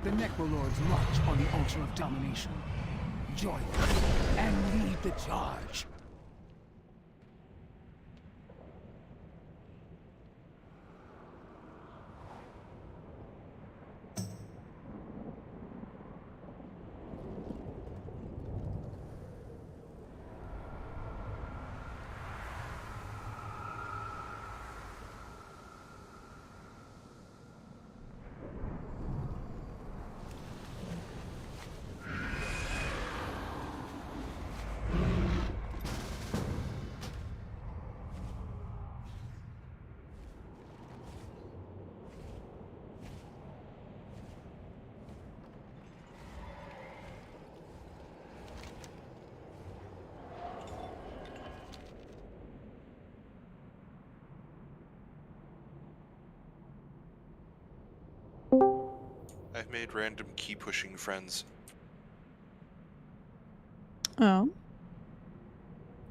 The Necrolords march on the altar of domination. Join them and lead the charge. I've made random key pushing friends. Oh.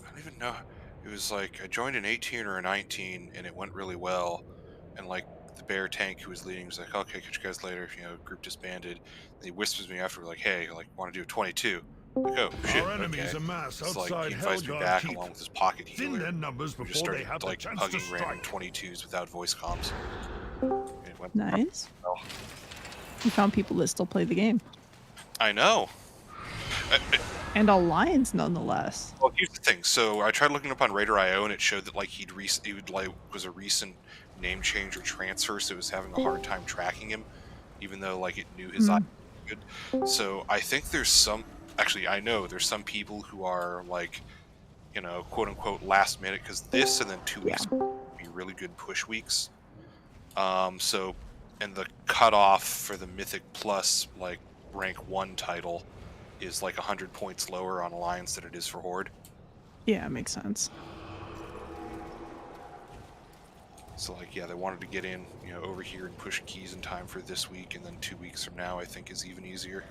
I don't even know. It was like I joined an 18 or a 19 and it went really well. And like the bear tank who was leading was like, okay, catch you guys later. You know, group disbanded. And he whispers me after, like, hey, like, want to do a 22? Like, oh shit, Our enemies okay. amass It's like outside he invites me Helgard back Keep. along with his pocket Thin healer. their numbers We just before started they have like the chance to hugging random strike. 22s without voice comms. And it went Nice. well. You found people that still play the game. I know. And Alliance, nonetheless. Well, here's the thing. So I tried looking up on Raider.io, and it showed that like he was a recent name change or transfer, so it was having a hard time tracking him, even though like it knew his eye was good. So I think there's some. Actually, I know there's some people who are like, you know, quote unquote last minute, because this and then 2 weeks would be really good push weeks. So, and the cutoff for the Mythic Plus like rank 1 title is like 100 points lower on Alliance than it is for Horde. Yeah, it makes sense. So like, yeah, they wanted to get in, you know, over here and push keys in time for this week, and then 2 weeks from now I think is even easier.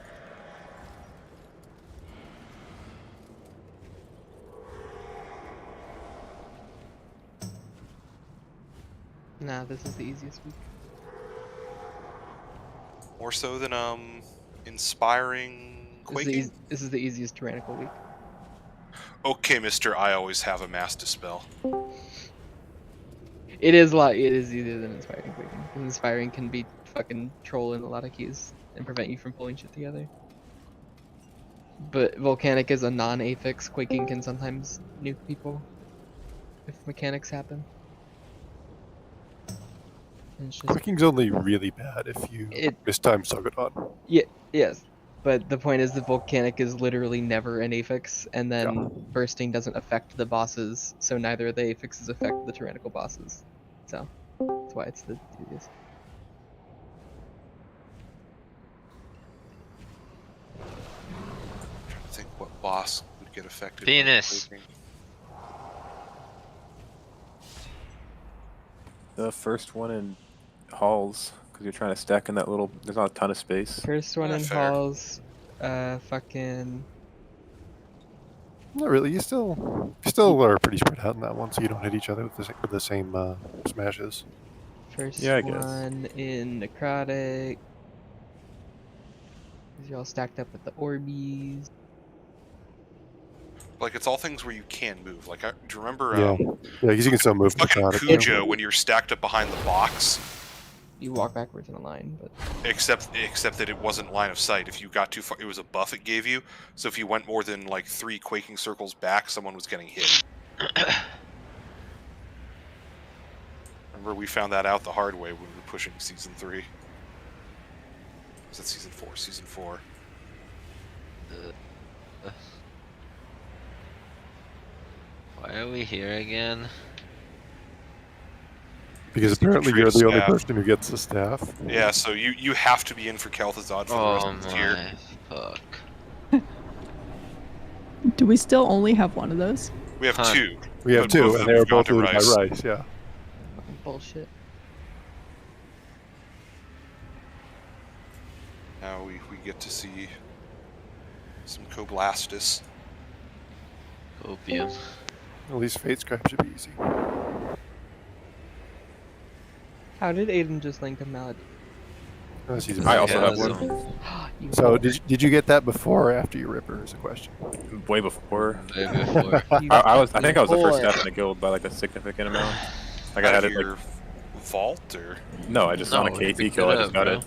Nah, this is the easiest week. More so than inspiring quaking. This is the easiest tyrannical week. Okay, Mister, I always have a mass dispel. It is easier than inspiring quaking. Inspiring can be fucking trolling a lot of keys and prevent you from pulling shit together. But volcanic is a non-affix. Quaking can sometimes nuke people if mechanics happen. And it's just, Quaking's only really bad if you mistime Sogodon. yes. But the point is the volcanic is literally never an affix, and then bursting doesn't affect the bosses, so neither of the affixes affect the tyrannical bosses. So that's why it's the easiest. I'm trying to think what boss would get affected. Venus. By quaking. The first one in halls, because you're trying to stack in that little. There's not a ton of space. First one in Fair. halls, fucking. Not really. You still are pretty spread out in that one, so you don't hit each other with the same smashes. First Yeah, I guess. one in necrotic. You're all stacked up with the Orbeez. Like, it's all things where you can move. Like, do you remember? Yeah, because you can still move. Fucking necrotic, Cujo, when you're stacked up behind the box. You walk backwards in a line, but Except that it wasn't line of sight. If you got too far, it was a buff it gave you. So if you went more than like 3 quaking circles back, someone was getting hit. Remember, we found that out the hard way when we were pushing season 3. Was that season 4? Season 4. Why are we here again? Because apparently you're the Trade only staff. person who gets the staff. Yeah, so you have to be in for Kel'Thuzad for the rest Oh of this year. my fuck. Do we still only have one of those? We have Huh. 2. We have But 2, both of and them they are have gone both to looted by Rice. Rice. Yeah. fucking bullshit. Now we get to see some Coblastus. Opium. At least Fate Scrap should be easy. How did Aiden just link a Malady? Unless he's a I also badass. have one. So did you get that before or after your Ripper? Is the question. Way before. Way before. I think I was the first staff in the guild by like a significant amount. Like I Out had of it your like vault, or no, I just on a we KT picked kill. it I just up, got bro. it.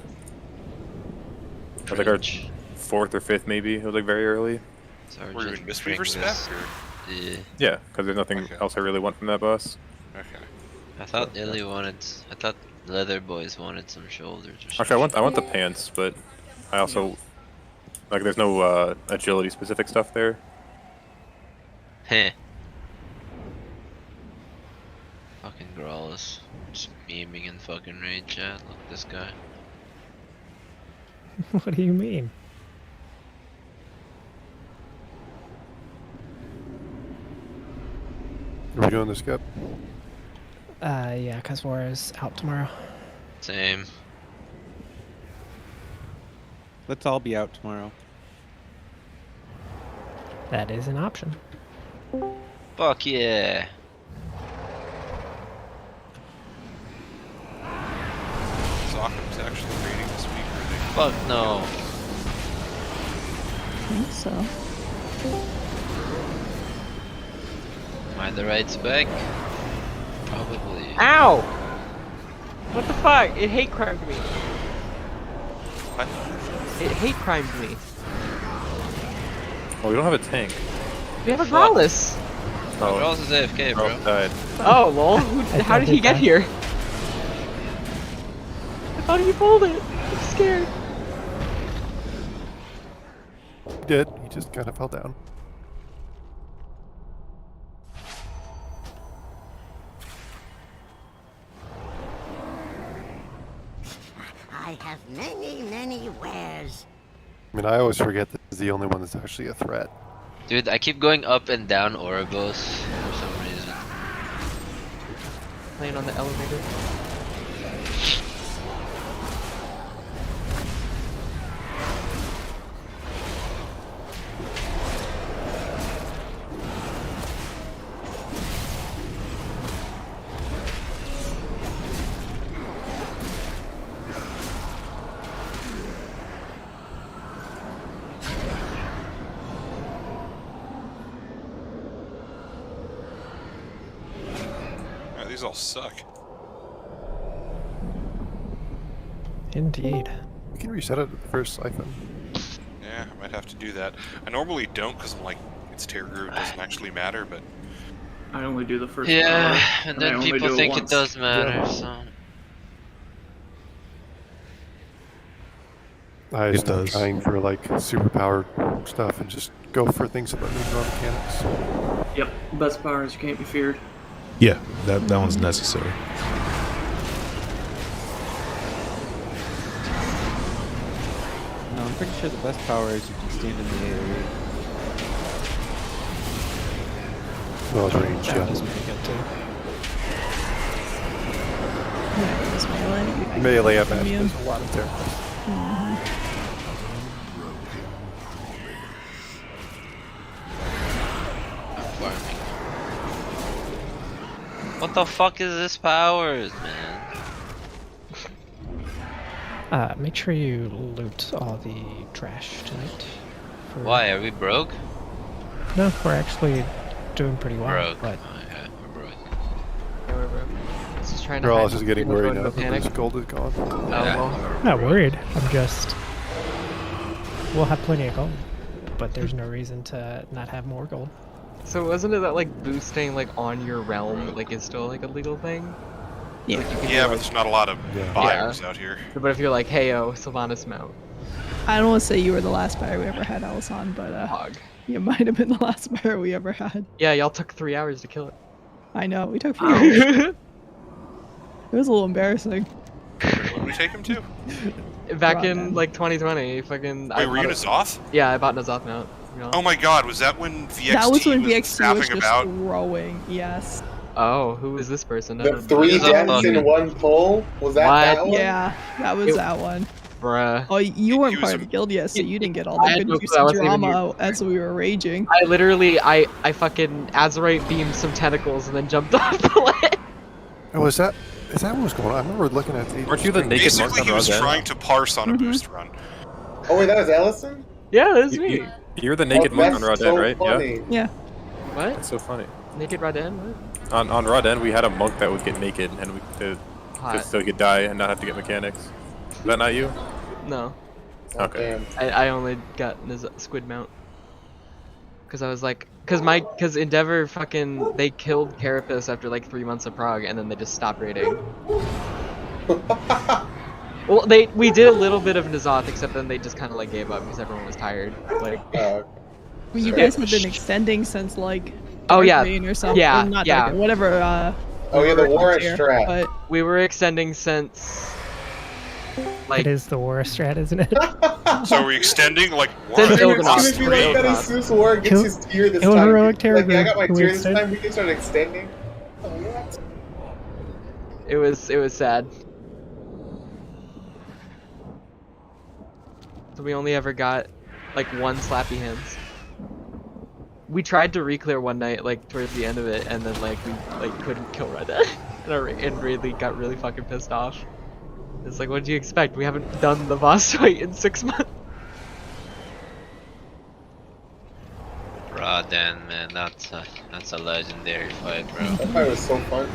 It was like our Cringe. 4th or 5th maybe. It was like very early. Sergeant were you in Mistweaver spec? Pringles. Or? Yeah. Yeah, because there's nothing Okay. else I really want from that boss. Okay. I thought Illy wanted. I thought Leather Boys wanted some shoulders or something. Actually, I want the pants, but I also like there's no agility specific stuff there. Heh. Fucking Grawless. Just memeing in fucking raid chat. Look at this guy. What do you mean? Are we doing this good? Yeah, cause War's out tomorrow. Same. Let's all be out tomorrow. That is an option. Fuck yeah. Sanctum's actually raiding this week, or they? Fuck no. I think so. Am I the right spec? Probably. Ow! What the fuck? It hate crimed me. What? It hate crimed me. Well, we don't have a tank. We have a Fuck. Growless. Oh, Grawless is AFK, bro. Died. Oh, lol. How did he get here? I thought he pulled it. I'm scared. He did. He just kind of fell down. I have many wares. I mean, I always forget that he's the only one that's actually a threat. Dude, I keep going up and down Ouroboros for some reason. Playing on the elevator. Yeah, these all suck. Indeed. We can reset it at the first siphon. Yeah, I might have to do that. I normally don't, because I'm like, it's tier group, it doesn't actually matter, but I only do the first Yeah, power, and I then only people do think it once. does matter, Yeah. so. I It start does. trying for like super powered stuff and just go for things that let me draw mechanics. Yep, best powers can't be feared. Yeah, that one's necessary. No, I'm pretty sure the best power is you can stand in the AoE. Well, it's range, That yeah. was pretty good too. Yeah, it was melee. Melee at match, Premium. there's a lot of terror. I'm farming. What the fuck is this powers, man? Make sure you loot all the trash tonight. for- Why, are we broke? No, we're actually doing pretty well. Broke. But Oh, yeah, we're broke. Yeah, we're broke. Just trying to They're all hide just the getting freedom worried from now the that panic. this gold is gone. Oh, Yeah, well. I'm not worried. I'm just. We'll have plenty of gold, but there's no reason to not have more gold. So wasn't it that like boosting like on your realm like is still like a legal thing? Yeah. Like, you can yeah, do, but there's not a lot of Yeah. buyers out here. But if you're like, hey yo, Sylvanas mount, I don't want to say you were the last buyer we ever had, Alison, but hog. you might have been the last buyer we ever had. Yeah, y'all took 3 hours to kill I know, we took 4 hours. it. It was a little embarrassing. Where did we take him to? Back Right, in man. like 2020, fucking. Wait, were you in Azoth? Yeah, I bought Nazoth mount. You know? Oh my god, was that when VXT That was when VXT was snapping just about? growing, yes. Oh, who is this person? I The don't know. 3 Who's the deaths fucking- in one pull? Was that What? that one? Yeah, that was It- that one. Bruh. Oh, you weren't He was part a- of the guild yet, so you didn't get all I the had good no juicy clue, I wasn't even drama as we were raging. I literally, I fucking Azerite beamed some tentacles and then jumped off the ledge. Oh, is that Is that what was going on? I remember looking at the. Weren't you the naked monk Basically, on he was Raw Den? trying to parse on a boost run. Oh wait, that was Allison? Yeah, that's me. You're the naked monk on Raw Den, right? Funny. Yeah. What? That's so funny. Naked Raden? What? On Raw Den, we had a monk that would get naked, and Hot. just so he could die and not have to get mechanics. Is that not you? No. Okay. I only got squid mount. Cause I was like, cause Endeavor fucking, they killed Carapace after like 3 months of prog, and then they just stopped raiding. Well, we did a little bit of N'Zoth, except then they just kind of like gave up because everyone was tired. Like, Well, you guys have been extending since like. Oh, yeah. Dark Reign or something. Yeah, Or not yeah. Dark Reign, whatever. Oh yeah, the war here, strat. But we were extending since. Like, It is the war strat, isn't it? So are we extending like Since one? Il'gynoth. It's gonna be like that Il'gynoth. Asus war gets Kill- his tier this kill time. heroic Like, yeah, I got my Terror, tier we this extend. time, we can start extending. Oh, what? it was sad. So we only ever got like one slappy hands. We tried to reclear one night, like towards the end of it, and then like we like couldn't kill Red Dead, and really got really fucking pissed off. It's like, what do you expect? We haven't done the boss fight in 6 months. Raw Den, man, that's a legendary fight, bro. That fight was so fun.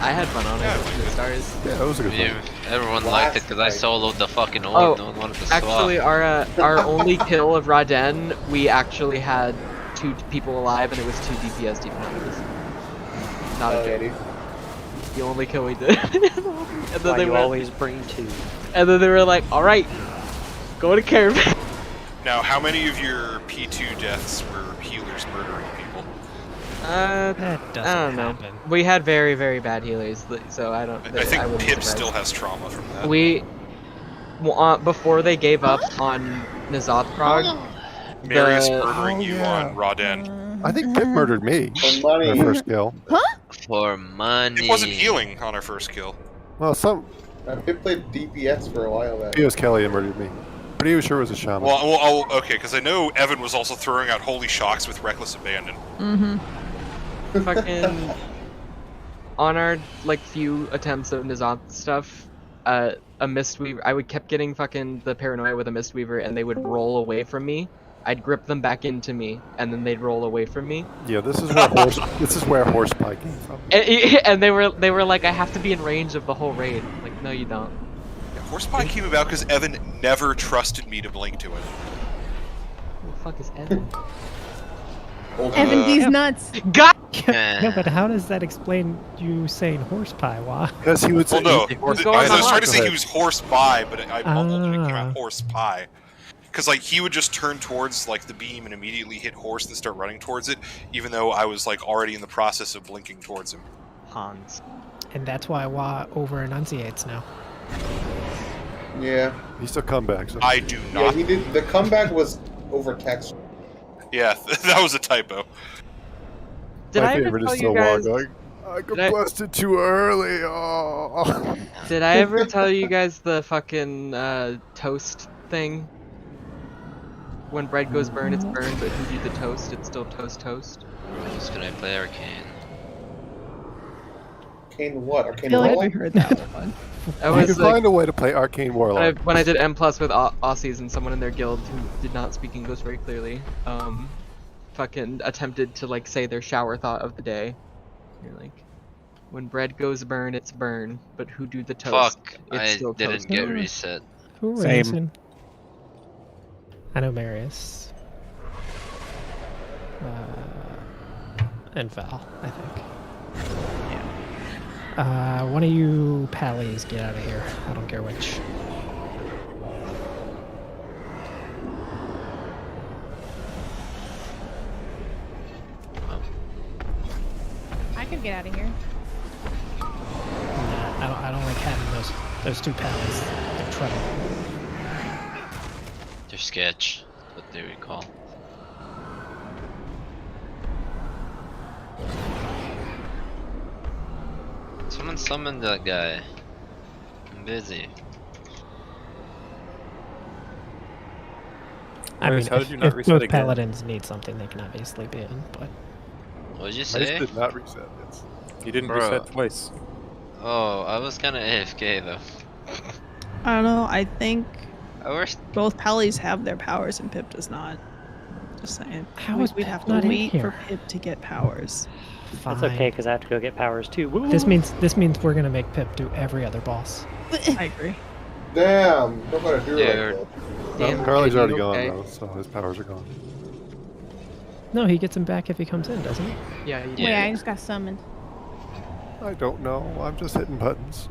I had fun on it. The stars. Yeah, that was a good Yeah, one. everyone Last liked it because I fight. soloed the fucking orb. Oh, No one wanted to swap. actually, our only kill of Raden, we actually had 2 people alive, and it was 2 DPS defenders. Not a joke. The only kill we did. And then they went, bring 2. and then they were like, "All right, go to caravan." Now, how many of your P2 deaths were healers murdering people? That doesn't I don't know. happen. We had very, very bad healers, so I don't. I think wouldn't be Pip surprised. still has trauma from that. Before they gave up on N'Zoth prog, Marius the- murdering you yeah. on Raw Den. I think Pip murdered me. For money. My first kill. For money. It wasn't healing on our first kill. Well, Pip played DPS for a while back. He was Kelly and murdered me. But he was sure it was a shaman. Well, okay, because I know Evan was also throwing out holy shocks with reckless abandon. mm-hmm. fucking on our like few attempts of N'Zoth stuff, a Mistweaver. I would kept getting fucking the paranoia with a Mistweaver, and they would roll away from me. I'd grip them back into me, and then they'd roll away from me. Yeah, this is where horse pie came from. And they were like, I have to be in range of the whole raid. I'm like, no, you don't. Horsepie came about because Evan never trusted me to blink to it. Who the fuck is Evan? Evan, these nuts. God. Yeah, but how does that explain you saying horse pie? Why? Because he would say. Well, no, What's I going was on? trying to say Go he ahead. was horse pie, but I mumbled and it came Ah. out horse pie. Because like he would just turn towards like the beam and immediately hit horse and start running towards it, even though I was like already in the process of blinking towards him. Hans. And that's why Wa over enunciates now. Yeah. He still comebacks. So. I do Yeah, not. he did. The comeback was over text. Yeah, that was a typo. Did My I ever favorite tell is you still guys? Wog. I got Did I- busted too early. Oh. Did I ever tell you guys the fucking toast thing? When bread goes burn, it's burned, but who did the toast? It's still toast. Who's gonna play Arcane? Arcane what? I Arcane feel like Roll? we heard that one. I You was can like, find a way to play Arcane Warlock. when I did M+ with Aussies and someone in their guild who did not speak English very clearly, fucking attempted to like say their shower thought of the day. You're like, when bread goes burn, it's burn, but who do the toast? Fuck, It's I still didn't toast. get reset. Who Same. racing? I know Marius. And Val, I think. One of you pallies get out of here. I don't care which. I could get out of here. Nah, I don't like having those 2 pallies. They're trouble. They're sketch, what they recall. Someone summoned that guy. I'm busy. I mean, How did you not if reset both again? paladins need something, they can obviously be in, but... What did you I say? just did not reset. He didn't Bro. reset twice. Oh, I was kind of AFK though. I don't know. I think I wish both Pallies have their powers and Pip does not. Just saying. How is We'd Pip have to not in wait for here? Pip to get powers. Fine. That's okay, because I have to go get powers too. Woo! This means we're gonna make Pip do every other boss. I agree. Damn, don't gotta do it Dude. like Damn, Carly's kid, already you gone okay? though, so his powers are gone. No, he gets him back if he comes in, doesn't he? Yeah, you Wait, I just got summoned. I don't know. I'm just hitting buttons.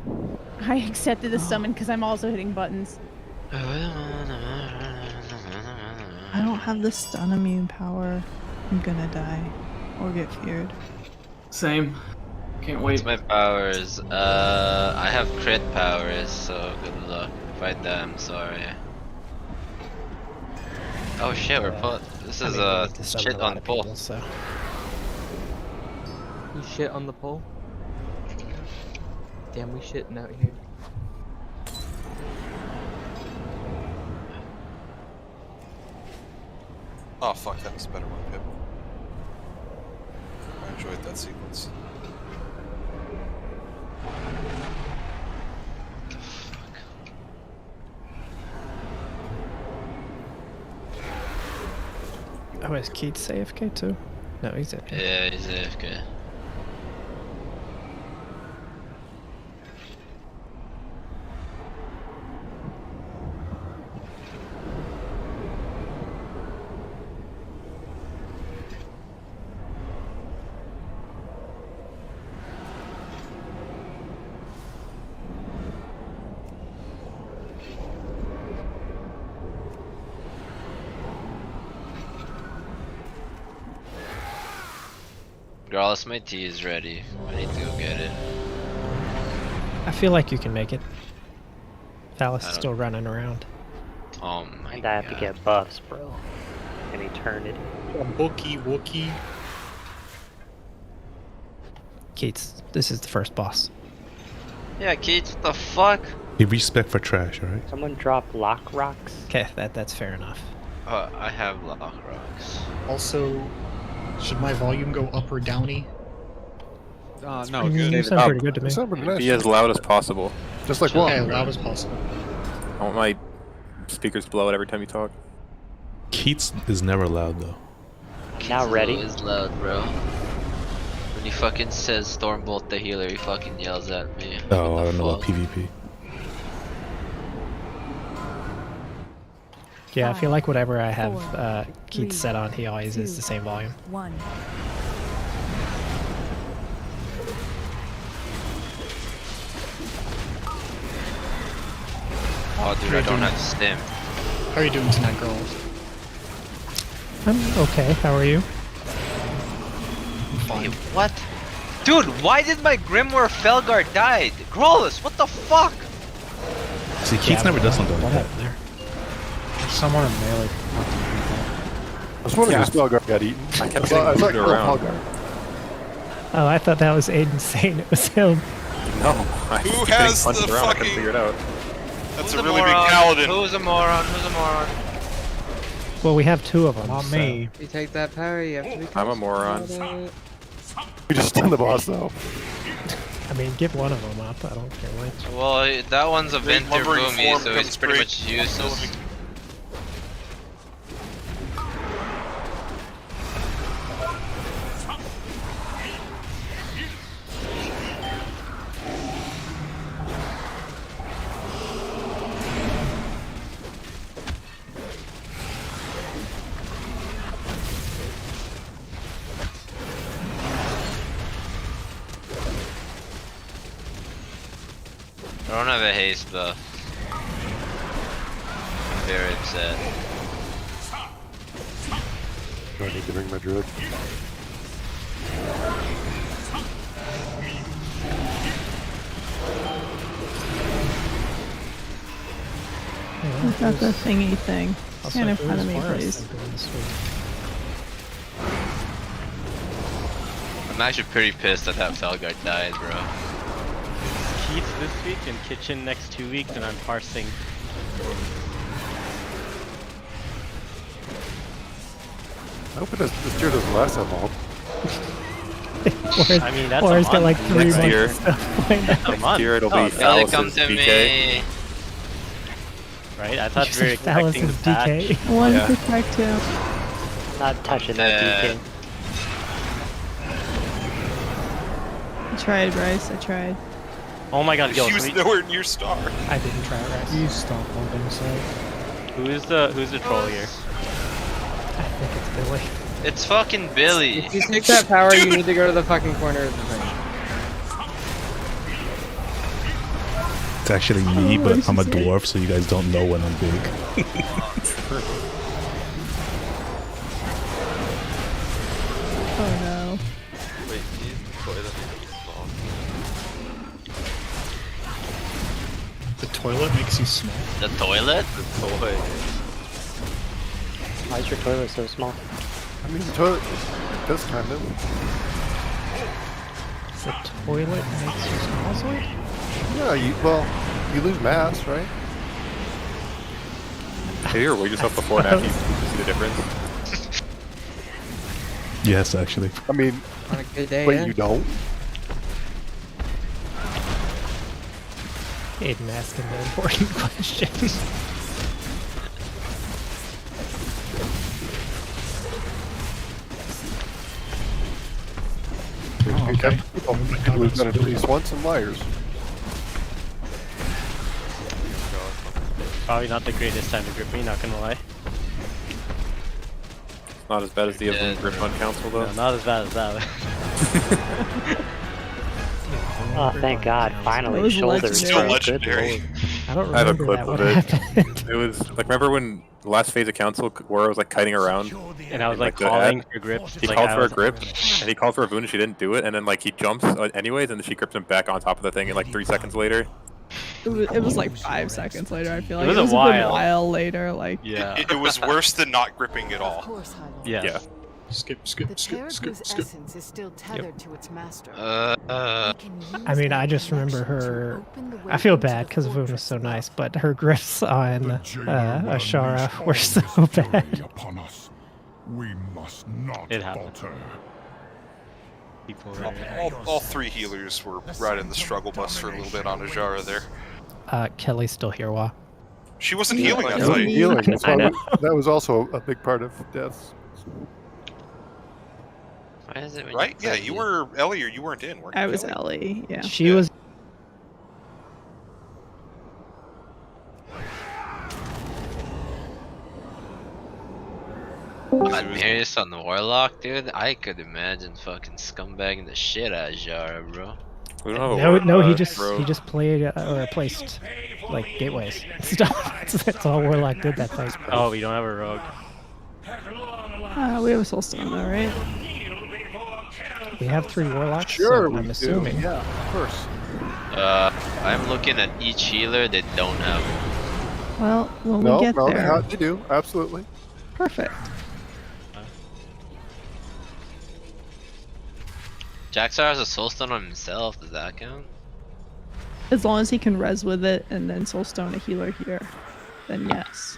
I accepted the summon because I'm also hitting buttons. I don't have the stun immune power. I'm gonna die. Or get feared. Same. Can't What's wait. my powers? I have crit powers, so good luck. If I die, I'm sorry. Oh shit, we're put. This is shit on pull. So You shit on the pole? Damn, we shitting out here. Oh fuck, that was a better one, Pip. I enjoyed that sequence. oh, is Keats AFK too? No, he's AFK. Yeah, he's AFK. Regardless, my tea is ready. I need to go get it. I feel like you can make it. Phallus I is don't- still running around. Oh my And I have to God. get buffs, bro. An eternity. Wookie. Keats, this is the first boss. Yeah, Keith, what the fuck? He respect for trash, alright? Someone drop lock rocks. Okay, that's fair enough. I have lock rocks. Also, should my volume go up or downy? No, You sound pretty good to me. You sound pretty nice. Be as loud as possible. Just like Okay, Warcraft. loud as possible. I want my speakers to blow out every time you talk. Keats is never loud though. Now ready? Is loud, bro. When he fucking says Stormbolt the healer, he fucking yells at me. Oh, What I the don't know about fuck? PvP. Yeah, I feel like whatever I have Four, Keats three, set on, he always is two, the same volume. 1. Oh, dude, I don't have stim. How are you doing tonight, girls? I'm okay, how are you? I'm fine. Wait, what? Dude, why did my Grimoire Felguard die? Growlus, what the fuck? See, Keats never does something What like that. happened there? someone in melee. I was wondering if Spellguard got eaten. I kept I getting thought moved around. Spellguard. Oh, I thought that was Aiden saying it was him. No, I Who keep getting has punched the around. I couldn't fucking- figure it out. That's Who's a really big moron? paladin. Who's a moron? Who's a moron? Well, we have two of them. Not so- me. You take that power, you have to be I'm a moron. We just stunned the boss though. I mean, give one of them up. I don't care which. Well, that one's a Big Venter lumbering Boomy, form so he's comes pretty great. much useless. I don't have a haste buff. I'm very upset. Do I need to bring my druid? We've got the thingy thing. Also, Stand in who front is of me, Forrest please. thinking this week? I'm actually pretty pissed that Felguard died, bro. Keats this week and Kitchen next 2 weeks, and I'm parsing. I hope it does, this tier doesn't last that long. I mean, that's or a he's got like month. 3 Next months year. of stuff planned out. Next year it'll be Gotta come Thalas's to DK. me. Right? I thought You we were said Phallus expecting the is patch. DK. One Yeah. protect too. Not touching that DK. I tried, Bryce. I tried. Oh my god, yo, She was nowhere near Star. I didn't try it, Rice. You stop holding side. who's the troll here? I think it's Billy. It's fucking Billy. If you take that power, you need to go to the fucking corner of the thing. It's actually me, but I'm a dwarf, so you guys don't know when I'm big. Oh no. Wait, toilet small. The toilet makes you small. The toilet? The toilet. Why is your toilet so small? I mean, the toilet it does kind of. The toilet makes you small, Zoid? Yeah, you lose mass, right? Have you ever weighed yourself before and after you see the difference? Yes, actually. I mean, On a good day, wait, yeah. you don't? Aiden asking the important questions. Oh, okay. Oh my god, We've that's done it at really- least once in liars. Probably not the greatest time to grip me, not gonna lie. Not as bad as the other grip on council though. No, not as bad as that. Oh, thank God! Finally, was shoulders. legendary. Still legendary. I don't I have a remember clip that. of What it. happened? It was like, remember when the last phase of council where I was like kiting around? And I was like the calling ad? for grips. He like, called I for a was- grip, and he called for a wound, and she didn't do it, and then like he jumps anyways, and then she grips him back on top of the thing, and like 3 seconds later. It was like 5 seconds later. I feel like was it a was a good while. while later. Like Yeah. It was worse than not gripping at all. Yeah. Yeah. Skip, skip, skip, skip, skip. essence is still tethered to its master. I mean, I just remember her. I feel bad because Voon was so nice, but her grips on Ashara were so bad. Upon us. We must not It happened. falter. People All three healers were right in the struggle bus for a little bit on Ajara there. Kelly's still here, Wa. She wasn't healing that That was fight. healing. That's I why know. that was also a big part of deaths. Why is it when Right? you Yeah, play you were Ellie, or you weren't in, weren't you? I was Kelly? Ellie. Yeah. She was. Marius on the Warlock, dude? I could imagine fucking scumbagging the shit out of Jara, bro. We don't have a No, word no, for he it, just bro. played or placed like gateways and stuff. That's all Warlock did that phase. Oh, we don't have a rogue. We have a soul stone though, right? We have 3 Warlocks, Sure, so we I'm do. assuming. Yeah, of course. I'm looking at each healer they don't have. Well, when No, we get no, there, they do. Absolutely. perfect. Jaxar has a soulstone on himself, does that count? As long as he can res with it and then soul stone a healer here, then yes.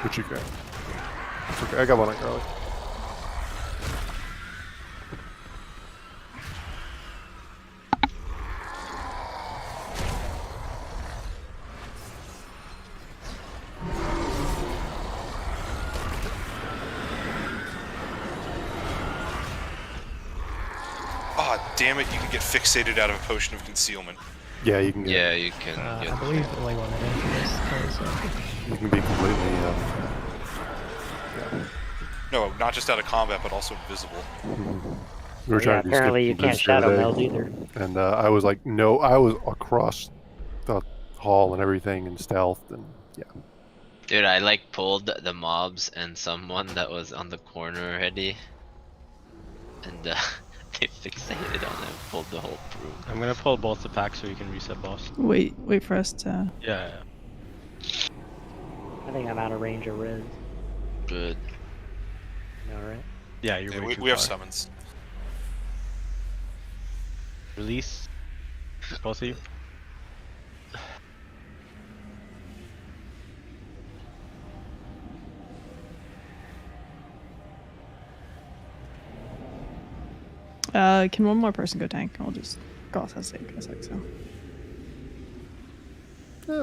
What you got? It's okay. I got one on Carly. Ah, damn it, you can get fixated out of a potion of concealment. Yeah, you can get. Yeah, you can get I believe Billy wanted into this. Kelly, so. You can be completely. No, not just out of combat, but also invisible. We were trying to do apparently skip you can't boost the other shadow day, meld either. And I was like, no, I was across the hall and everything and stealth and yeah. Dude, I like pulled the mobs and someone that was on the corner already. And they fixated on them, pulled the whole crew. I'm gonna pull both the packs so you can reset boss. Wait for us to. Yeah. I think I'm out of range of res. Good. Alright. Yeah, you're Yeah, way too we have far. summons. Release. Both of you. Can one more person go tank? I'll just go off that sake. I think so.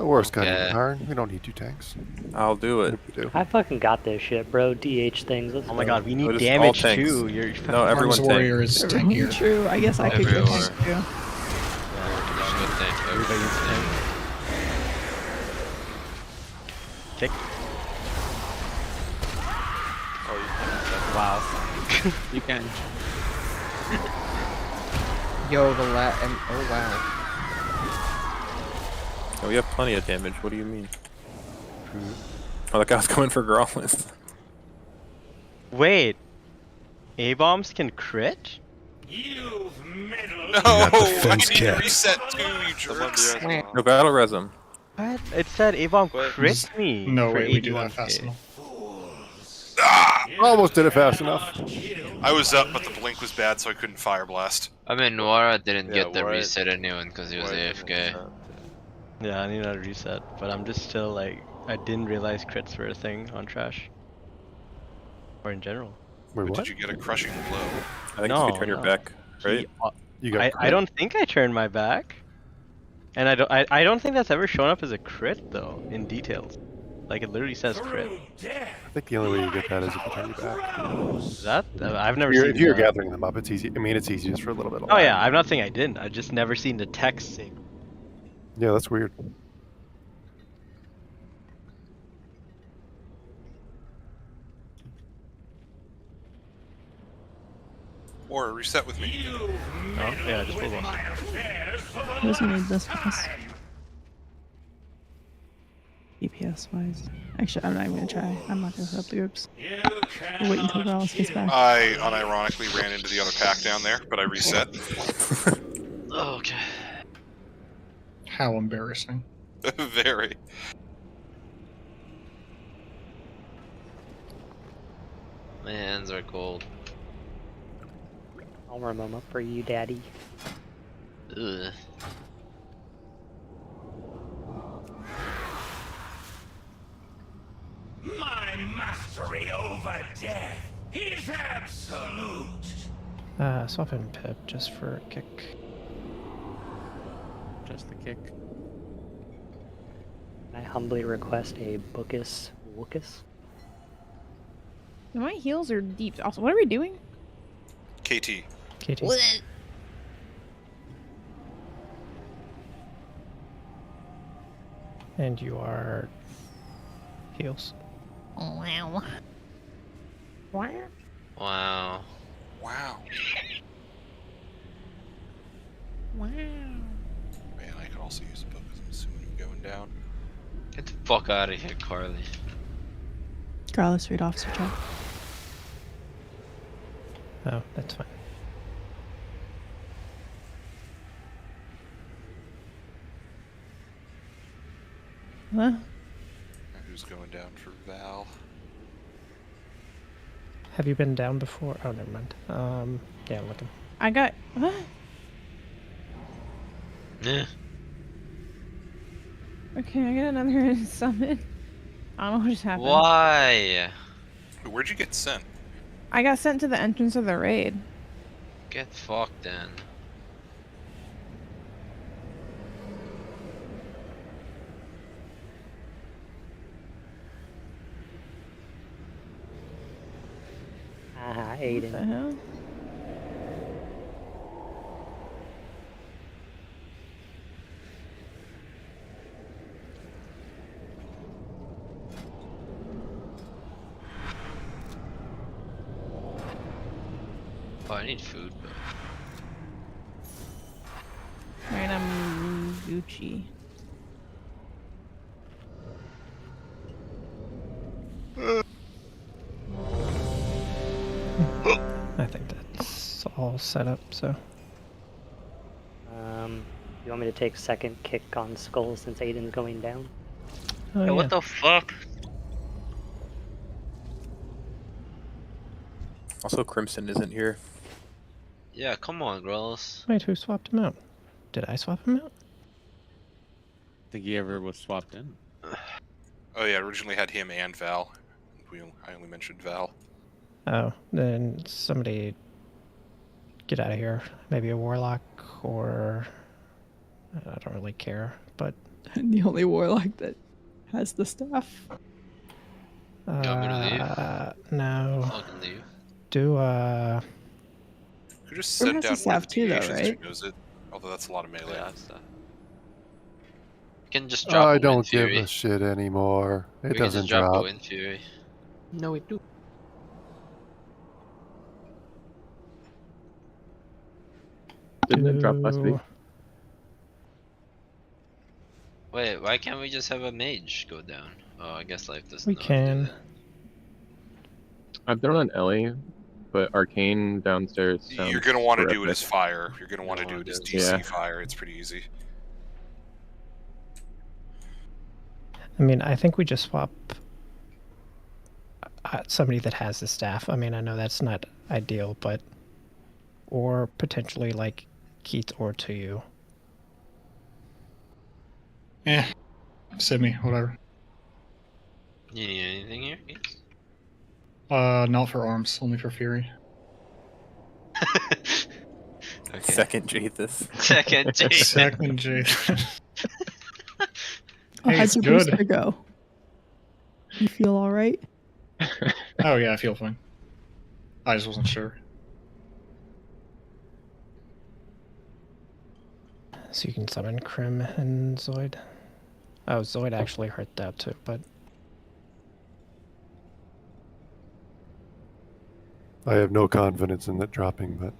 War's got iron. We don't need 2 tanks. I'll do it. I fucking got this shit, bro. DH things. Let's Oh my go. god, we need Just all damage tanks. too. You're No, everyone Arms warrior is tankier. True. I guess I could go Everywhere. tank too. Everybody needs tank. Kick. Wow. You can. Yo, the oh wow. Oh, we have plenty of damage. What do you mean? Oh, the guy's coming for Growlithe. Wait. A-bombs can crit? No, got the I fence need to cat. reset too, you jerks. No, battle res him. What? It said A-bomb crit me. No for way we do that 81K. fast enough. Almost did it fast enough. I was up, but the blink was bad, so I couldn't fire blast. I mean, Noara didn't Yeah, get the Noara- reset anyone because he was AFK. Yeah, I need a reset, but I'm just still like, I didn't realize crits were a thing on Trash. Or in general. Wait, But what? did you get a crushing blow? I think No, if you turn your no. back, right? You got I crit? don't think I turned my back. And I don't think that's ever shown up as a crit though, in details. Like it literally says crit. I think the only way you get that is if you turn your back. Is that? I've never If you're, seen if you're the- gathering them up, it's easy. I mean, it's easy just for a little bit of Oh lag. yeah, I'm not saying I didn't. I just never seen the text say. Yeah, that's weird. Or reset with me. Oh yeah, just move on. Who doesn't need this? DPS wise. Actually, I'm not even gonna try. I'm not gonna set up the groups. We'll wait until Growlithe gets back. I unironically ran into the other pack down there, but I reset. Okay. How embarrassing. Very. My hands are cold. I'll warm them up for you, daddy. Ugh. My mastery over death is absolute. Swap in Pip just for a kick. Just the kick. I humbly request a Bookus Wookus. My heals are deep. Also, what are we doing? KT. KT. And you are heals. Wow. Wow. Wow. Wow. Wow. Man, I could also use a book because I'm assuming I'm going down. Get the fuck out of here, Carly. Growlithe read officer check. Oh, that's fine. Huh? Who's going down for Val? Have you been down before? Oh, never mind. Yeah, I'm looking. I got. What? Yeah. Okay, I got another summon. I don't know what just happened. Why? Where'd you get sent? I got sent to the entrance of the raid. Get fucked then. Ah, What the Aiden. hell? Oh, I need food. But... Random Gucci. I think that's all set up, so. You want me to take second kick on Skull since Aiden's going down? Oh, Hey, yeah. what the fuck? Also, Crimson isn't here. Yeah, come on, girls. Wait, who swapped him out? Did I swap him out? Think he ever was swapped in. Oh yeah, originally had him and Val. I only mentioned Val. Oh, then somebody get out of here. Maybe a warlock or I don't really care, but The only warlock that has the staff. You want me to leave? No. I can leave. Do Could just Grim set has down the one of staff the too, though, deviations right? who knows it. Although that's a lot of melee. Yeah, that's You can just drop a I Wind don't give Fury. a shit anymore. It We can doesn't just drop a drop. Wind Fury. No, we do. Didn't it drop last week? Wait, why can't we just have a mage go down? Oh, I guess life doesn't we know how to do can. that. I've thrown an Ellie, but Arcane downstairs. You're gonna want to do it horrific. as fire. You're gonna want to do it as DC Yeah. fire. It's pretty easy. I mean, I think we just swap somebody that has the staff. I mean, I know that's not ideal, but or potentially like Keith or to you. Eh. Send me, whatever. You need anything here? Keith? Not for arms, only for fury. Okay. Second Jathus. Second Jason. Second Jathus. How'd it's your good. booster go? You feel all right? Oh yeah, I feel fine. I just wasn't sure. So you can summon Krim and Zoid. Oh, Zoid actually hurt that too, but I have no confidence in it dropping, but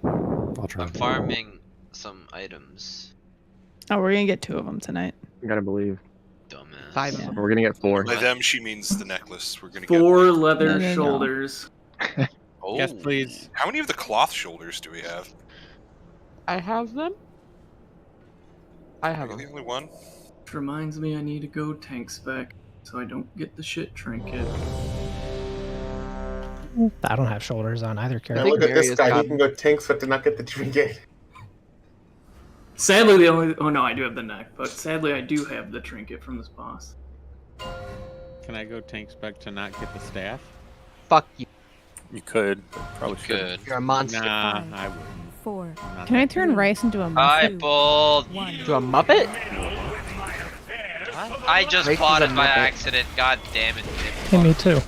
I'll try. I'm farming some items. Oh, we're gonna get 2 of them tonight. I gotta believe. Dumbass. 5 now. We're gonna get 4. By them, she means the necklace. We're gonna 4 get. leather No. shoulders. Oh. Yes, please. How many of the cloth shoulders do we have? I have them. I have Are you them. the only one? Which reminds me I need to go tank spec so I don't get the shit trinket. I don't have shoulders on either Now character. look at this Marius guy. got He can go tanks but did not get the trinket. Sadly, the only. Oh no, I do have the neck, but sadly, I do have the trinket from this boss. Can I go tank spec to not get the staff? Fuck you. You could, but probably should. Good. You're a monster. Nah, Five, I wouldn't. 4. I'm not Can I that turn good. Rice into a I monkey? pulled. To a Muppet? I just Rice is bought a it by Muppet. accident. God damn it. Hey, me too.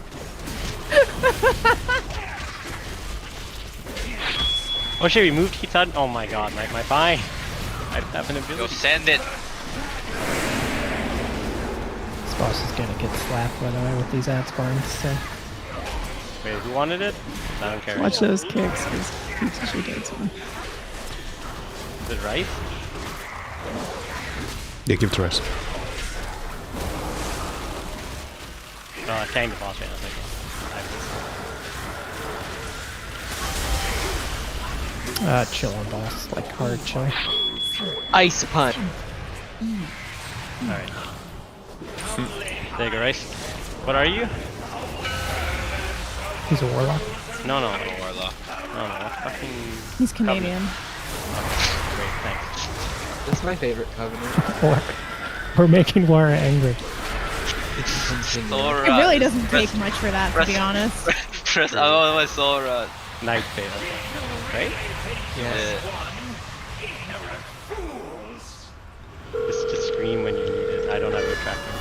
Oh shit, we moved Keith's out. Oh my god, my buy. I have an Go ability. send it. This boss is gonna get slapped, by the way, with these ad spawns. So Wait, who wanted it? I don't care. Watch those kicks, because Keith usually gets one. Is it Rice? Yeah, give it to us. Tang the boss right now. chill on boss, like hard chill. Ice punch. Alright. There you go, Rice. What are you? He's a warlock. No. Warlock. No, fucking... He's Canadian. Great, thanks. This is my favorite covenant. We're making Wara angry. Sora. It really doesn't take much for that, to be honest. Press. Oh, my Sora. Night fail. Right? Yes. Just scream when you need it. I don't have your tracking.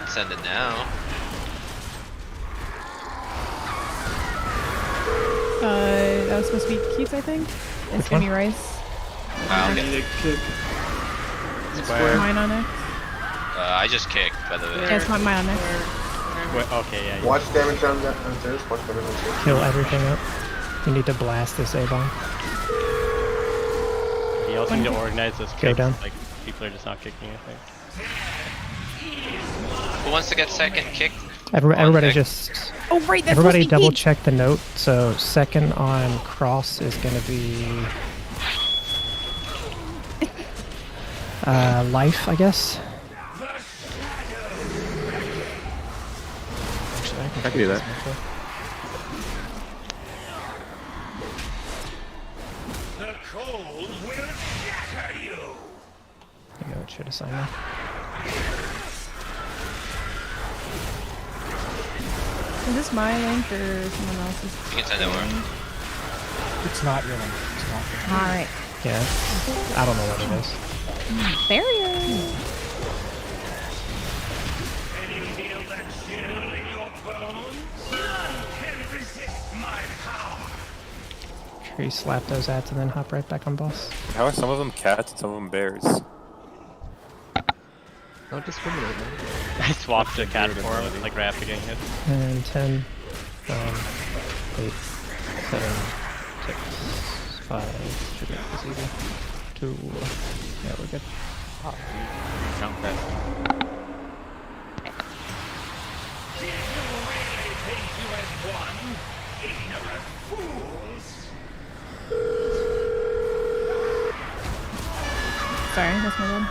Send it now. That was supposed to be Keith, I think. It's gonna be Rice. I'll I get need it. a kick. Square. Mine on next. I just kicked, by the way. Yeah, it's mine on next. Wait, okay, yeah. Watch damage on the downstairs. Watch damage downstairs. Kill everything up. You need to blast this A-bomb. You also need to organize those Go kicks. down. Like, people are just not kicking, I think. Who wants to get second kick? Everybody Nick. just... Oh, right, that's Everybody supposed to be double Keith. check the note. So second on cross is going to be... life, I guess. Actually, I can do that. The cold will shatter you. I know it should assign that. Is this my link or someone else's? You can send it over. It's not really. It's not really. Alright. Yeah. I don't know what it is. Barrier! Sure you slap those ads and then hop right back on boss. How are some of them cats and some of them bears? Don't discriminate, man. I swapped a cat form, like right after getting hit. And 10, 9, 8, 7, 6, 5. Should make this easy. 2. Yeah, we're good. Count that. Sorry, that's my bad.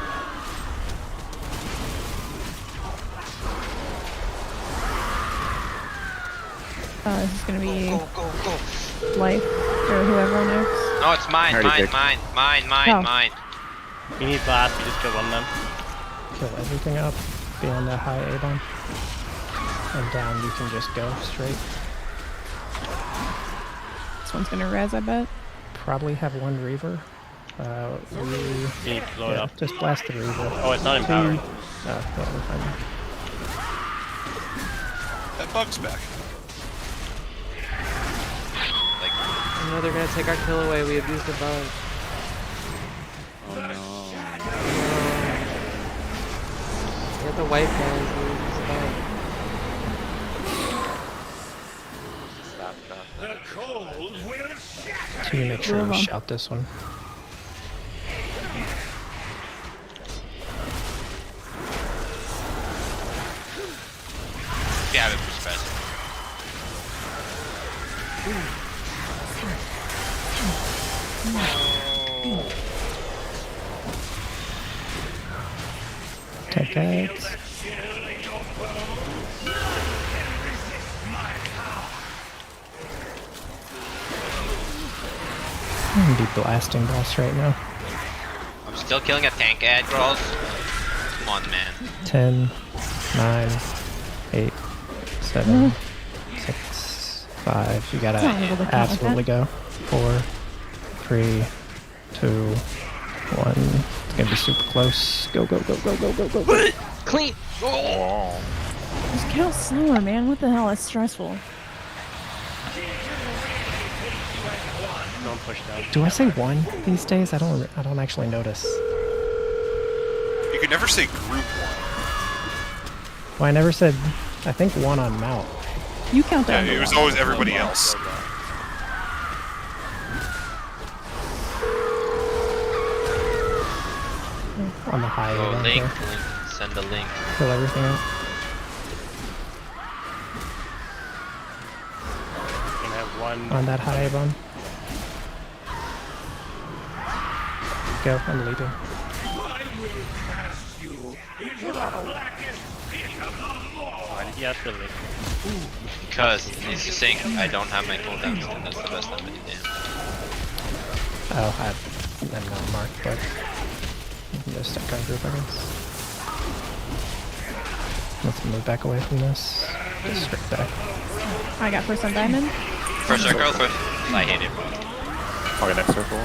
This is gonna be Life or whoever next. No, it's mine, Already mine, picked. mine. You need blast, you just kill one of them. Kill everything up beyond that high A-bomb. And down you can just go straight. This one's gonna res, I bet. Probably have one Reaver. You need to blow it up. Just blast the Reaver. Oh, it's not empowered. Yeah, we're fine. That bug's back. I know they're gonna take our kill away. We abused the bug. Oh no. We have the white guys. We abused the bug. So you make sure you shout this one. Get out of this best. Take it. I'm gonna be blasting boss right now. I'm still killing a tank ad, girls. Come on, man. 10, 9, 8, 7, 6, 5. You gotta It's not able to count absolutely like go. 4, 3, 2, 1. It's gonna be super close. Go, go, go, go, go, go, go, go. Clean! Oh. Just kill slower, man. What the hell? It's stressful. Don't push down. Do I say 1 these days? I don't actually notice. You could never say group 1. Well, I never said. I think 1 on mount. You count Yeah, down. it was always everybody else. On the high Oh, end link, here. link. Send a link. Kill everything out. You can have one. On that high bomb. Go, I'm leaving. Why did he ask for the link? Because he's saying I don't have my cooldowns, and that's the best time to do damage. Oh, I'm not marked, but you can just stack our group, I guess. Let's move back away from this. Just straight back. I got first on diamond. First circle, first. I hate it. Okay, next circle.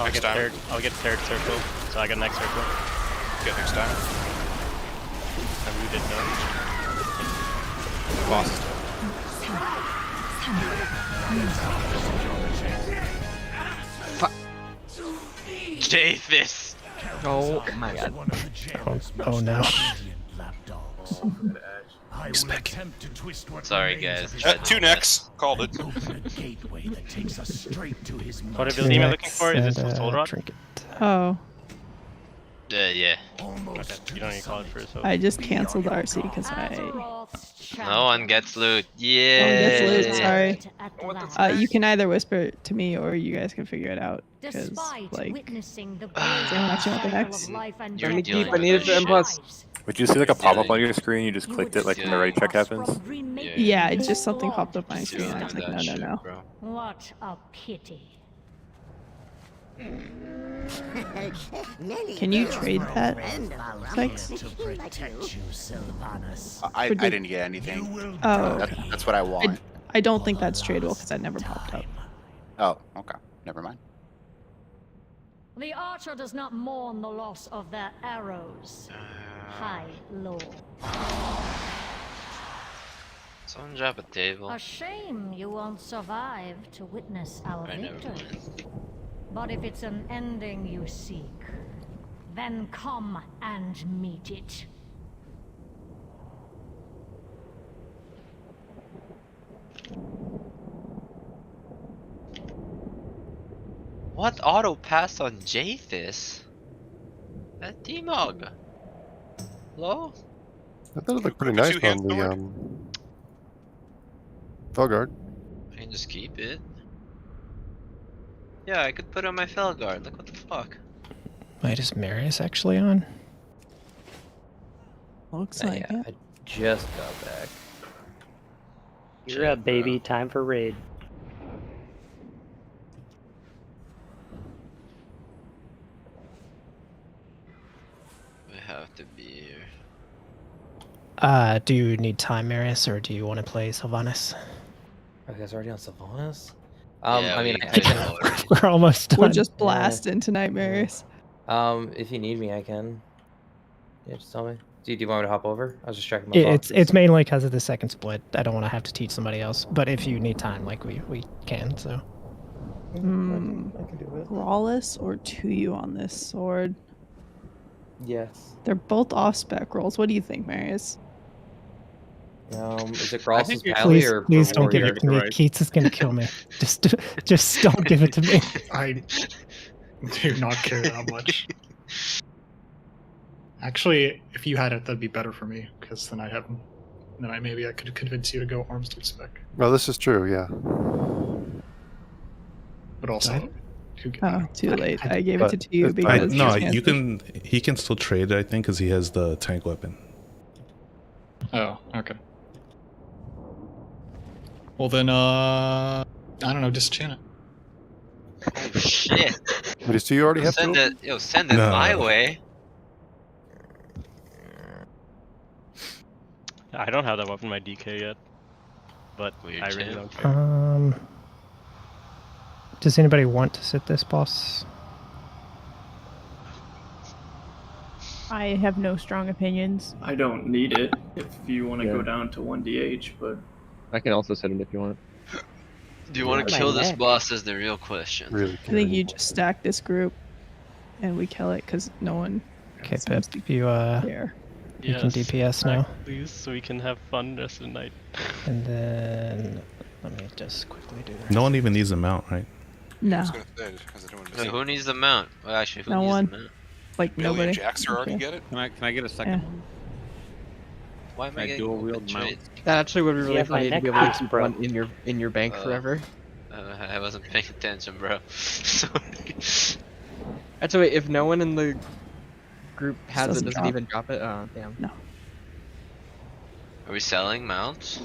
Next time. I'll get third circle, so I got next circle. Get next time. I rooted done. Boss. Japhis! Oh my god. Oh no. Sorry, guys. 2 necks. Called it. What ability am I looking for? Is this Soul Rod? Trinket. Oh, Yeah. Okay, you don't need to call it first. So. I just canceled the RC because No one gets loot. Oh, Yeah. that's loot, sorry. You can either whisper it to me or you guys can figure it out. Because, like, does anyone actually want the hex? You're Let me dealing keep. I with needed this the M shit. plus. Would you see like a pop-up on your screen? You just clicked it like when the ready check happens? Yeah, it's just something popped up on my screen and I was like, no, no, no. What a pity. Can you trade that, Sykes? I didn't get anything. Oh, That's what I want. I don't think that's tradable because that never popped up. Oh, okay. Never mind. The archer does not mourn the loss of their arrows. High Lord. Someone drop a table. A shame you won't survive to witness our victory. But if it's an ending you seek, then come and meet it. What auto pass on Jathis? That T-Mog. Hello? I thought it looked pretty nice on the Felguard. I can just keep it. Yeah, I could put on my Felguard. Look what the fuck. Wait, is Marius actually on? Looks like it. I just got back. You're up, baby. Time for raid. I have to be here. Do you need time, Marius, or do you want to play Sylvanas? Are you guys already on Sylvanas? Yeah, I mean, we I did can. already. We're almost done. We'll just blast into nightmares. If you need me, I can. Yeah, just tell me. Do you want me to hop over? I was just checking my boxes. It's mainly because of the second split. I don't want to have to teach somebody else. But if you need time, like we can. So. I can do it. Rawless or Tuyu on this sword? Yes. They're both off spec rolls. What do you think, Marius? Is it Cross's Please, Pally or please don't give Warrior? it to me. Keats is gonna kill me. Just don't give it to me. I do not care that much. Actually, if you had it, that'd be better for me, because then I maybe I could convince you to go arms to spec. Well, this is true, yeah. But also, too late. I gave it to Tuyu because no, you can. He can still trade it, I think, because he has the tank weapon. Oh, okay. Well then, I don't know, disenchant it. Oh shit! But do you already have send to? it? Yo, send it my way. I don't have that weapon in my DK yet, but Weird I really shit. don't care. Does anybody want to sit this boss? I have no strong opinions. I don't need it if you want to go down to 1DH, but I can also set it if you want. Do you want to kill this boss? Is the real question. Really? I think you just stack this group, and we kill it because no one. Okay, Pip, you care. You can DPS now. Please, so we can have fun rest of the night. And then let me just quickly do that. No one even needs a mount, right? No. Wait, who needs the mount? Well, actually, who No needs one. the mount? Like Billy nobody. and Jax already get it? Can I get a second one? Why am Can I I getting dual wield mount? That actually would be really Yeah, funny my to be neck able to hurts, keep bro. one in your bank forever. I wasn't paying attention, bro. Sorry. That's wait, if no one in the group has it, Doesn't doesn't drop. even drop it. Oh damn. No. Are we selling mounts?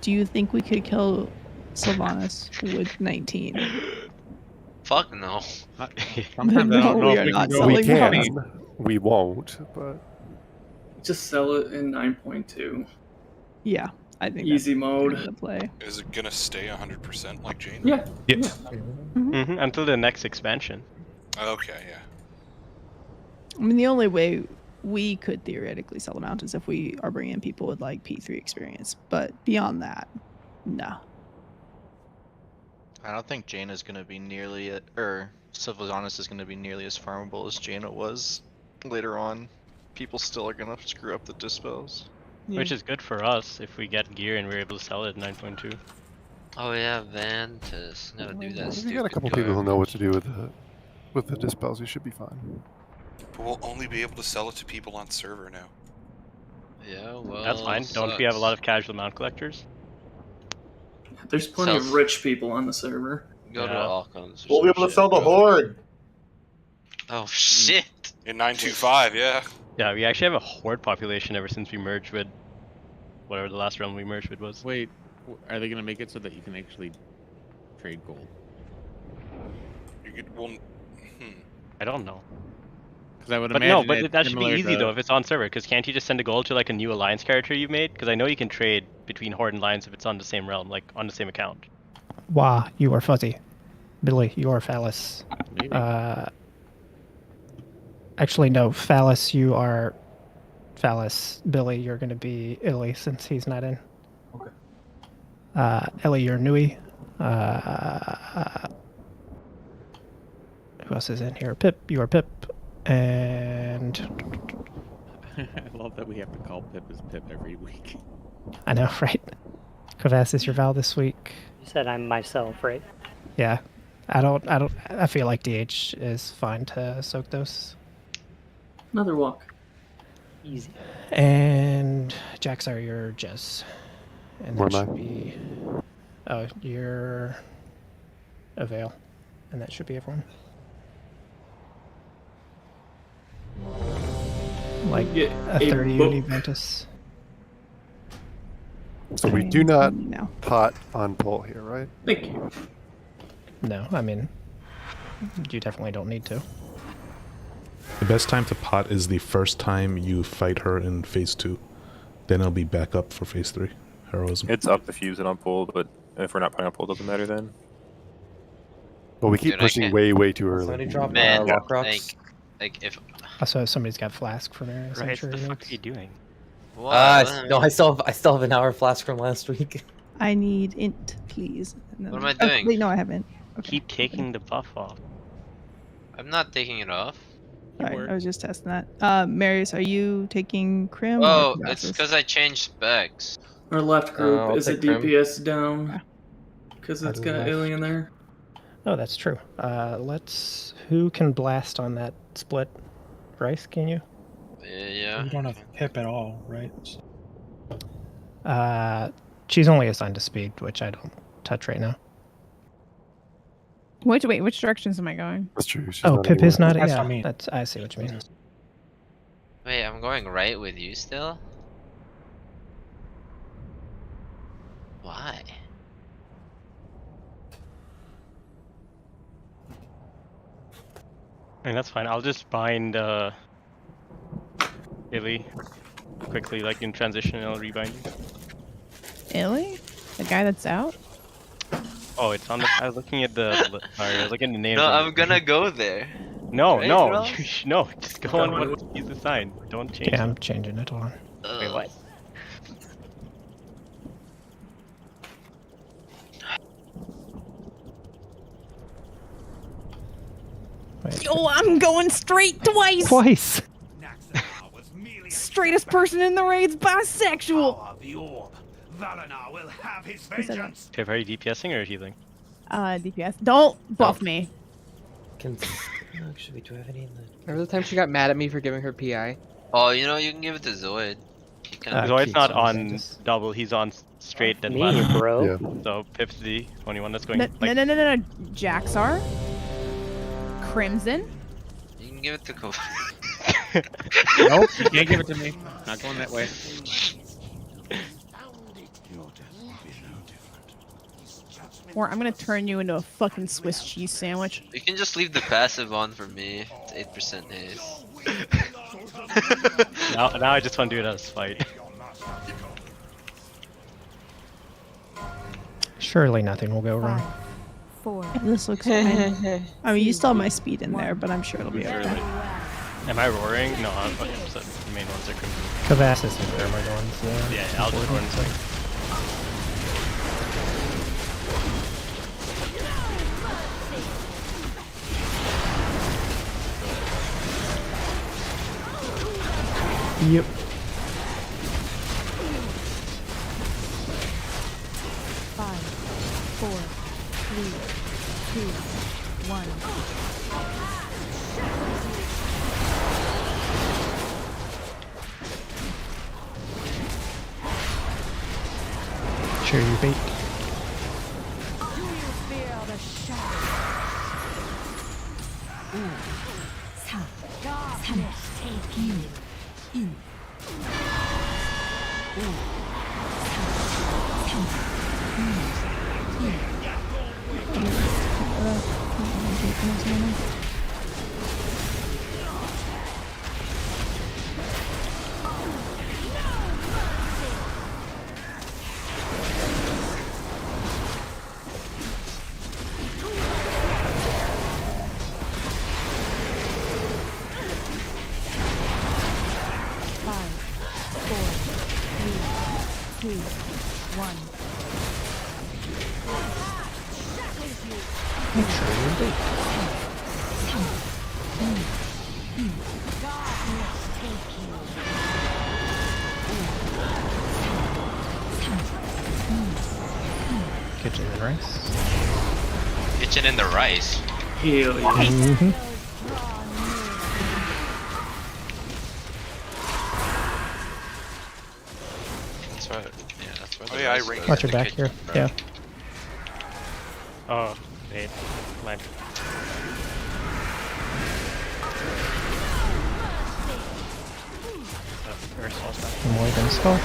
Do you think we could kill Sylvanas with 19? Fuck no. sometimes I No, don't know we if are we not can go selling We mounts. can. We won't, but just sell it in 9.2. Yeah, I think Easy mode. The play. Is it gonna stay 100% like Jane? Yeah. Yep. Until the next expansion. Okay, yeah. I mean, the only way we could theoretically sell the mount is if we are bringing in people with like P3 experience, but beyond that, no. I don't think Jaina is going to be nearly, or Sylvanas is going to be nearly as farmable as Jaina was later on. People still are going to screw up the dispels. Which is good for us if we get gear and we're able to sell it at 9.2. Oh yeah, Ventus. Never do that. if you got a couple people who know what to do with the dispels, you should be fine. But we'll only be able to sell it to people on server now. Yeah, well. That's fine. Don't we have a lot of casual mount collectors? There's plenty of rich people on the server. Go to Alcons. We'll be able to sell the Horde. Oh shit! In 925, yeah. Yeah, we actually have a horde population ever since we merged with whatever the last realm we merged with was. Wait, are they gonna make it so that you can actually trade gold? You could, well, I don't know. Because I would But imagine no, but that should be similar easy to- though if it's on server. Because can't you just send a gold to like a new alliance character you've made? Because I know you can trade between horde and alliance if it's on the same realm, like on the same account. Wah, you are fuzzy. Billy, you are phallus. Maybe. Actually, no, phallus, you are phallus. Billy, you're going to be Illy since he's not in. Okay. Ellie, you're Nui. Who else is in here? Pip, you are Pip. And I love that we have to call Pip as Pip every week. I know, right? Kvass is your Val this week. You said I'm myself, right? Yeah. I feel like DH is fine to soak those. Another walk. Easy. And Jaxar, you're Jez. And Where that am I? should be... Oh, you're a Veil. And that should be everyone. Like Get a 30 book. Uni Ventus. So we do not pot on pull here, right? Thank you. No, I mean, you definitely don't need to. The best time to pot is the first time you fight her in phase 2. Then it'll be back up for phase 3. Heroism. It's up to fuse it on pull, but if we're not putting on pull, it doesn't matter then. Well, we keep Dude, I pushing can't- way too early. Somebody drop Man, lock rocks. like if Also, somebody's got flask for Marius. I'm Right, sure what the he fuck needs. are you doing? what? No, I still have an hour flask from last week. I need int, please. And then- What am I Oh, doing? wait, no, I haven't. Okay. Keep taking the buff off. I'm not taking it off. Sorry, I was just testing that. Marius, are you taking Crim? Oh, or it's Kvass's? because I changed specs. Our left group I'll is a take Grim. DPS down. Because it's got left. alien there. Oh, that's true. Who can blast on that split? Rice, can you? Yeah. You don't have Pip at all, right? She's only assigned to speed, which I don't touch right now. Wait, which directions am I going? That's true. She's Oh, not Pip is anywhere. not. That's Yeah, what I mean. that's. I see what you mean. Wait, I'm going right with you still? Why? I mean, that's fine. I'll just bind Illy quickly, like in transition, and I'll rebind you. Illy? The guy that's out? Oh, it's on the. I was looking at the. Sorry, I was looking at the names. No, on I'm gonna go there. No, Right, no, bro? no. Just go on what he's assigned. Don't change. Yeah, it. I'm changing it. Hold on. Wait, what? Wait. Oh, I'm going straight twice! Twice. Straightest person in the raid's bisexual! The orb. Valenar will have his Who said that? vengeance. Pip, are you DPSing or healing? DPS. Don't buff me. Actually, do I have any in the... Remember the time she got mad at me for giving her PI? Oh, you know, you can give it to Zoid. He can Zoid's Keith's not on on this. double, he's on straight and Me, left. bro. Yeah. So Pip's the only one that's going No, like no. Jaxar. Crimson. You can give it to Kofi. Nope, you can't give it to me. Not going that way. Or I'm gonna turn you into a fucking Swiss cheese sandwich. You can just leave the passive on for me. It's 8% haste. now I just want to do it as fight. Surely nothing will go wrong. 4. This looks fine. I mean, you still have my speed in there, but I'm sure it'll be Sure, okay. Am I roaring? No, I'm okay. So the main ones are crimson. Kvass is the thermite ones. Yeah, I'll just roar in a second. Yep. Five, 4, 3, 2, 1. Share your bait. Do you fear the shadow? Darkness take you. Make sure you do. Kitchen and rice. Kitchen and the rice. Hell yeah. Mm-hmm. That's right. Yeah, that's right. Oh yeah, I ranked Watch your back here. Yeah. Oh, wait. Mine. More than skull.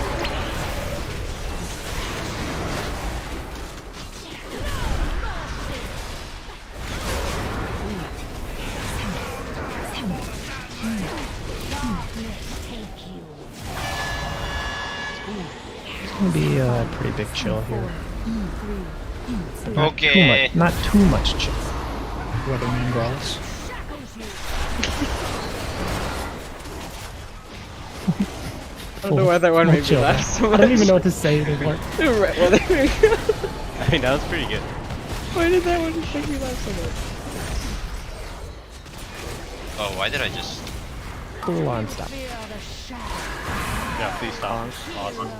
It's gonna be a pretty big chill here. Okay. Not too much chill. Weatherman growls. I don't know why that one made me chill. laugh so much. I don't even know what to say anymore. Right, well, there we go. I mean, that was pretty good. Why did that one make me laugh so much? Oh, why did I just... Cool on stop. Yeah, please stop. Awesome.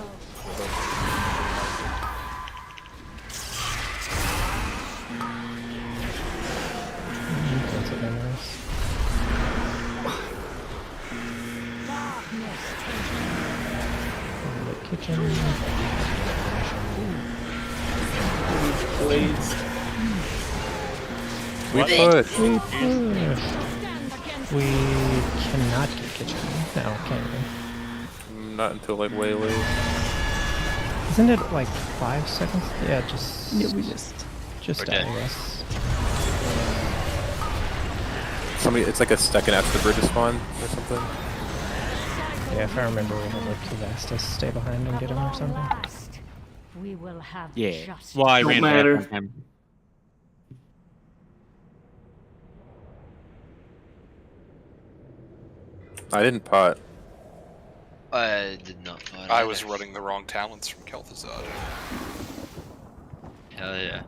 That's what memories. Kitchen. Blades. We push. We cannot get kitchen now, can we? Not until like way late. Isn't it like 5 seconds? Yeah, just. Yeah, we just. Just We're I dead. guess. Somebody, it's like a second after the bridge is spawn or something. Yeah, if I remember, we had like Vastus stay behind and get him or something. We will have Yeah. justice. Well, I Don't ran matter. back on him. I didn't pot. I did not find I was running the wrong talents from Kel'Thuzad. Hell yeah.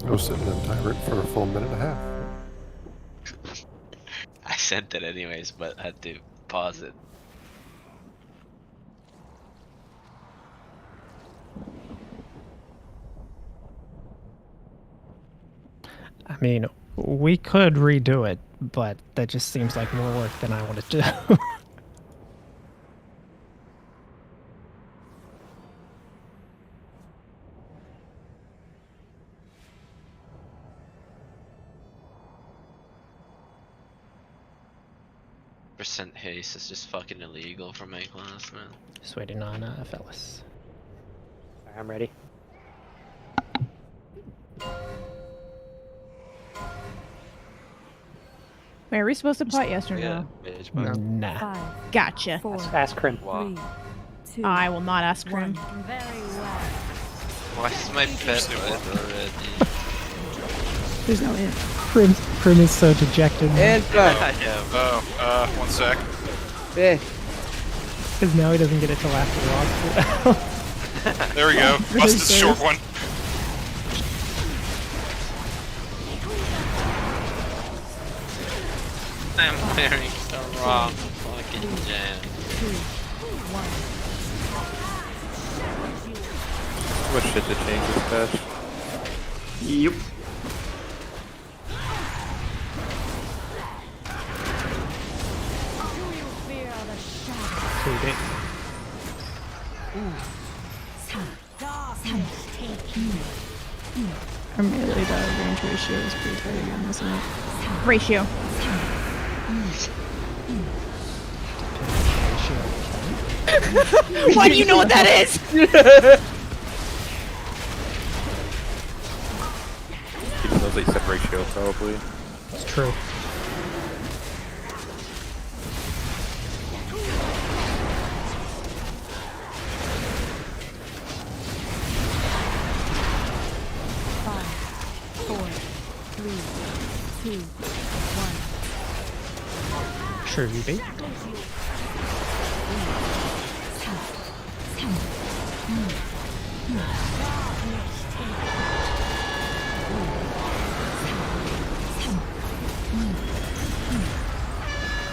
I was sitting in Tyrant for a full minute and a half. I sent it anyways, but I had to pause it. I mean, we could redo it, but that just seems like more work than I wanted to do. Percent haste is just fucking illegal for my class, man. Just waiting on Fellas. Alright, I'm ready. Wait, are we supposed to pot yes or no? Nah. Gotcha. Ask Krim. I will not ask Krim. Very well. Why is my pet dead already? There's no hint. Prim is so dejected. And done. Oh, 1 sec. Yeah. Because now he doesn't get it till after the walk. There we go. Busted the short one. I'm wearing the wrong fucking jam. What shit to change this patch? Yep. Our melee to range ratio is pretty tight again, isn't it? Ratio. Why do you know what that is? Even though they said ratio, probably. It's true. Sure, you be.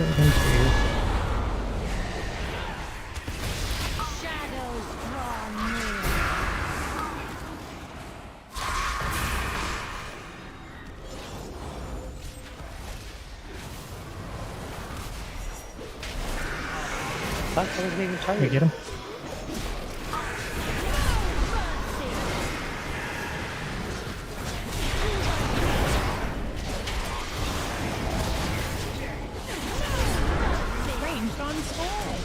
turn into you. Shadows draw near. Fuck, someone's making charge. We get him. Ranged on skull.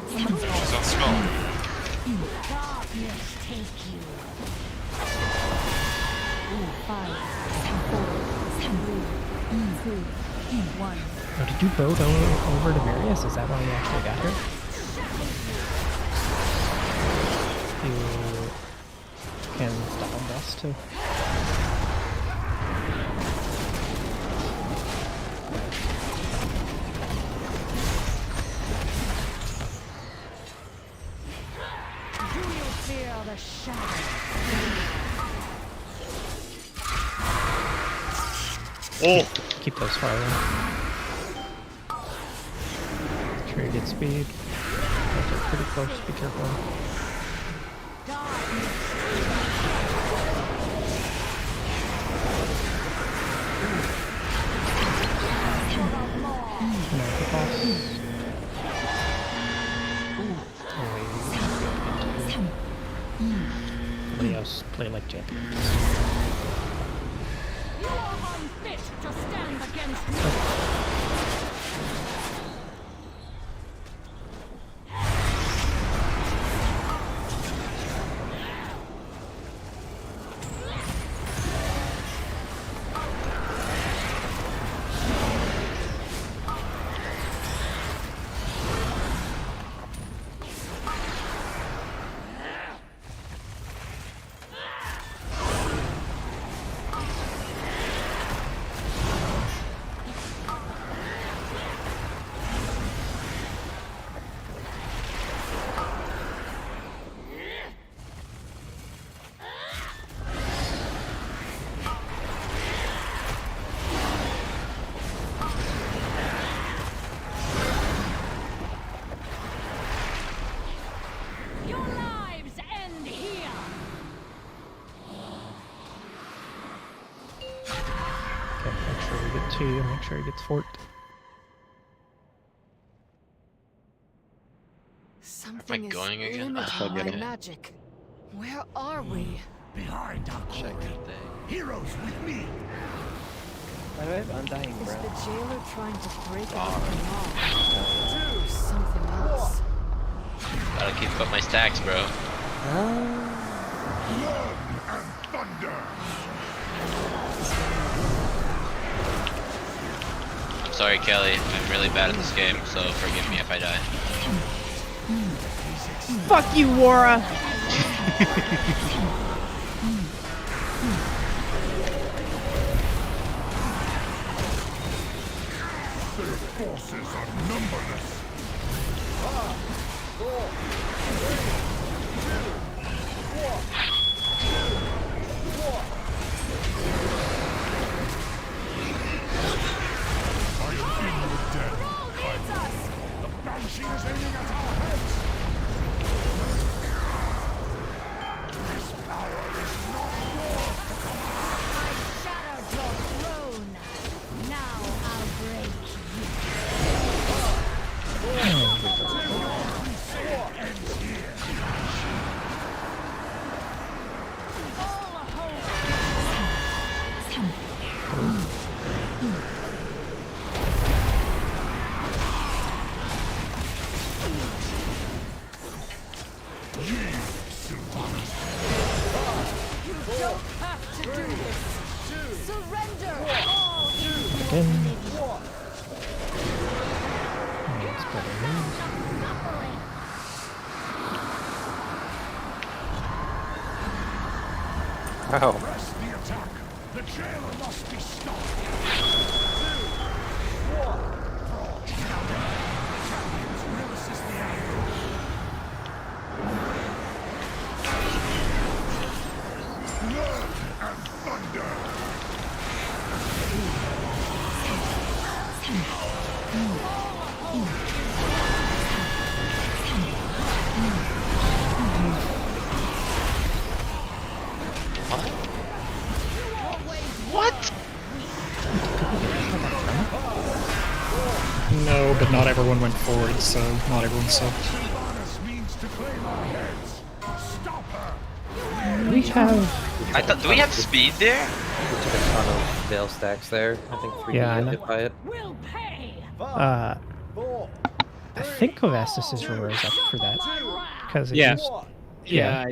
He's on skull. Darkness take you. 5, 4, 3, 2, 1. Oh, did you boat over to Various? Is that why you actually got her? You can stop on boss too. Do you fear the shadow? Oh! Keep those far away. Try to get speed. Those are pretty close, be careful. America boss. Somebody else play like champions. You are unfit to stand against me. Make sure he gets forked. Am I going again? Limiting my magic. Where are we? Behind our heroes with me. Why do I have undying Is breath? the jailer trying to break out the law? Do something else. Gotta keep up my stacks, bro. I'm sorry, Kelly. I'm really bad at this game, so forgive me if I die. Fuck you, Wara. Their forces are numberless. 5, 4, 3, 2, 1. She is aiming at our heads! This power is not yours! I shattered your throne. Now I'll break you. Ends here. All hope. You don't have to do this. Surrender all Again. It's better news. Ow. Press the attack. The jailer must be stopped. 2, 1. Champions will assist the enemy. Blood and thunder. What? No, but not everyone went forward, so not everyone sucked. We have. I thought. Do we have speed there? We took a ton of veil stacks there. I think 3 Yeah, I get know. hit by it. I think Kovastis' roar is up for that. Because Yeah. Yeah.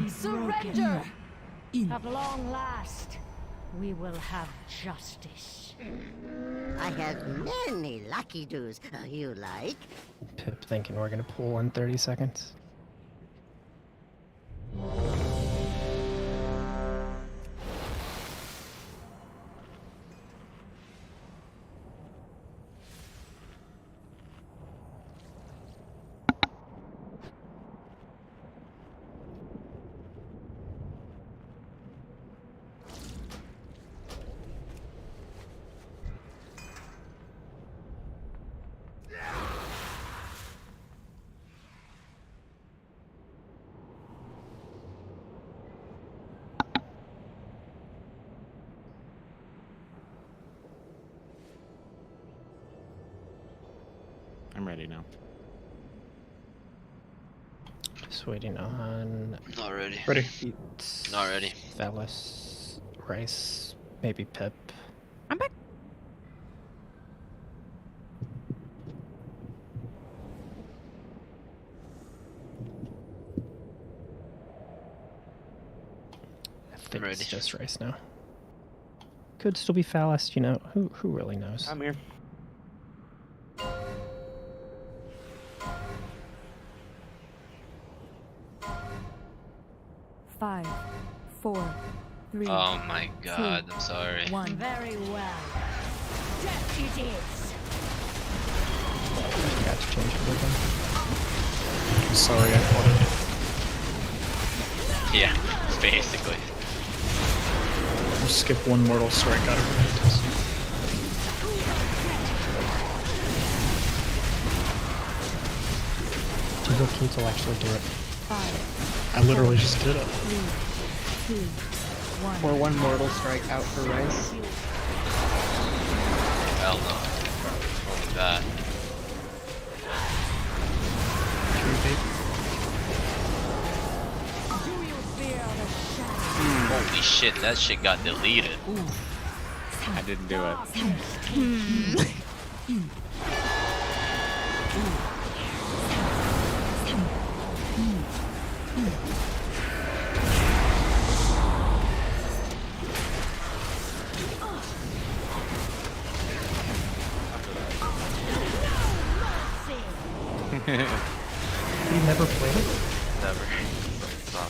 Surrender! At long last, we will have justice. I have many lucky doos. You like? Pip thinking we're gonna pull in 30 seconds. I'm ready now. Just waiting on. Not ready. Ready. Not ready. Valis, Rice, maybe Pip. I'm back. I think Ready. it's just Rice now. Could still be Phallus, you know. Who really knows? I'm here. Five, 4, 3. Oh my god, I'm sorry. Very well. Death it is. Got to change it again. Sorry, I flooded. Yeah, basically. I'll skip one mortal strike out of it. Two keys will actually do it. 5, I literally just did it. 3, 2, 1. Or one mortal strike out for Rice. Hell no. Only that. Holy shit, that shit got deleted. I didn't do it. You never played it? Never. Stop.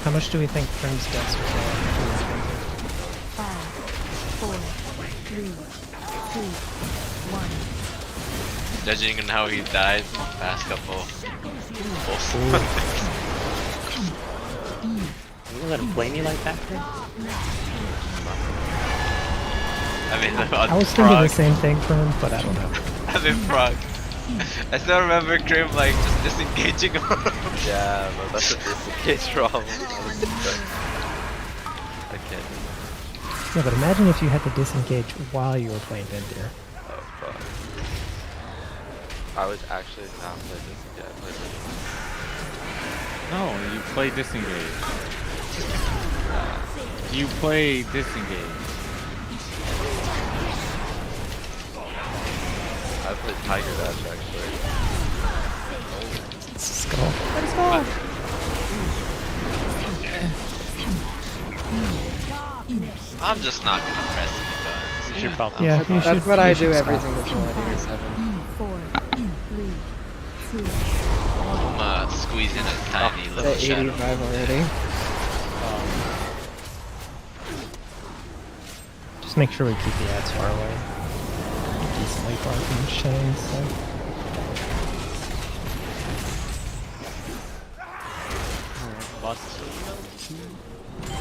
How much do we think Prim's deaths are for? 5, 4, 3, 2, 1. Judging on how he died past couple. You let him play me like that, Prim? I mean, I was thinking the same thing for him, but I don't know. I mean, frog. I still remember Grim like just disengaging him. Yeah, but that's a disengage problem. I can't. Yeah, but imagine if you had to disengage while you were playing Vindir. Oh fuck. I would actually not play disengage. I played disengage. No, you play disengage. You play disengage. I played Tiger Dash actually. Skull. Let's go. I'm just not gonna press the buttons. You should probably. Yeah, you That's should, what I do should every stop. single time. 4, 3, 2, I'm squeezing a tiny At little shadow. 85 already. Just make sure we keep the ads far away. Decently far from the chains, so. Do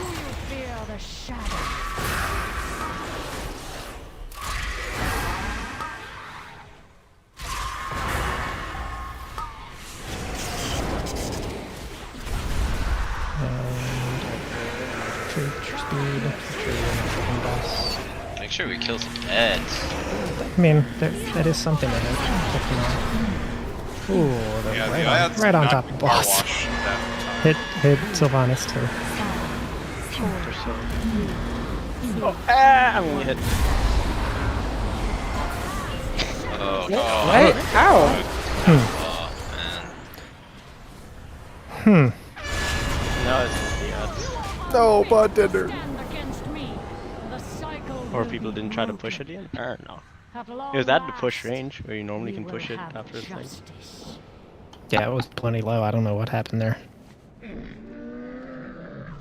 you fear the shadow? Make sure we kill some heads. I mean, that is something to hit. Ooh, Yeah, right on top of the boss. Hit Sylvanas too. Oh, ah, I'm gonna hit. Oh, What? Ow! Now it's just the odds. No, bartender. Or people didn't try to push it in? Or no. It was at the push range, where you normally can push it after the thing. Yeah, it was plenty low. I don't know what happened there.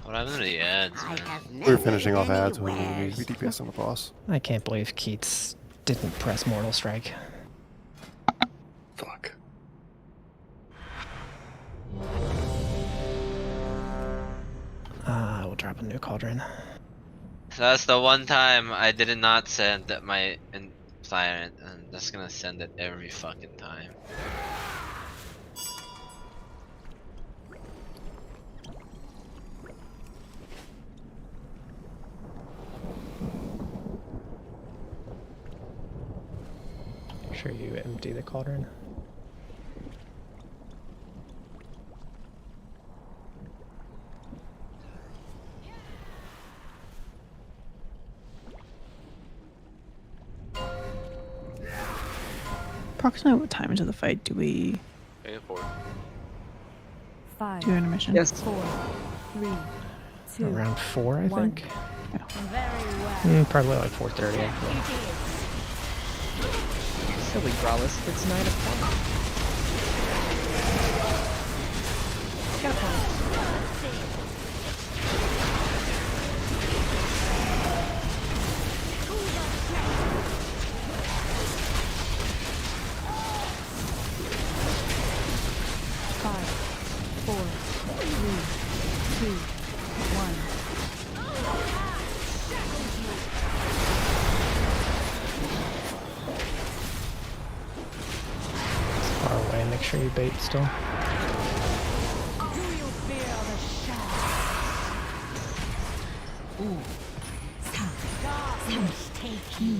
What happened to the ads, man? We were finishing off ads when we needed to be DPS on the boss. I can't believe Keats didn't press Mortal Strike. Fuck. We'll drop a new cauldron. So that's the one time I did not send my siren, and that's gonna send it every fucking time. Make sure you empty the cauldron. Approximately what time into the fight do we 5, do intermission? Yes. 4, 3, 2, Around 4, I 1. think. Very well. Probably like 4:30. Silly Growlus, it's 9 o'clock. Far away. Make sure you bait still. Do you fear the shadow? Darkness take you.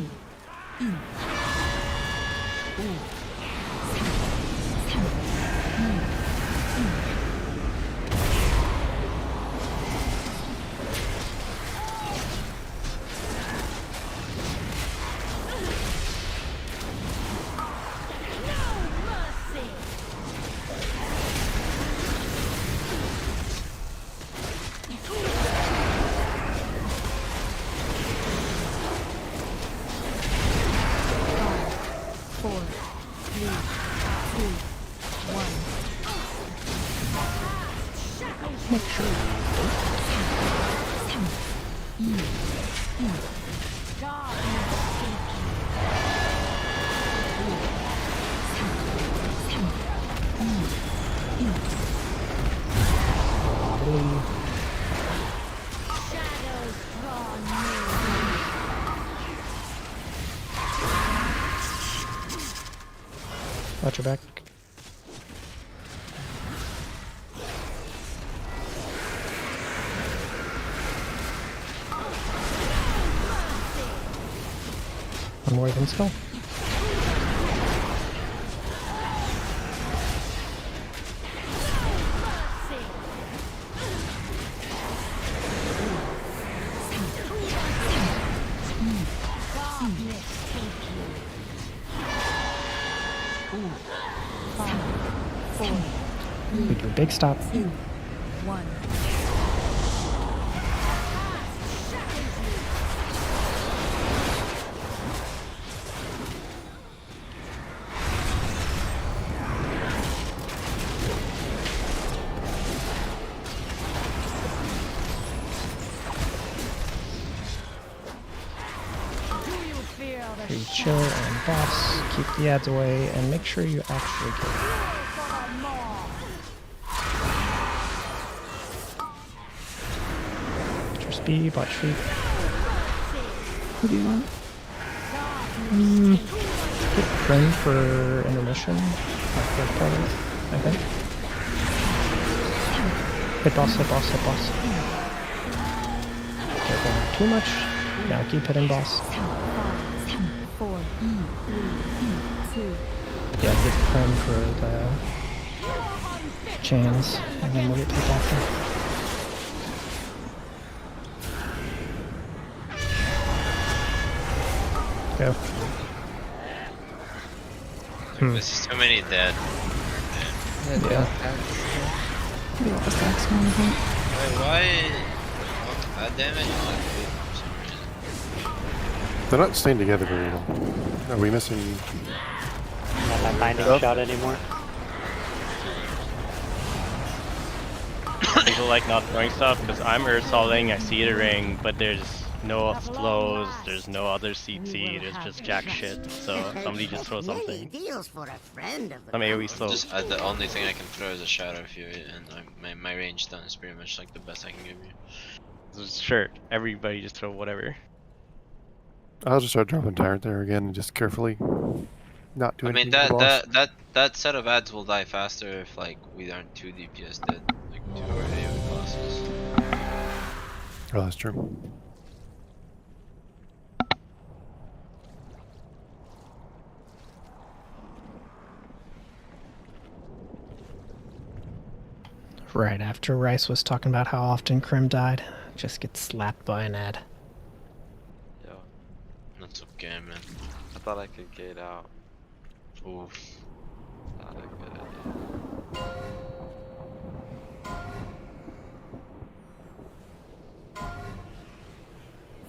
Watch your back. One more than skull. We do a big stop. 2, 1. You chill on boss, keep the ads away, and make sure you actually kill them. B, bot feet. What do you want? Hit Prim for intermission. Third party, I think. Hit boss, hit boss, hit boss. Careful not too much. Now keep hitting boss. 4, 3, 2. Yeah, hit Prim for the chains, and then we'll get pip after. Go. This is too many dead. Yeah. We got the stacks going, I think. Wait, why? Oh, that damage? Oh, for some reason. They're not staying together very well. Are we missing? Not my binding shot anymore. People like not throwing stuff because I'm earth salting, I see the ring, but there's no flows, there's no other CC, there's just jack shit. So somebody just throw something. Deals for a friend of the Some AoE slow. The only thing I can throw is a Shadow Fury, and my range stun is pretty much like the best I can give you. Sure, everybody just throw whatever. I'll just start dropping Tyrant there again and just carefully not do I mean anything. that set of ads will die faster if like we aren't 2 DPS dead, like 2 or AoE classes. Oh, that's true. Right after Rice was talking about how often Krim died, just gets slapped by an ad. Yo, That's okay, man. I thought I could gate out. Oof. Not a good idea.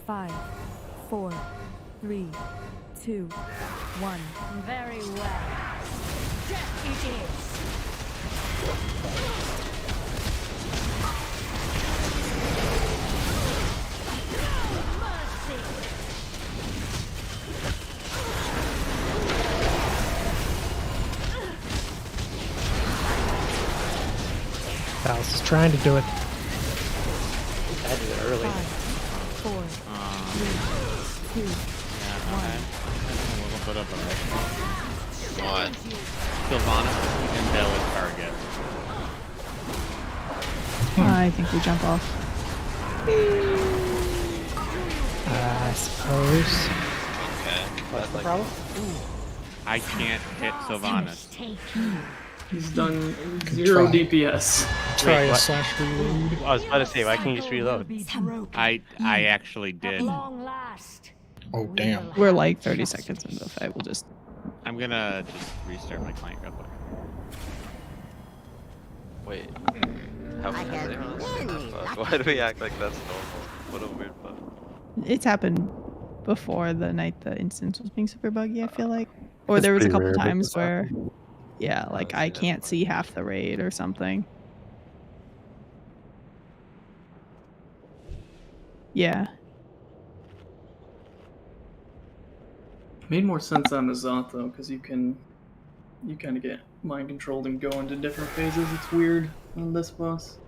5, 4, 3, 2, 1. Very well. Death it is. Alice is trying to do it. I had to do it early. 5, 4, 3, 2, 1. A little bit of a What? Sylvanas and Bell as target. I think we jump off. I suppose. Okay. What's the problem? I can't hit Sylvanas. He's done 0 DPS. Try a what? slash reload. I was about to say, why can't you just reload? I actually did. Oh damn. We're like 30 seconds into the fight. We'll just. I'm gonna just restart my client real quick. Wait. How can I say that? Why do we act like that's normal? What a weird bug. It's happened before the night the instance was being super buggy, I feel like. Or It's there was a pretty couple rare, but times it's where, happened. yeah, like I can't see half the raid or something. Yeah. Made more sense on Azat though, because you kind of get mind controlled and go into different phases. It's weird on this boss.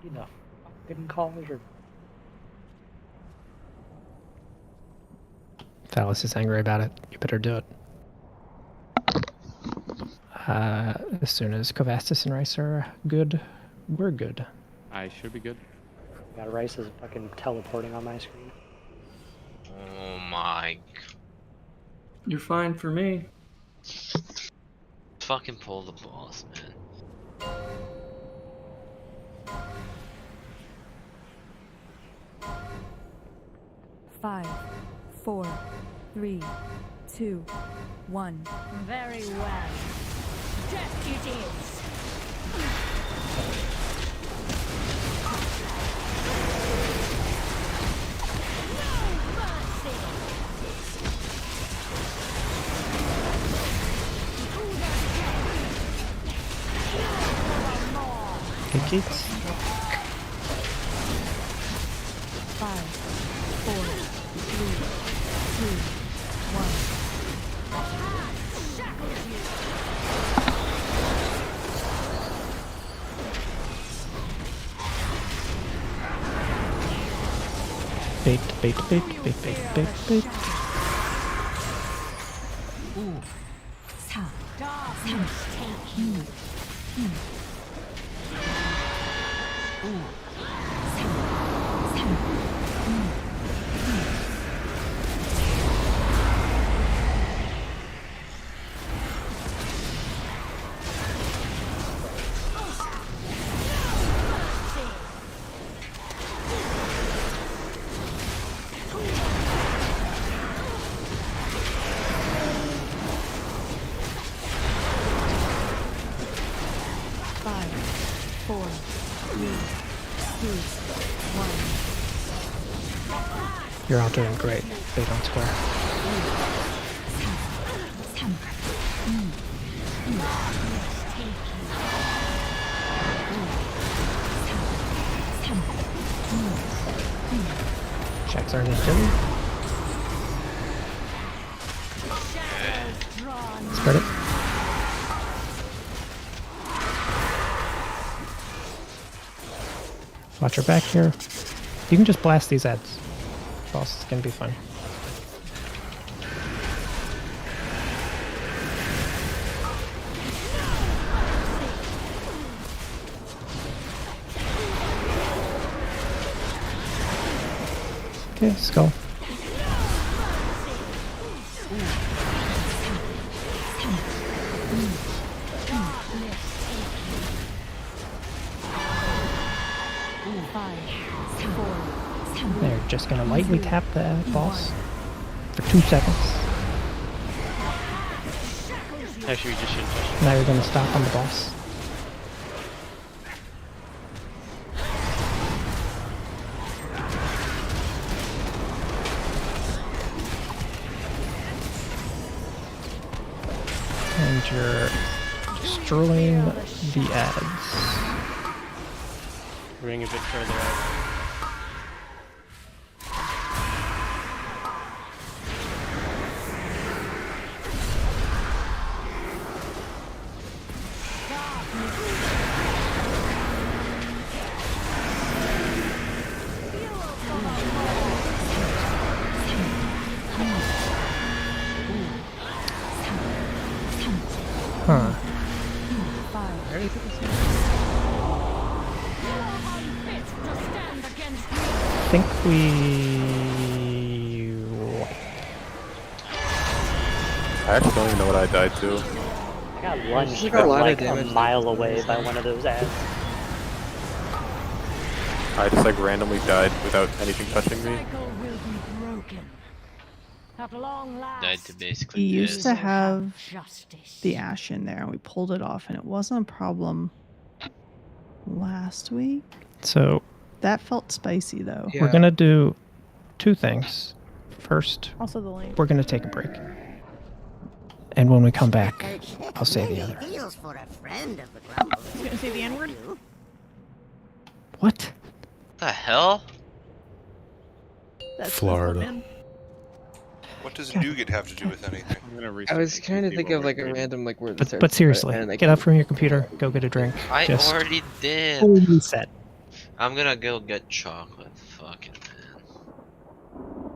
You know, fucking cauldron. Phallus is angry about it. You better do it. As soon as Kovastis and Rice are good, we're good. I should be good. Got Rice is fucking teleporting on my screen. Oh my. You're fine for me. Fucking pull the boss, man. 5, 4, 3, 2, 1. Very well. Death it is. Take it. 5, 4, 3, 2, 1. Bait, bait, bait, bait, bait, bait, bait. 4, 3, 2, 4, 3, 2, 1. You're all doing great. Bait on square. Checks are done. Spread it. Watch your back here. You can just blast these ads. Boss is gonna be fun. Okay, skull. They're just gonna lightly tap the boss for 2 seconds. Actually, we just shouldn't touch Now you're gonna stop on the boss. And you're destroying the ads. Bring a bit further out. Huh. I think we... I actually don't even know what I died to. I got lunged Like a from lot of like a damage. mile away by one of those ads. I just like randomly died without anything touching me. At long last, Died to basically We used to piss. have justice. the ash in there and we pulled it off and it wasn't a problem last week. So That felt spicy though. we're gonna do 2 things. First, Also the link. we're gonna take a break. And when we come back, I'll say the other. Feels for a friend of the Grumble. I was gonna say the N-word. What? The hell? That's Florida. man. What does nougat have to do with anything? I was trying to think of like a random like word that starts But with it, seriously, and I get up from your computer, go get a drink. I Just already did. full reset. I'm gonna go get chocolate. Fuck it, man.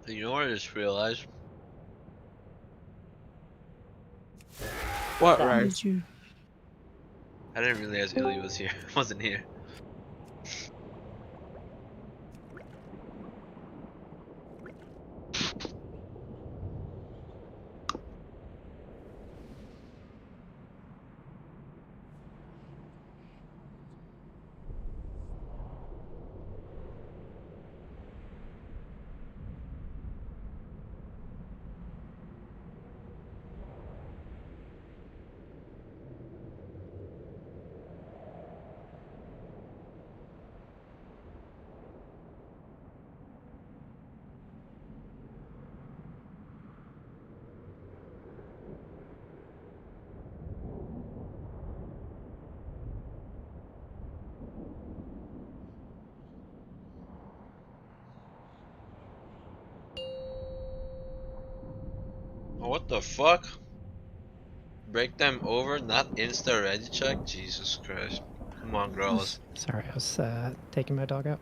You know what I just realized? What, Did right? you? I didn't realize Illy was here. Wasn't here. Oh, what the fuck? Break them over, not insta ready check? Jesus Christ. Come on, girls. Sorry, I was taking my dog out.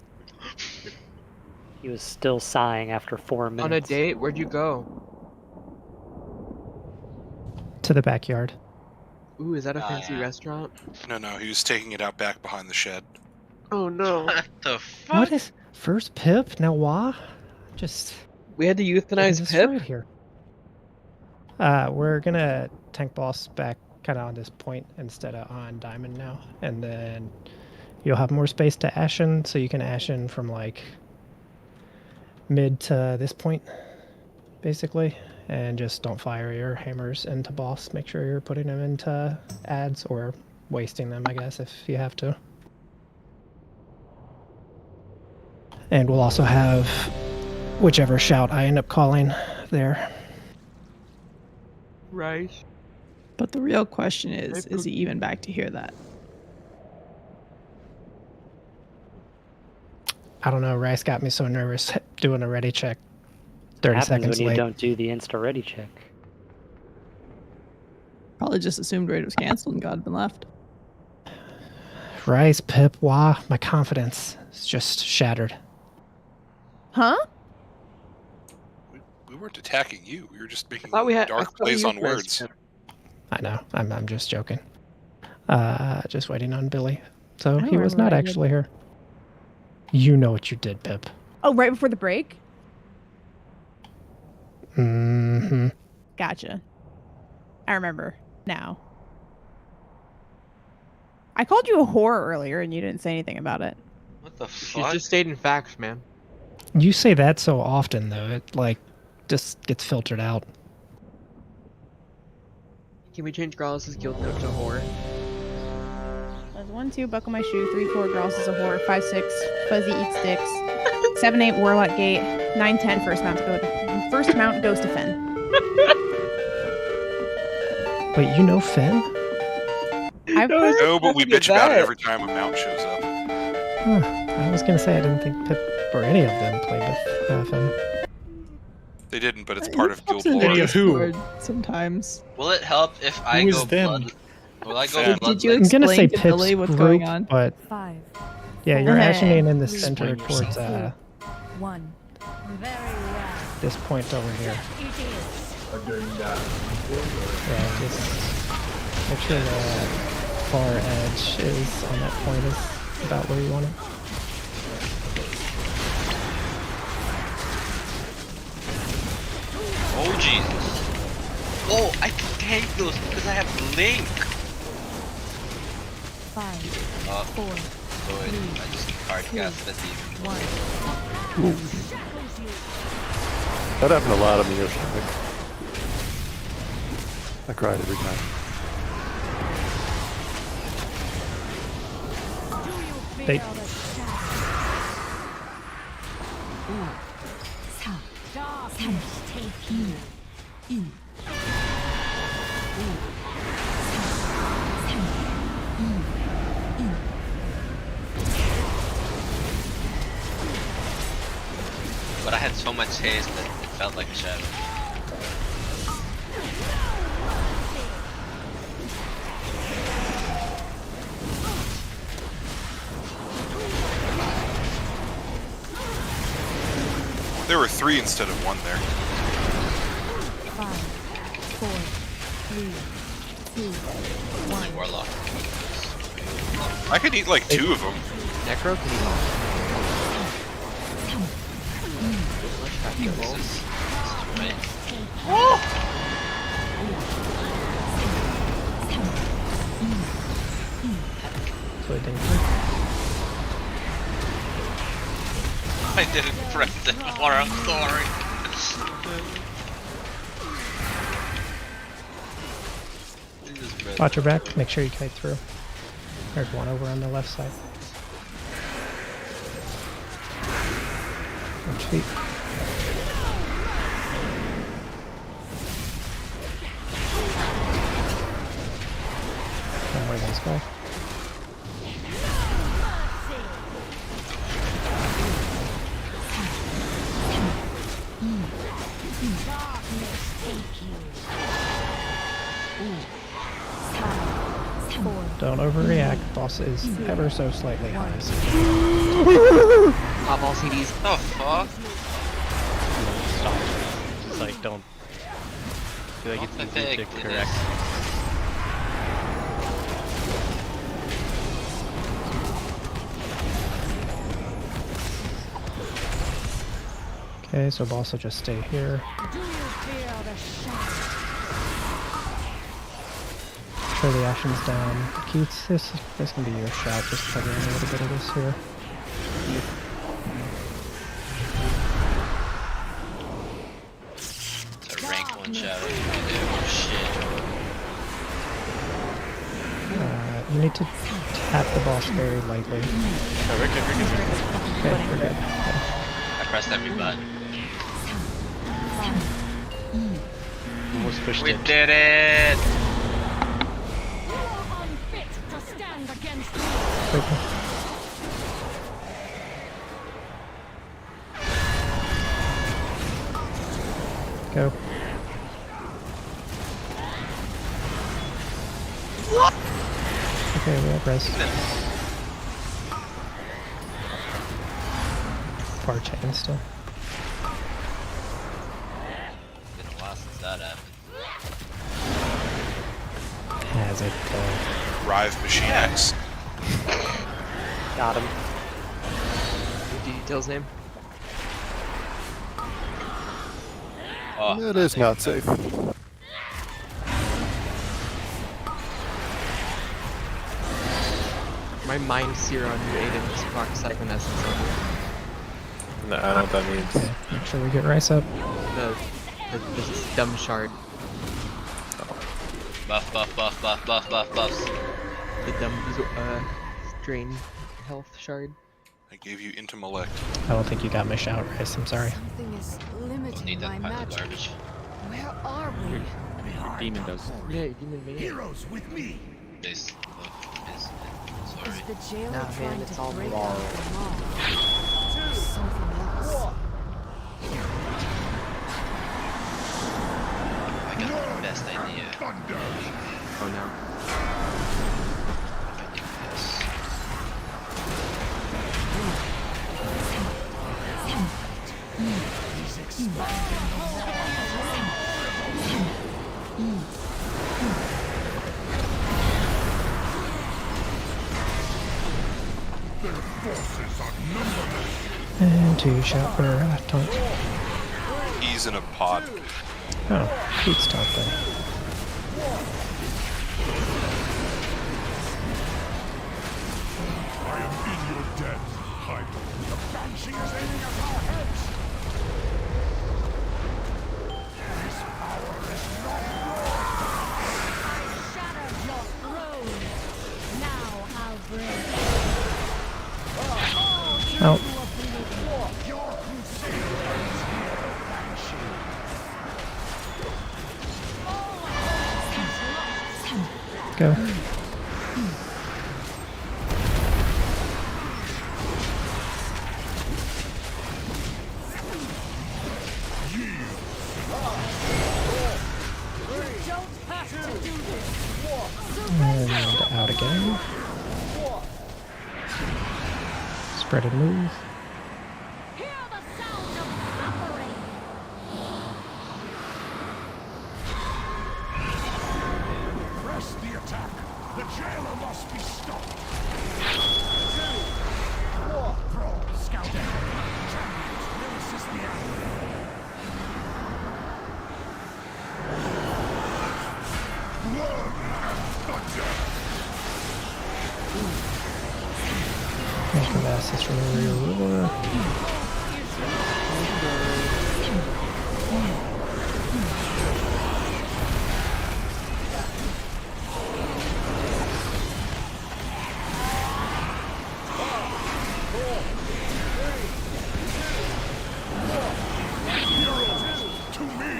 He was still sighing after 4 minutes. On a date? Where'd you go? To the backyard. Ooh, is that a fancy restaurant? No, he was taking it out back behind the shed. Oh no. What the fuck? What is first Pip? Now wah? Just We had to euthanize Pip? right here. We're gonna tank boss back kind of on this point instead of on diamond now, and then you'll have more space to ashen, so you can ashen from like mid to this point, basically, and just don't fire your hammers into boss. Make sure you're putting them into ads or wasting them, I guess, if you have to. And we'll also have whichever shout I end up calling there. Right. But the real question is he even back to hear that? I don't know, Rice got me so nervous doing a ready check 30 happens seconds when you late. don't do the insta ready check. Probably just assumed raid was canceled and God had been left. Rice, Pip, wah, my confidence is just shattered. Huh? We weren't attacking you. We were just making thought we had- I dark thought plays we on euthanized words. Pip. I know, I'm just joking. Just waiting on Billy. So I he was remember not what I did. actually here. You know what you did, Pip. Oh, right before the break? Mm-hmm. Gotcha. I remember now. I called you a whore earlier and you didn't say anything about it. What the She's fuck? just stating facts, man. You say that so often, though. It, like, just gets filtered out. Can we change Growl's guild note to whore? That's 1, 2, buckle my shoe, 3, 4, Gross is a whore, 5, 6, Fuzzy eats dicks, 7, 8, Warlock gate, 9, 10, first mount goes to Fen. Wait, you know Finn? I've No, but we Look at bitch about it that. every time a mount shows up. Huh. I was gonna say I didn't think Pip or any of them played with Finn. They didn't, but it's part of guild Pops into lore. Discord Sometimes. Will it help if I Who go is them? blood? Will I go Did blood? Did you I'm gonna say explain to Pip's Billy what's group, going on? but 5, yeah, you're Okay. ashening in the Please center explain towards yourself. 1. Very well. this point over here. It is. Yeah, just make sure the far edge is on that point is about where you want it. Oh Jesus! Oh, I can tank those because I have Link. 5, Oh, 4, boy, I just hard cast the demon. 1. Ooh. That happened a lot on the ocean. I cried every time. Bait. Darkness take you. But I had so much haste that it felt like a shadow. There were 3 instead of 1 there. 5, 4, 3, 2, 1. Warlock. I could eat like 2 of them. Necro can eat So I didn't. I didn't press it before, I'm sorry. Watch your back. Make sure you kite through. There's one over on the left side. Watch feet. Don't worry, this guy. Don't overreact. Boss is ever so slightly high. Pop all CDs. Oh fuck! Stop. Just like don't. I feel like it's easy to correct. Okay, so boss will just stay here. Do you fear the shadow? Throw the actions down. Keats, this can be your shot, just covering a little bit of this here. It's a rank 1 shadow you can do. Shit. You need to tap the boss very lightly. Okay, we're good. I pressed every button. Almost pushed We it. did it! Go. Okay, we have res. Far chain still. Been a while since that happened. Has it? Rive Machine X. Got him. Details name. Oh, That is not safe. My mind sear on you, Aiden, is proc second essence on you. No, I don't know what that means. Okay, make sure we get Rice up. The dumb shard. Buff, buff, buff, buff, buff, buff, buffs. The dumb drain health shard. I gave you Intimolect. I don't think you got my shout, Rice. I'm sorry. Something is Don't limiting need my that pile of magic. garbage. Where are we? Your demon does. Yeah, your demon made it. Heroes with me. This. Sorry. Is the jailer Nah, man, trying it's to all break raw. out the mall? Something else. I got the best idea. Oh no. He's expanding the Their forces are numberless. And 2 shout for taunt. He's in a pod. Oh, Keats taunt then. Out. Go. And out again. Spread and move. Press the attack. The jailer must be stopped. Brawl, scout ahead. Champions will assist the ally. Make an assist from the rear ruler. To me!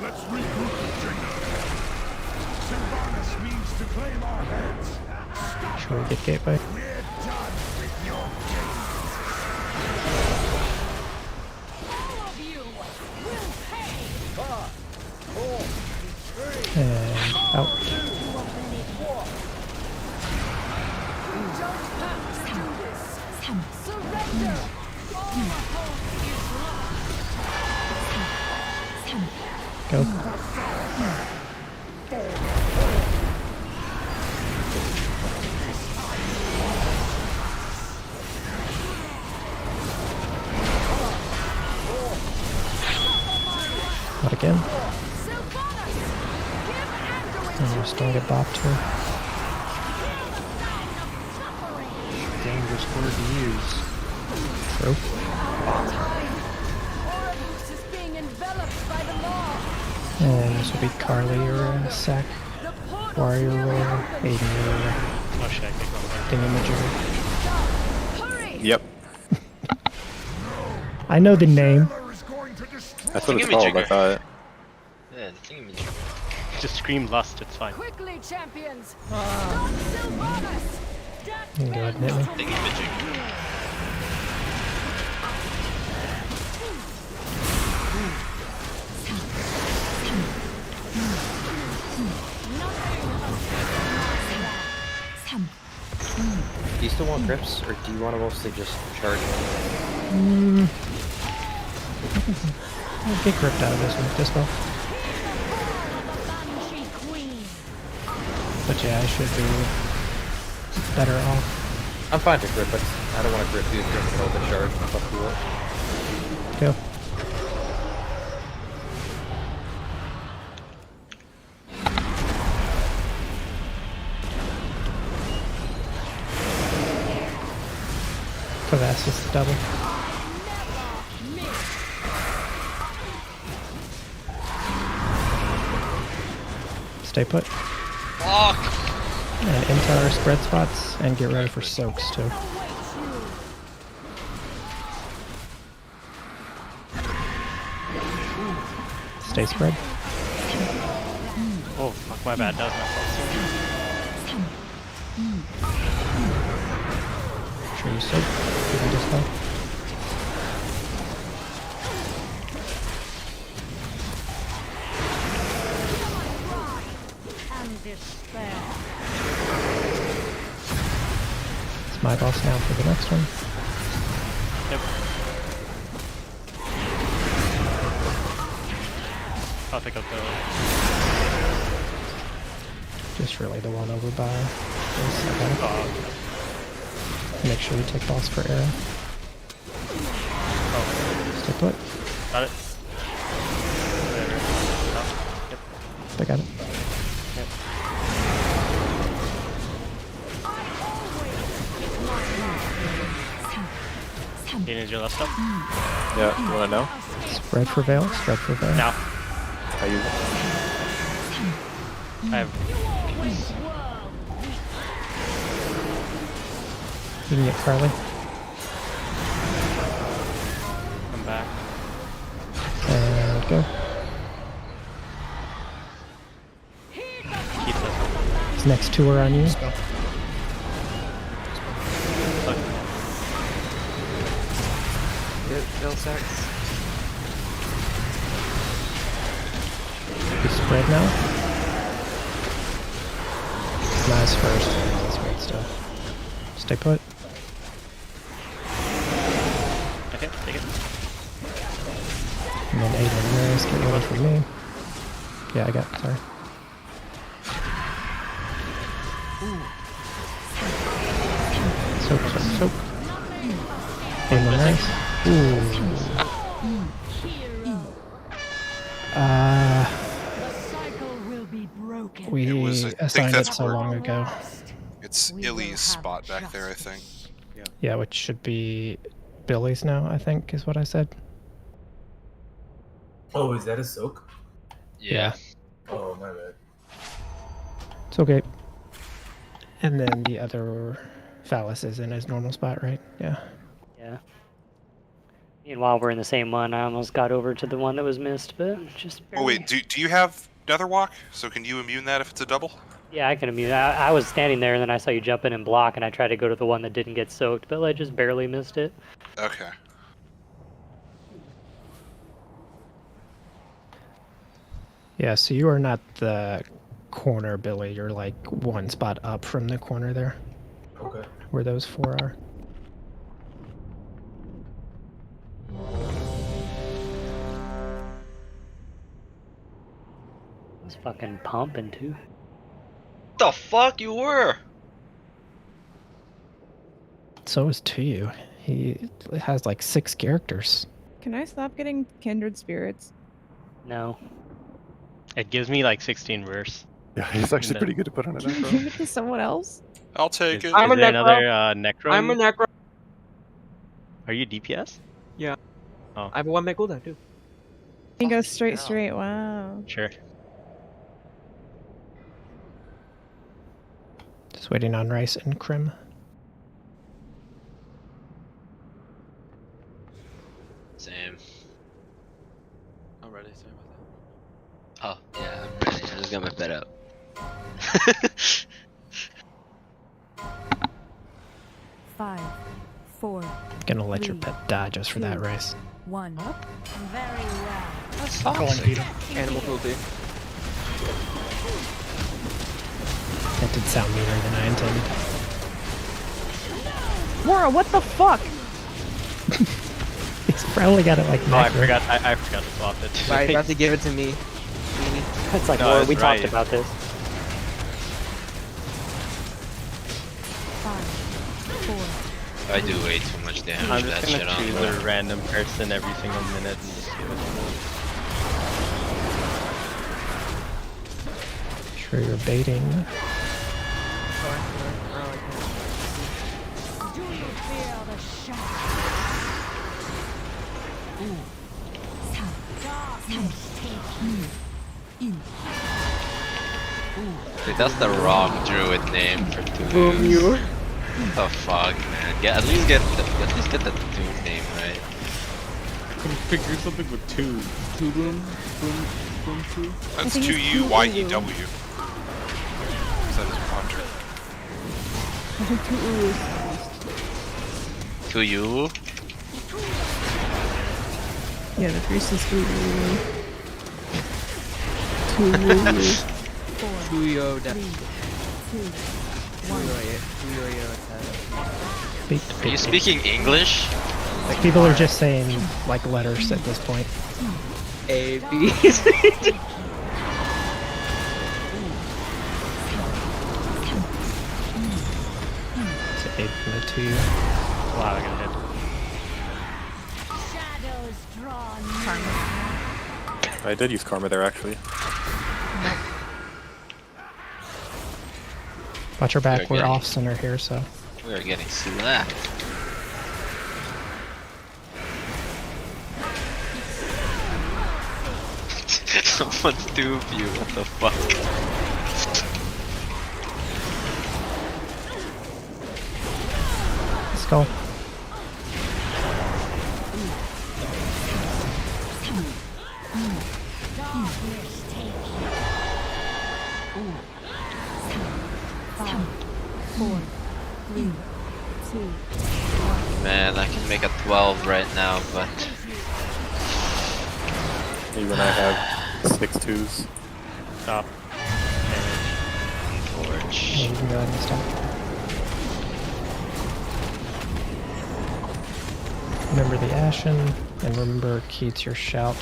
Let's regroup, Jaina. Sylvanas means to claim our heads. Should we get gateway? We're done with your games. All of you will pay. 5, 4, 3, And out. We don't have to do this. Surrender. All hope is lost. Go. Not again. And we still get bopped here. Dangerous word to use. True. And this will be Carly or Sack. Warrior roll. Aiden roll. Oh shit, I clicked on Yep. I know the name. That's what it's called, I thought. Yeah, the thingamajigger. Just scream lust, it's fine. Quickly, champions. Stop Sylvanas. You can go ahead and hit me. Thingamajigger. Do you still want grips, or do you want to mostly just charge I'll get gripped out of this one, Dispo. But yeah, I should be better off. I'm fine to grip, but I don't want to grip you if you're in the middle of the charge. Fuck you up. Go. Kavas is the double. Stay put. Fuck! And into our spread spots, and get ready for soaks too. Stay spread. Oh fuck, my bad, that was my fault. Sure you soak. Give me dispo. It's my boss now for the next one. Yep. I'll pick up the... Just really the one over by this. Make sure you take boss for arrow. Oh. Stay put. Got it. Yep. I got it. Yep. You need your left up? Yeah, you wanna know? Spread for veil, spread for veil. Now. How you? I have... You can get Carly. go. Keep this. These next two are on you. Bill sucks. You spread now. Nice first. That's great stuff. Stay put. Okay, take it. And then Aiden, nice. Get away from me. Yeah, I got. Sorry. Soak. Aiden, nice. Ooh. We assigned it so long ago. It's Illy's spot back there, I think. Yeah, which should be Billy's now, I think, is what I said. Oh, is that a soak? Yeah. Oh, my bad. It's okay. And then the other phallus is in his normal spot, right? Yeah. Yeah. Meanwhile, we're in the same one. I almost got over to the one that was missed, but just barely. Oh wait, do you have Netherwalk? So can you immune that if it's a double? Yeah, I can immune. I was standing there, and then I saw you jump in and block, and I tried to go to the one that didn't get soaked, but I just barely missed it. Okay. Yeah, so you are not the corner, Billy. You're like one spot up from the corner there. Okay. Where those four are. I was fucking pumping, too. The fuck you were? So is Tuyu. He has like 6 characters. Can I stop getting kindred spirits? No. It gives me like 16 verse. Yeah, he's actually pretty good to put on an Can you give it to someone else? I'll take it. Is there another Necro? I'm a Necro. Are you DPS? Yeah. Oh. I have a 1 minute cooldown too. He goes straight. Wow. Sure. Just waiting on Rice and Krim. Same. I'm ready. Sorry about that. Oh, yeah, I'm ready. I just got my bed up. Five, four. Gonna let your pet die just for that, Rice. 1. Very well. That's Calling toxic. Peter. Animal cruelty. That did sound meaner than I intended. Mora, what the fuck? He's probably got it like Oh, I macro. forgot. I forgot to swap it. Why you have to give it to me? That's like, No, Laura, that's we right. talked about this. 5, 4. I do way too much damage I'm to that just shit gonna on. choose a random person every single minute and just give it to them. Sure you're baiting. Do you fear the shadow? Darkness take you. Dude, that's the wrong druid name for Boom Toons. you. What the fuck, man? At least get the Toon name right. Couldn't figure something with two. Two boom? Boom 2? That's think it's 2UYEW. That is Hunter. I think 2 Urus. To you? Yeah, the priest is Uru. 2 Urus. 2 yo death. 2, 1. Are you speaking English? Like people are just saying like letters at this point. A, B, C, D. To 8 from the 2. Wow, I got hit. Shadows draw near. I did use Karma there actually. Watch your back, We're we're getting- off center here, so. We are getting slapped. Someone dupe you, what the fuck? Let's go. 5, 4, 3, 2. Man, I can make a 12 right now, but Maybe when I have 6 twos. Stop. Torch. Yeah, you can go ahead and stop. Remember the Ashen, and remember Keats your shout.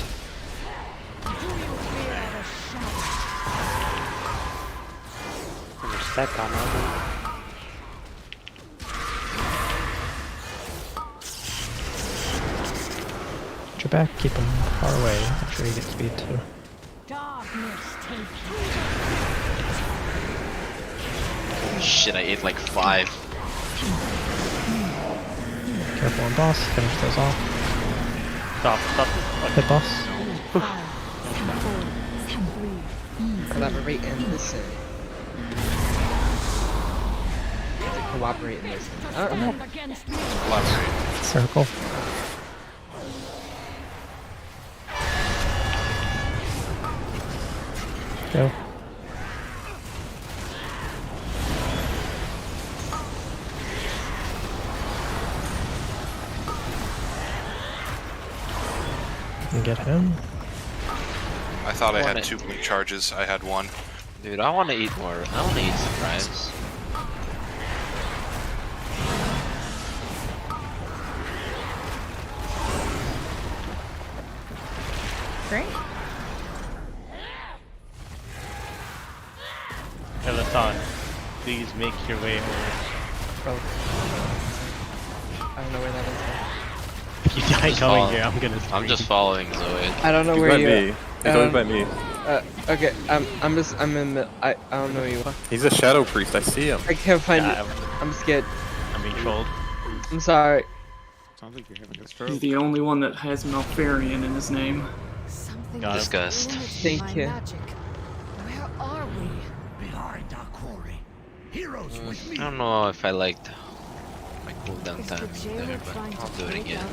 There's that on that. Get your back, keep him far away. Make sure you get speed too. Shit, I ate like 5. Careful on boss, finish those off. Stop. Hit boss. Collaborate and listen. To cooperate and listen. Collaborate. Circle. Go. And get him. I thought I had 2 blink charges. I had 1. Dude, I want to eat more. I want to eat surprise. Great. Peloton, please make your way over. Oh. I don't know where that is. If you die coming here, I'm gonna scream. I'm just following Zoid. I don't know He's where by you me. He's always by me. Okay, I'm in the, I don't know where you are. He's a shadow priest. I see him. I can't find Yeah, you. I'm scared. I'm being trolled. I'm sorry. Sounds like you're having a stroke. He's the only one that has Malfarian in his name. Got disgust. Thank you. Where are we? Behind our quarry. Heroes with me. I don't know if I liked my cooldown time there, but I'll do it again.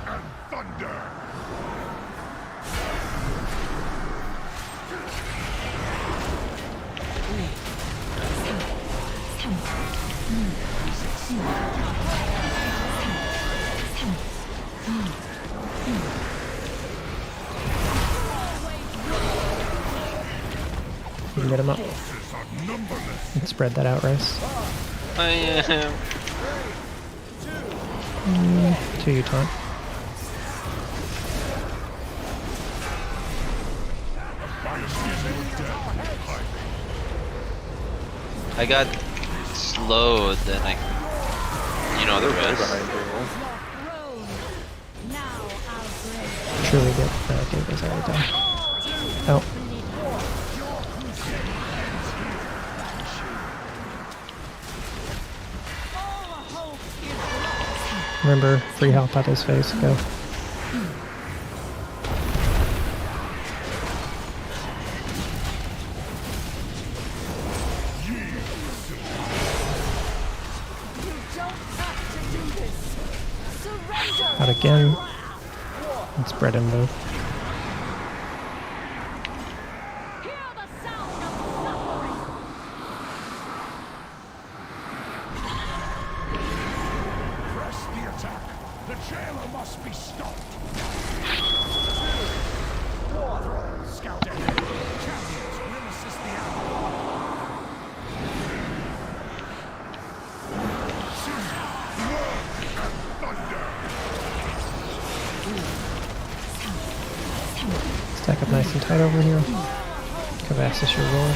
And thunder. You can get him up. And spread that out, Rice. I am. 2 you taunt. I got slowed, then I. You know the rest. Truly good. Okay, that's already done. Oh. Remember, free health out his face. Go. Out again. And spread and move. Press the attack. The jailer must be stopped. Scout ahead. Champions will assist the Stack up nice and tight over here. Cavassus your roll.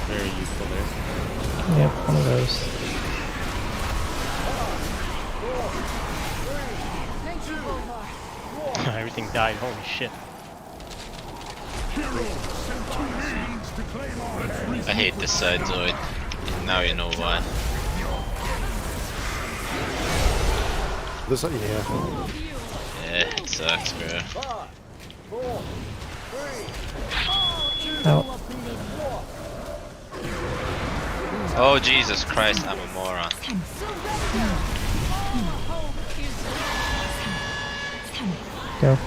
Very useful there. Yep, one of those. Everything died, holy shit. I hate this side, Zoid. Now you know why. This, yeah. Yeah, it sucks, bro. Out. Oh Jesus Christ, I'm a moron. Go.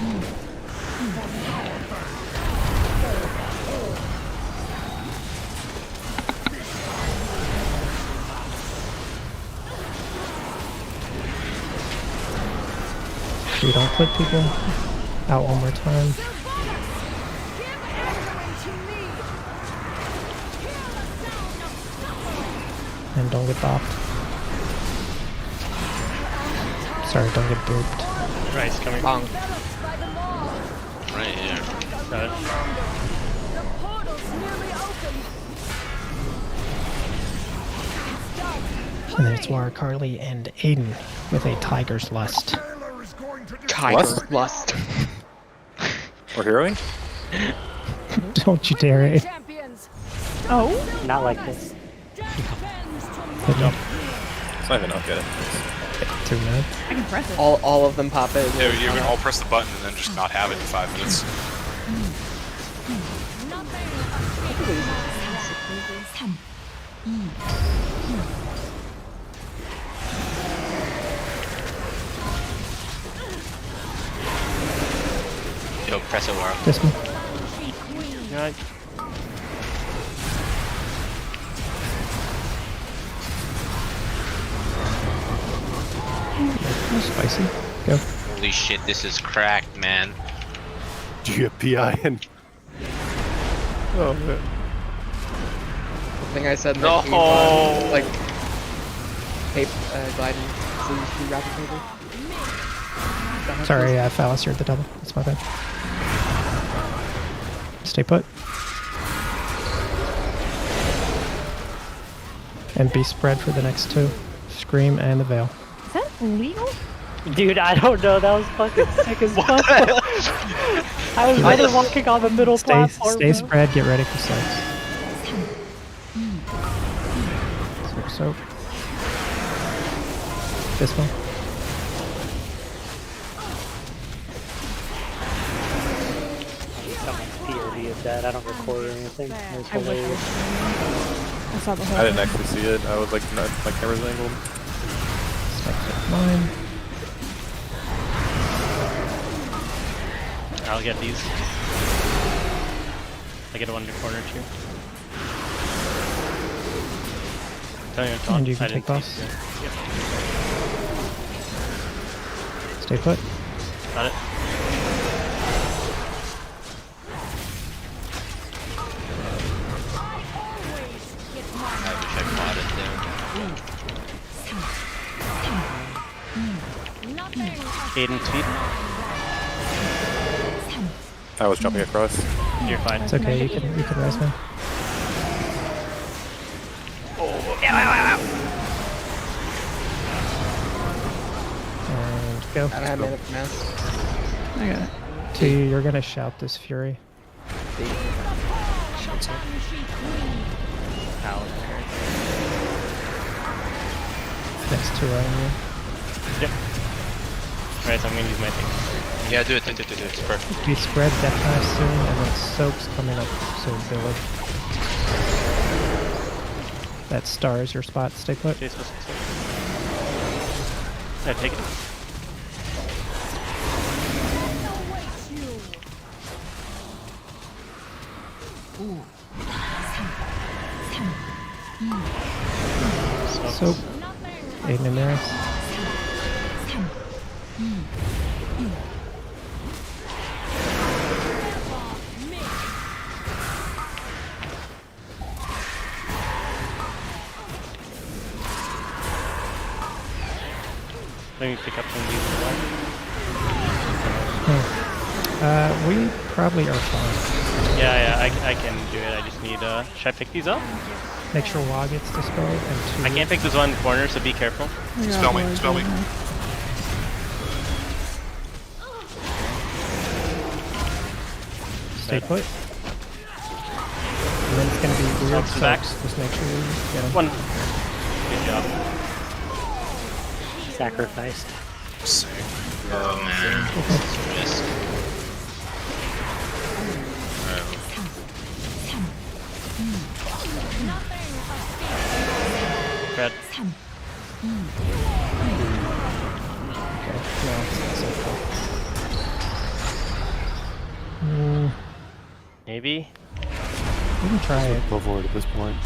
We don't clip people out one more time. And don't get bopped. Sorry, don't get booped. Rice coming. Bong. Right here. Got it. And there's War, Carly, and Aiden with a Tiger's Lust. Tiger's Lust. Or heroing? Don't you dare it. Oh? Not like this. Good job. It's not even up yet. 2 minutes. I can press it. All of them pop it. Yeah, you can all press the button and then just not have it in 5 minutes. Yo, press it, War. This one. Right. Spicy. Go. Holy shit, this is cracked, man. Do you have PI and? Oh man. The thing I said in No. that game was, like, gliding through rapid paper. Sorry, I fallacy at the double. That's my bad. Stay put. And be spread for the next 2. Scream and the Veil. Is that illegal? Dude, I don't know. That was fucking sick as fuck. I was right walking on the middle platform. Stay spread, get ready for soaks. Soak. This one. Someone's POV of that. I don't record or anything. It was hilarious. I saw the whole I didn't actually see it. I was like, not, my camera's angled. Mine. I'll get these. I get one in the corner too. Tell you And you can take boss. Yep. Stay put. Got it. I wish I caught it there. Aiden, speed. I was jumping across. You're fine. It's okay, you can res now. And go. I don't have mana for mass. I got it. T, you're gonna shout this Fury. Shouts out. Next 2 are on you. Yep. Alright, so I'm gonna use my thing. Yeah, do it. It's perfect. We spread Death Knife soon, and then Soak's coming up soon, Village. That star is your spot. Stay put. Yeah, take it. Soak. Aiden and Maris. Let me pick up some of these as well. We probably are fine. Yeah, I can do it. I just need, should I pick these up? Make sure Wa gets dispelled and 2. I can't pick this one in the corner, so be careful. Spell me, spell me. Stay put. And then it's gonna be weird Soaks back. soaks. Just make sure you get them. One. Good job. Sacrificed. Sick. Oh man. Risk. Red. Okay, no, it's not so cool. Maybe? We can try it. Go for it at this point.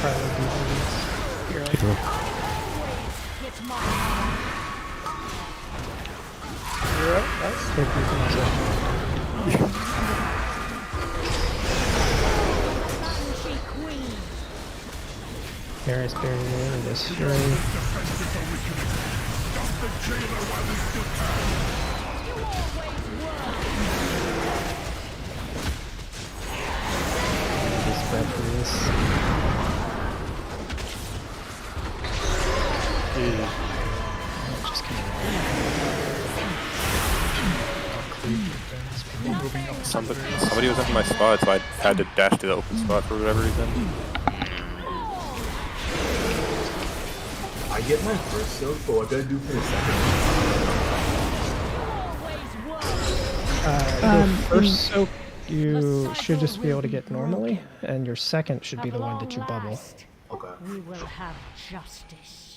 Probably do these. You're like, you're right, that's Paris barrier, this fury. Spread through this. Just kidding. Somebody was in my spot, so I had to dash to the open spot for whatever reason. I get my first soak, but what do I do for the second? The first soak you should just be able to get normally, and your second should be the one that you bubble. Okay. We will have justice.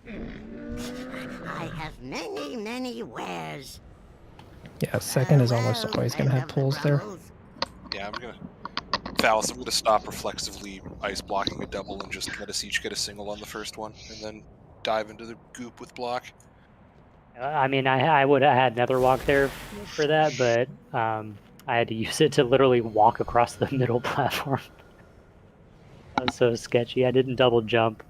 I have many, many wares. Yeah, second is almost always going to have pulls there. Yeah, I'm gonna. Phallus, I'm gonna stop reflexively ice blocking a double and just let us each get a single on the first one, and then dive into the goop with block. I mean, I would have had another walk there for that, but I had to use it to literally walk across the middle platform. That was so sketchy. I didn't double jump,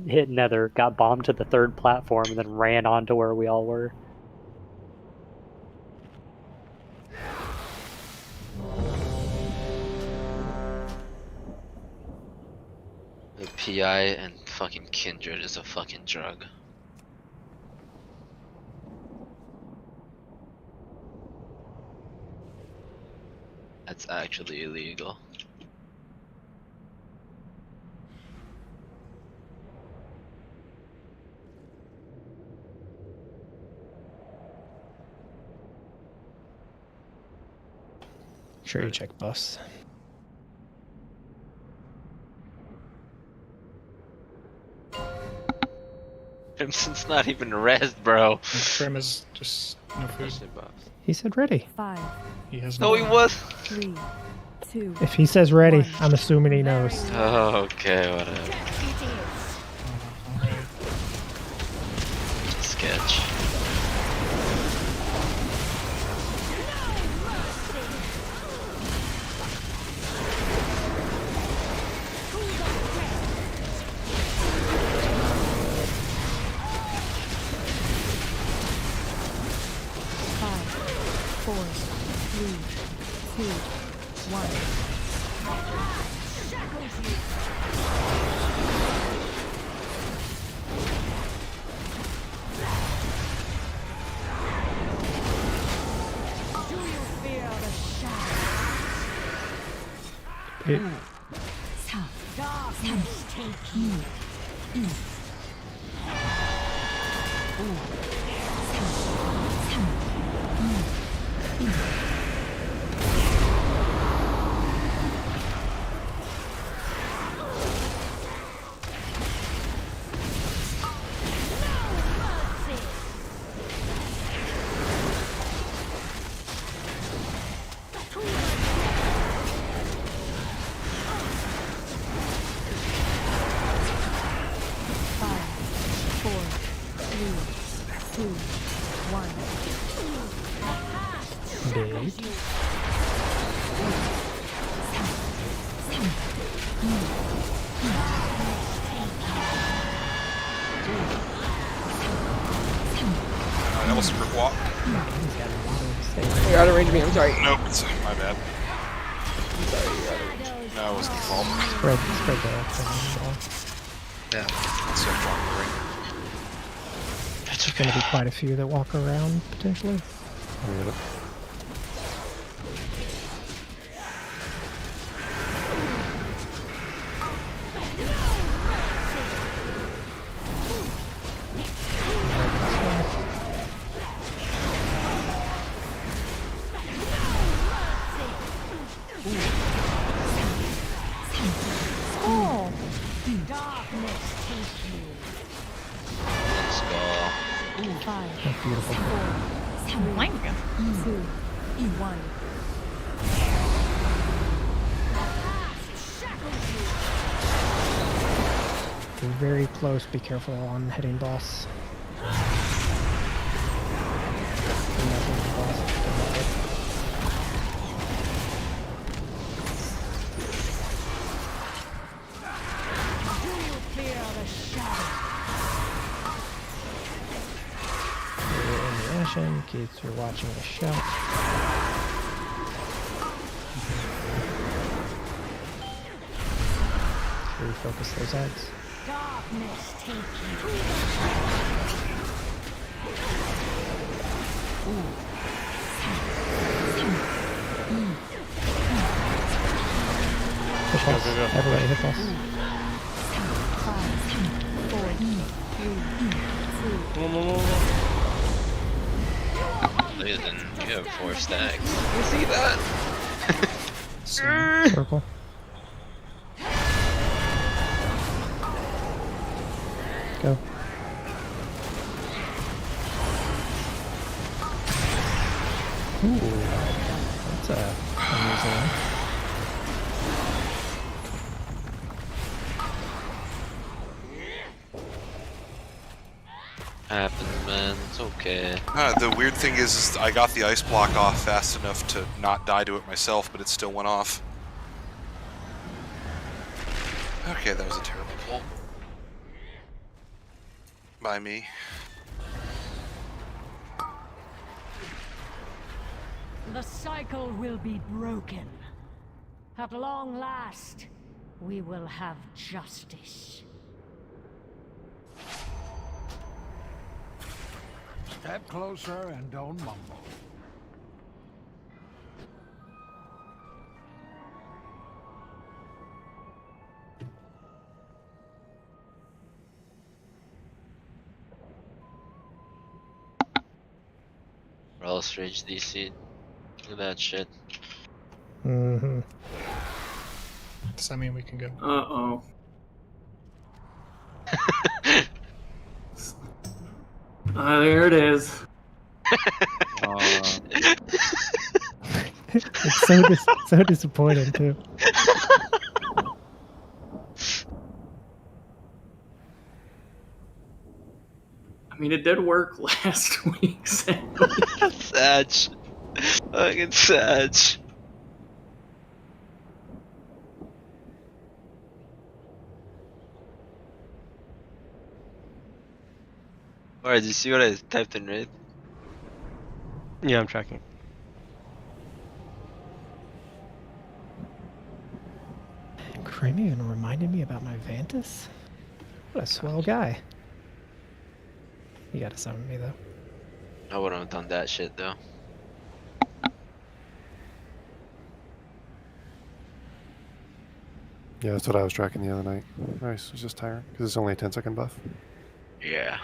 hit nether, got bombed to the third platform, and then ran on to where we all were. The PI and fucking Kindred is a fucking drug. That's actually illegal. Sure you check buffs. Crimson's not even res, bro. Trim is just no food. He said ready. 5. He has No, he was. 3, 2. If he says ready, I'm assuming he knows. Oh, okay, whatever. Sketch. It, Darkness take you. That was a quick walk. You're out of range of me, I'm sorry. Nope, it's my bad. No, it wasn't your fault. spread Yeah, it's so far away. There's going to be quite a few that walk around, potentially. Oh, beautiful. 3, 2, 1. You're very close. Be careful on hitting boss. Kids are watching the show. Refocus those eggs. Darkness take you. Push boss. Everybody hit boss. 5, 4, 3, 2. Losing. You have 4 stacks. You see that? Circle. Go. Ooh, that's a amazing one. Happens, man. It's okay. The weird thing is I got the ice block off fast enough to not die to it myself, but it still went off. Okay, that was a terrible pull. By me. The cycle will be broken. At long last, we will have justice. Step closer and don't mumble. Relish Rage DC. Look at that shit. Mm-hmm. Does that mean we can go? Uh-oh. There it is. It's so disappointing too. I mean, it did work last week. Satch. Fucking Satch. Alright, did you see what I typed in raid? Yeah, I'm tracking. Creamy even reminded me about my Vantis. What a swell guy. You gotta summon me though. I wouldn't have done that shit though. Yeah, that's what I was tracking the other night. Nice, it was just tiring because it's only a 10-second buff. Yeah.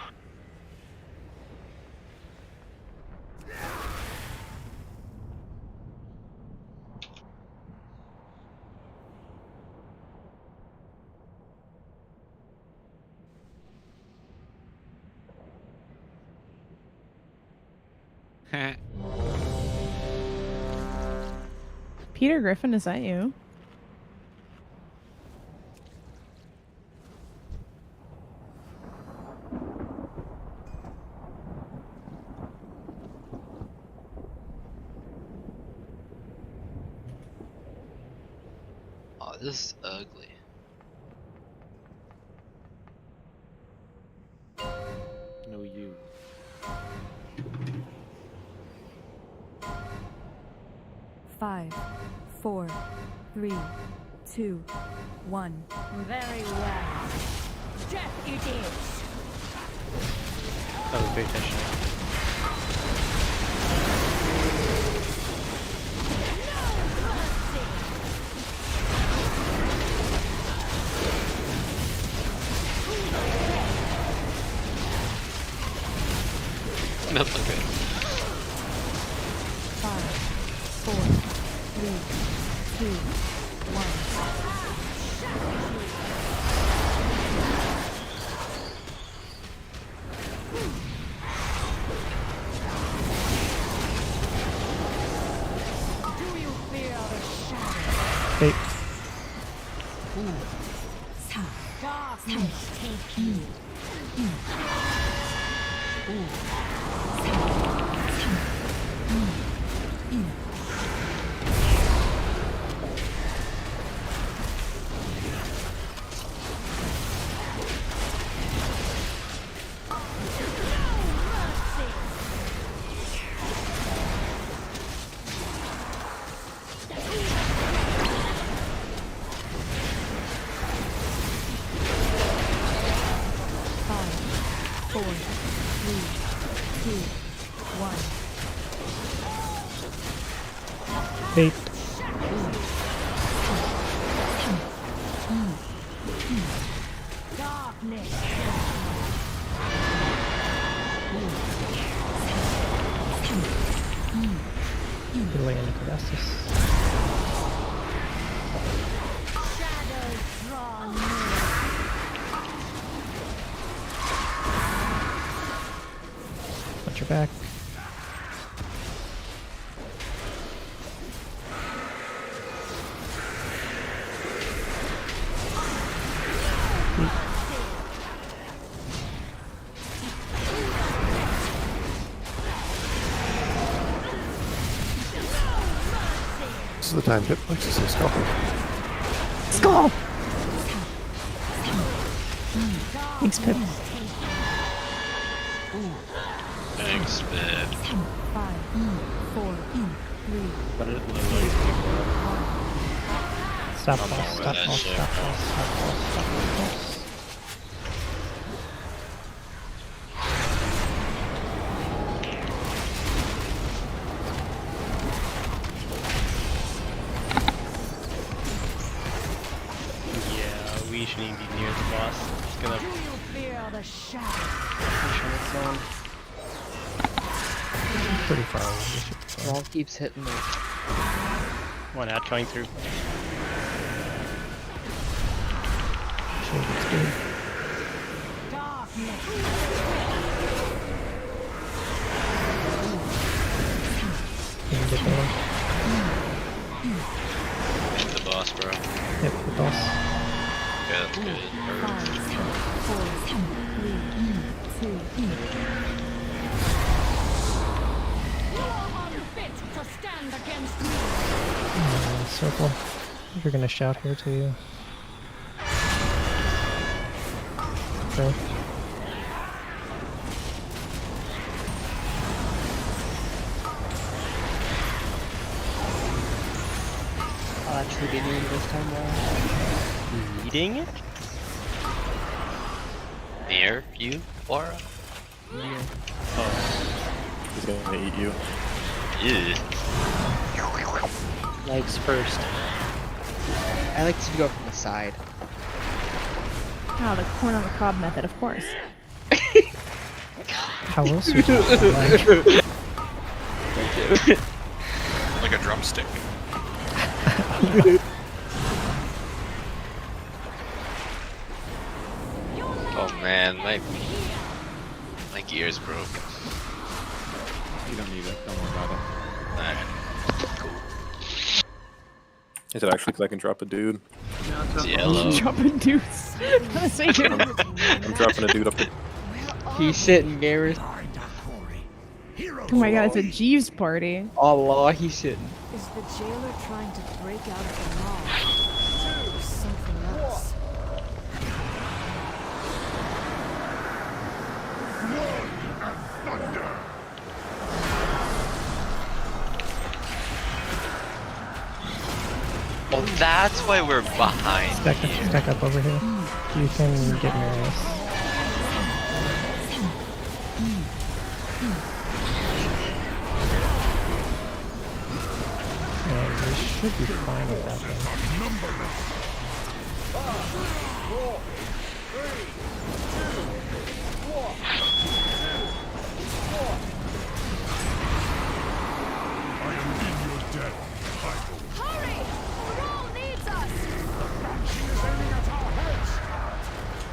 Peter Griffin, is that you? Oh, this is ugly. No, you. Five, 4, 3, 2, 1. Very well. Death it is. That was big tension. That's okay. 5, 4, 3, 2, 1. Darkness take you. Eight. Healing into Colossus. Watch your back. This is the time Pip likes to say skull. Skull! Thanks, Pip. Thanks, Pip. 5, 4, 3. What did it look like before? Stop I'm pulse, over stop that pulse, shit, stop bro. pulse, stop pulse, stop pulse. Yeah, we shouldn't be near the boss. It's gonna Do you fear the shadow? push on its own. Pretty far away. You should be fine. Wall keeps hitting me. One out going through. Shield looks good. Darkness. You can get there. Hit the boss, bro. Yep, the boss. Okay, that's good. 5, 4, 3, 2. You are unfit to stand against me. Circle. You're gonna shout here to you. Okay. I'll actually be near this time around. Eating it? Near you, Aura? Yeah. Oh. He's gonna eat you. Ew. Legs first. I like to go from the side. Oh, the corn on the cob method, of course. How else would you like? Thank you. Like a drumstick. Oh man, my gear's broke. You don't need it. Don't worry about it. Alright. Cool. Is it actually because I can drop a dude? It's yellow. Dropping dudes. I'm dropping a dude up the... He's sitting, gamers. Oh my god, it's a Jeeves party. Allah, he's sitting. Is the jailer trying to break out of the law? Or something else? Oh, that's why we're behind. Stack up over here. You can get Marius. And we should be fine with that one.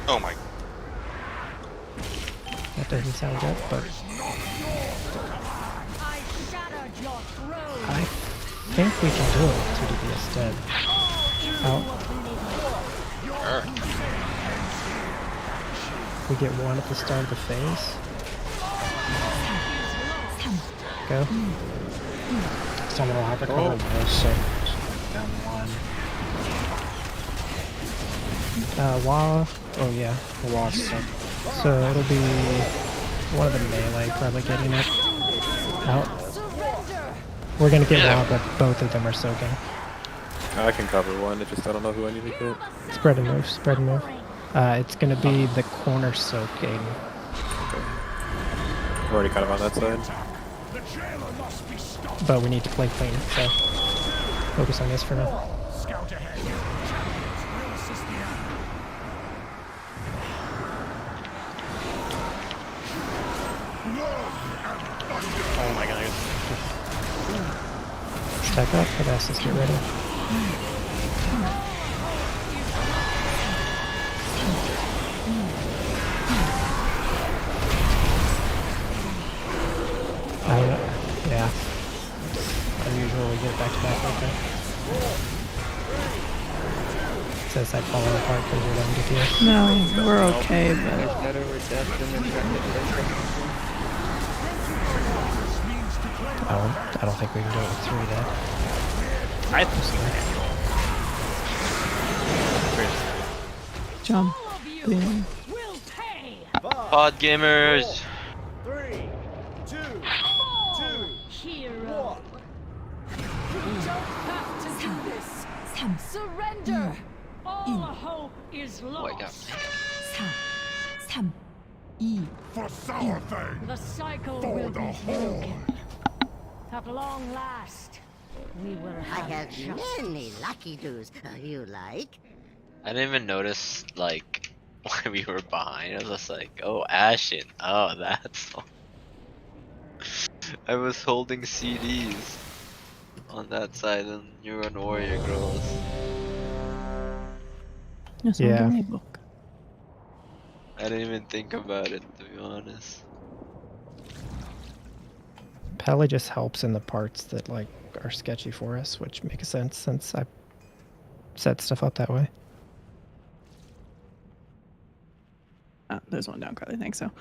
Oh my. That doesn't sound good, but I think we can do it. 2DB is dead. Out. We get one at the start of the phase. Go. Someone will have to cover those, so down one. Wah. Oh yeah. Wah's sick. So it'll be one of the melee probably getting it out. We're gonna get Wah, but both of them are soaking. I can cover one. I don't know who I need to get. Spread and move. Spread and move. It's gonna be the corner soaking. Okay. I'm already kind of on that side. But we need to play clean, so focus on this for now. Scout ahead. We'll assist the enemy. Oh my god. Stack up, but assist get ready. I don't know. Yeah. Unusual we get it back to back like that. Says I'd fall apart because you're letting get here. No, we're okay, but I don't think we can do it with 3 dead. I think so. jump in. Pod gamers. 3, 2, 1. You don't have to do this. Surrender. All hope is lost. For Sourthing. The cycle For will the be Horde. broken. At long last, we will I have have justice. many lucky doos you like. I didn't even notice like why we were behind. I was just like, oh, Ashen. Oh, that's all. I was holding CDs on that side, and you were on Warrior Girls. Yeah. I didn't even think about it, to be honest. Pally just helps in the parts that like are sketchy for us, which makes sense since I set stuff up that way. There's one down, Carly. Thanks. So.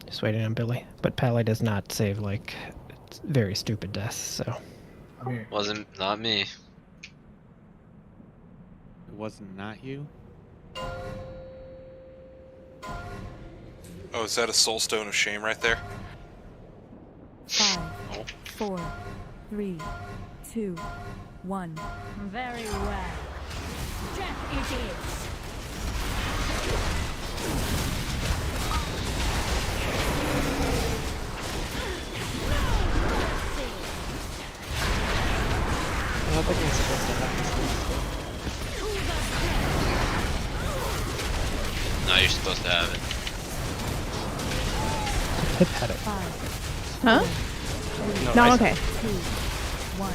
Just waiting on Billy, but Pally does not save like very stupid deaths. So Wasn't not me. It wasn't not you? Oh, is that a soul stone of shame right there? 5, 4, 3, 2, 1. Very well. Death it is. I don't think I'm supposed to have this. No, you're supposed to have it. Pip had it. Huh? No, I I'm okay. 2, 1.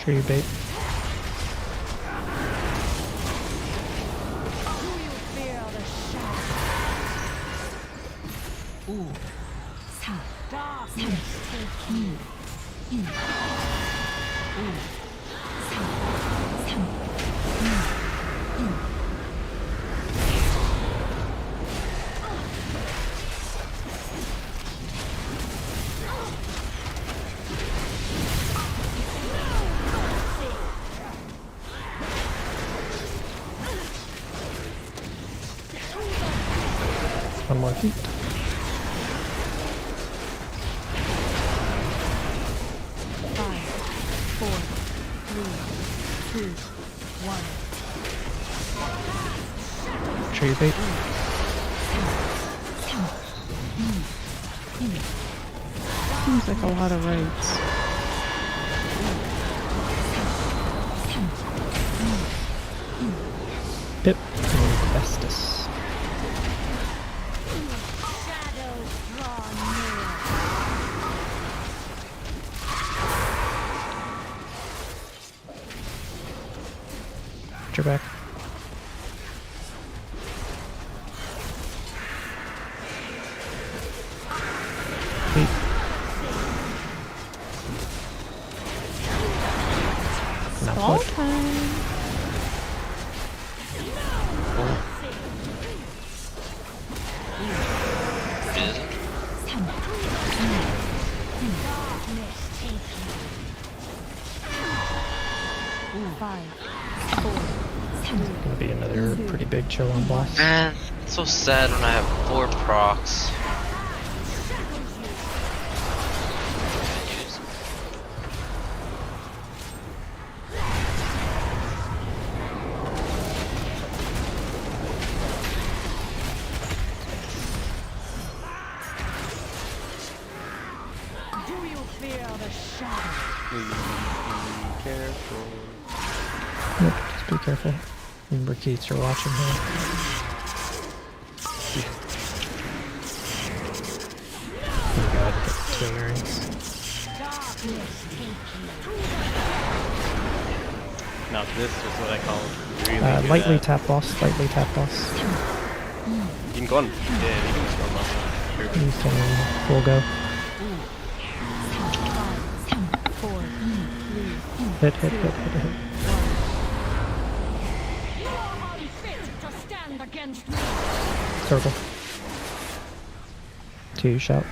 Tree bait. Ooh. 4, 3, 2, 1. One more feet. 5, 4, 3, 2, 1. Tree bait. Seems like a lot of raids. Pip. And Festus. Watch your back. Feet. Now Stall foot. time. Gonna be another pretty big chill on boss. Man, it's so sad when I have 4 procs. Do you fear the shadow? Be careful. Yep, just be careful. Remember, Keats, you're watching here. You gotta get the twin rings. Now this is what I call really good Lightly at. tap boss, lightly tap boss. You can go on. Yeah, you can just run off. You can full go. Hit. Circle. 2 shout.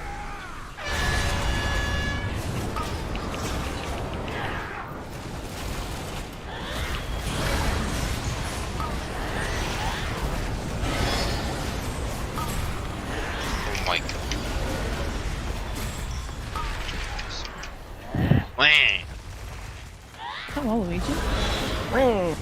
Oh my god. Wah. Come on, Luigi. Oh,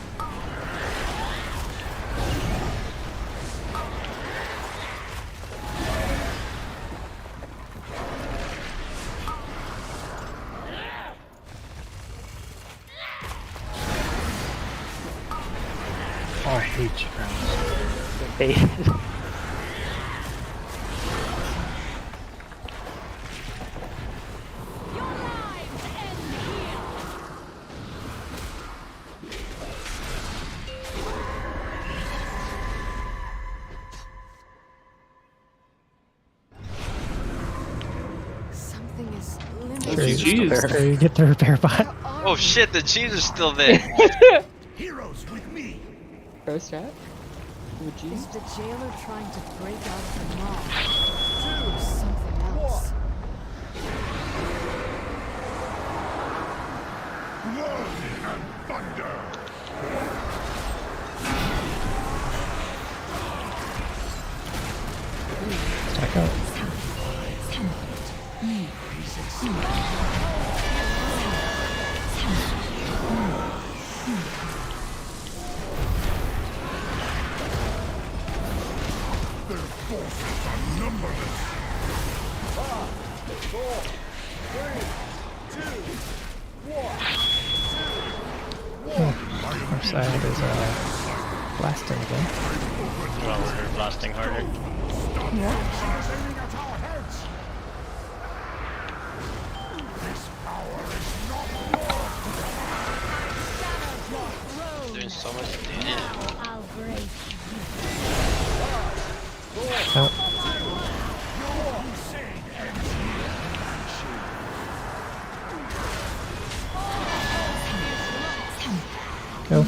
I hate you guys. Baited. Something is There you get the repair bot. Oh shit, the cheese is still there. Heroes with me. Pro strat? Is the jailer trying to break out of the mob? Do something else. Blood and thunder. Stack up. Their forces are numberless. 5, 4, 3, 2, 1. Our side is blasting again. Well, we're blasting harder. Doing so much damage. I'll break Out. Go.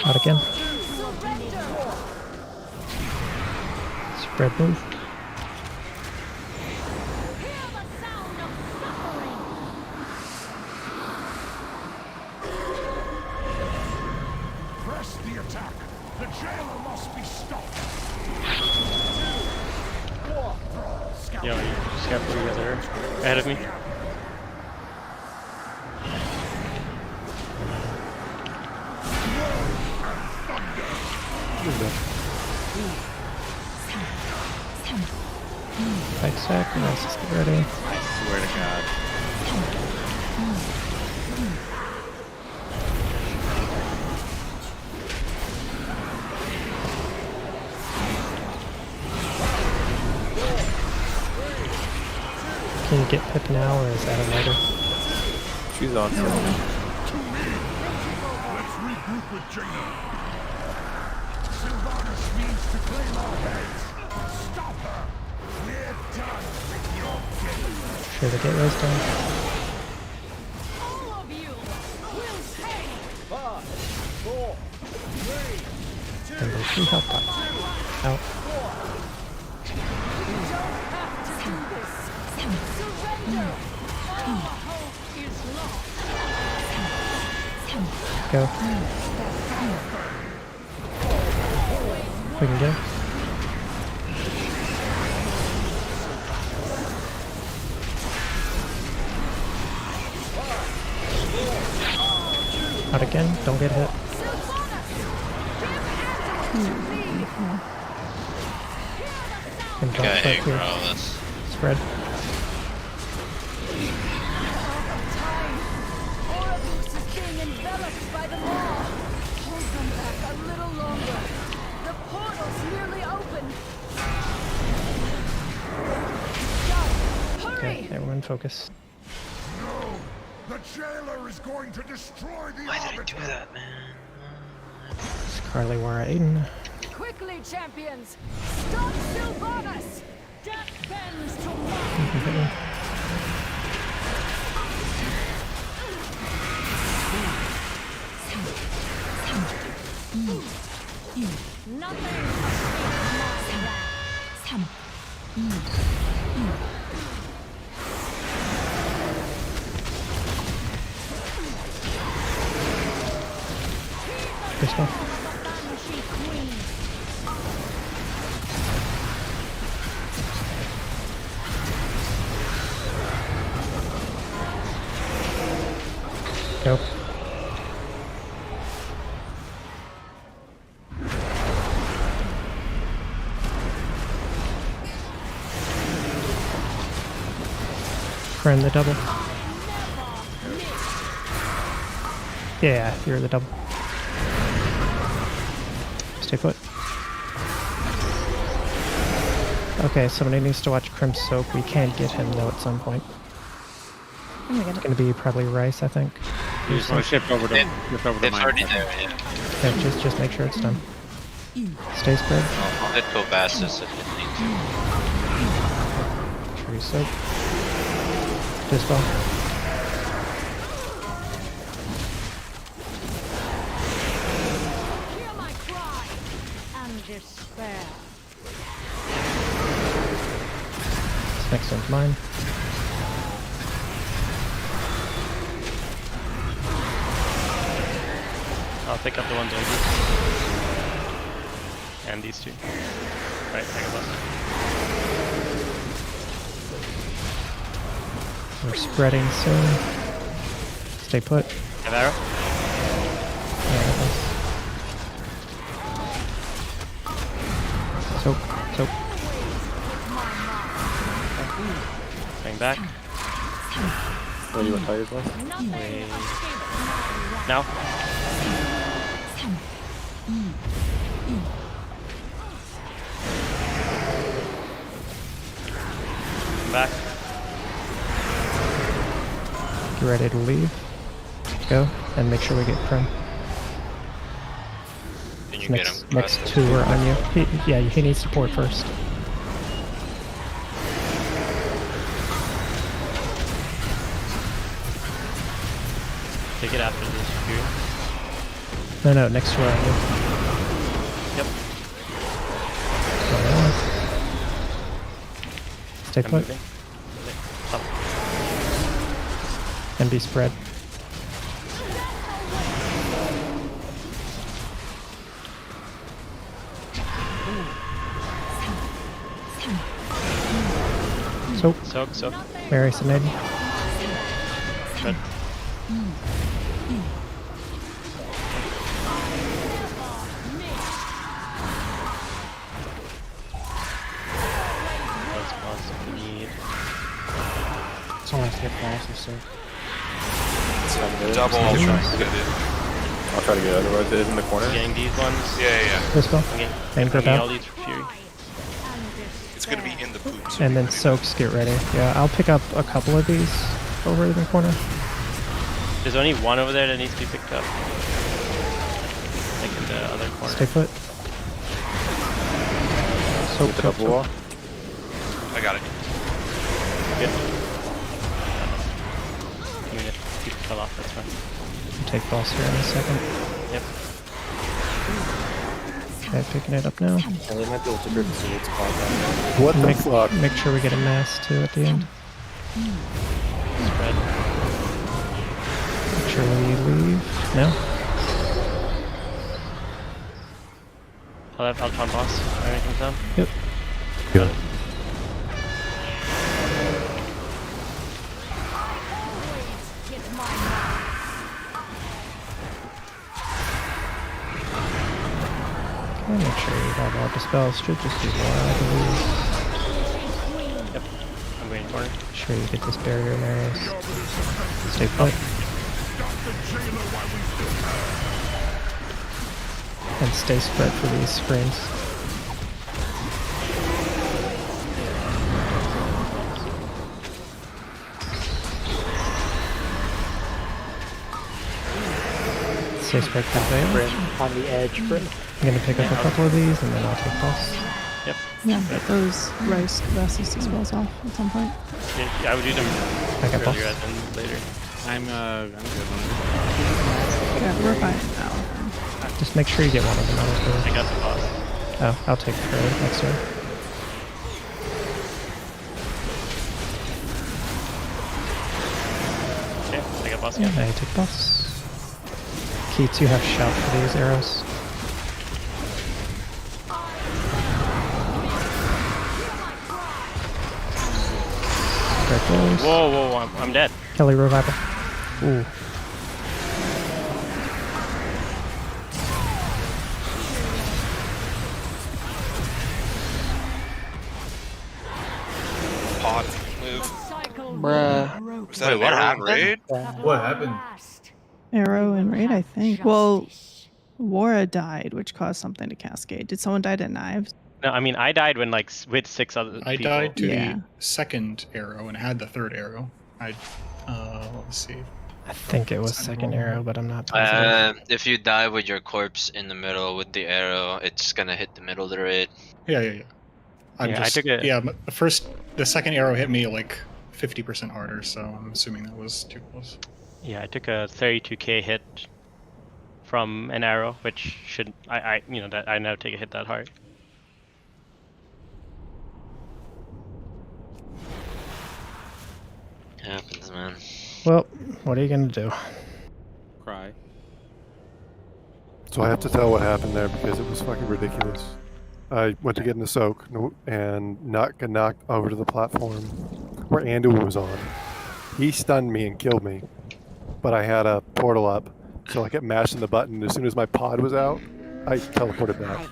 Out again. Spread move. Press the attack. The jailer must be stopped. Yo, you just got 3 other ahead of me. Fight stack, let's just get ready. I swear to God. get Pip now, or is that a later? She's on. Let's regroup with Jaina. Sylvanas means to claim our heads. Stop her. We're done with your game. Sure, the gateway's done. All of you will pay. 5, 4, 3, 2, And there's 3 health pots. Out. Go. We can get him. Out again. Don't get hit. And jump Gotta right here. aggro this. Spread. Orebus is being enveloped by the maw. Hold them back a little longer. The portal's nearly open. Hurry! Okay, everyone focus. No! The jailer is going to destroy the Why did I arbiter. do that, man? Carly Wara Aiden. Quickly, champions! Stop Sylvanas! Death bends to one! Nothing This one. Go. Friend the double. Yeah, you're the double. Stay put. Okay, somebody needs to watch Crimp Soak. We can get him though at some point. It's gonna be probably Rice, I think. You just want to shift over to It's mine. already there, yeah. Yeah, just make sure it's done. Stay spread. I'll hit Cobassus if it needs to. Tree Soak. Dispel. Hear my cry and despair. This next one's mine. I'll pick up the ones over. And these two. Right, hang on. We're spreading soon. Stay put. Have arrow? Yeah, Soak. Soak. Hang back. Oh, you want tires left? Wait. Now. Back. Get ready to leave. Go. And make sure we get Prim. Can you Next, get him? next two are on you. Yeah, he needs support first. Take it after this. Here. No, next two are on you. Yep. Stay I'm put. moving. Up. And be spread. Soak. Mary Sinadi. Good. Those spots we need. It's only 3 passes, so. Double. I'll try to get it, otherwise it is in the corner. Getting these ones. Yeah. This one. Okay. And grab Taking out. all these for Fury. it's going to be in the poop. So And then soaks, get ready. Yeah, I'll pick up a couple of these over in the corner. There's only one over there that needs to be picked up. Like in the other corner. Stay put. Soak, soak, soak. I got it. Good. Even if people fell off, that's fine. I'll take boss here in a second. Yep. Okay, picking it up now. And they might be able to grip some its pod down. What the fuck? Make sure we get a mass too at the end. Spread. Make sure we leave. No? I'll taunt boss. Everything comes down. Yep. Got it. Okay, make sure you have all the spells. Should just do more, I believe. Yep. I'm waiting for it. Make sure you get this barrier in areas. Stay put. And stay spread for these screens. Stay spread for the on the edge, Bryn. I'm gonna pick up a couple of these and then I'll take boss. Yep. Yeah, get those rice capacity spells off at some point. Yeah, I would do them I got boss. earlier than later. I'm good. Yeah, we're fine now. Just make sure you get one of them out of I the... got the boss. Oh, I'll take her next turn. Okay, I got boss Yeah, again. now you take boss. Keats, you have shout for these arrows. There goes. Whoa, I'm dead. Kelly revival. Ooh. Pod move. Bruh. Was that an arrow and raid? What happened? Arrow and raid, I think. Well, Wara died, which caused something to cascade. Did someone die to knives? No, I mean I died when like with 6 other people. I died to Yeah. the second arrow and had the third arrow. Let's see. I think it was second arrow, but I'm not positive. If you die with your corpse in the middle with the arrow, it's gonna hit the middle of the raid. Yeah. I took it. Yeah, the second arrow hit me like 50% harder, so I'm assuming that was too close. Yeah, I took a 32k hit from an arrow, which should I never take a hit that hard. Happens, man. Well, what are you gonna do? Cry. So I have to tell what happened there because it was fucking ridiculous. I went to get in the soak and got knocked over to the platform where Andu was on. He stunned me and killed me, but I had a portal up, so I kept mashing the button. As soon as my pod was out, I teleported back.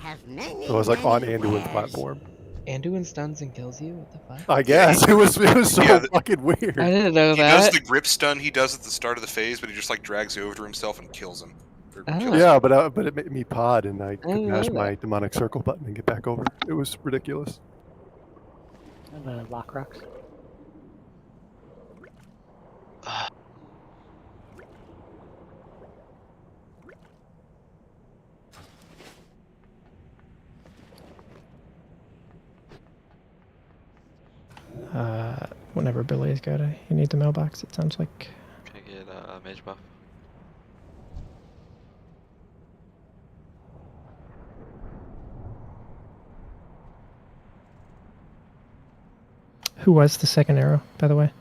So I was like on Anduin's platform. Anduin stuns and kills you? What the fuck? I guess it was so fucking weird. I didn't know He that. does the grip stun he does at the start of the phase, but he just like drags you over to himself and kills him. Yeah, but it made me pod, and I could didn't mash know my that. demonic circle button and get back over. It was ridiculous. And lock rocks. Whenever Billy is good, you need the mailbox, it sounds like. Can I get mage buff? Who was the second arrow, by the way?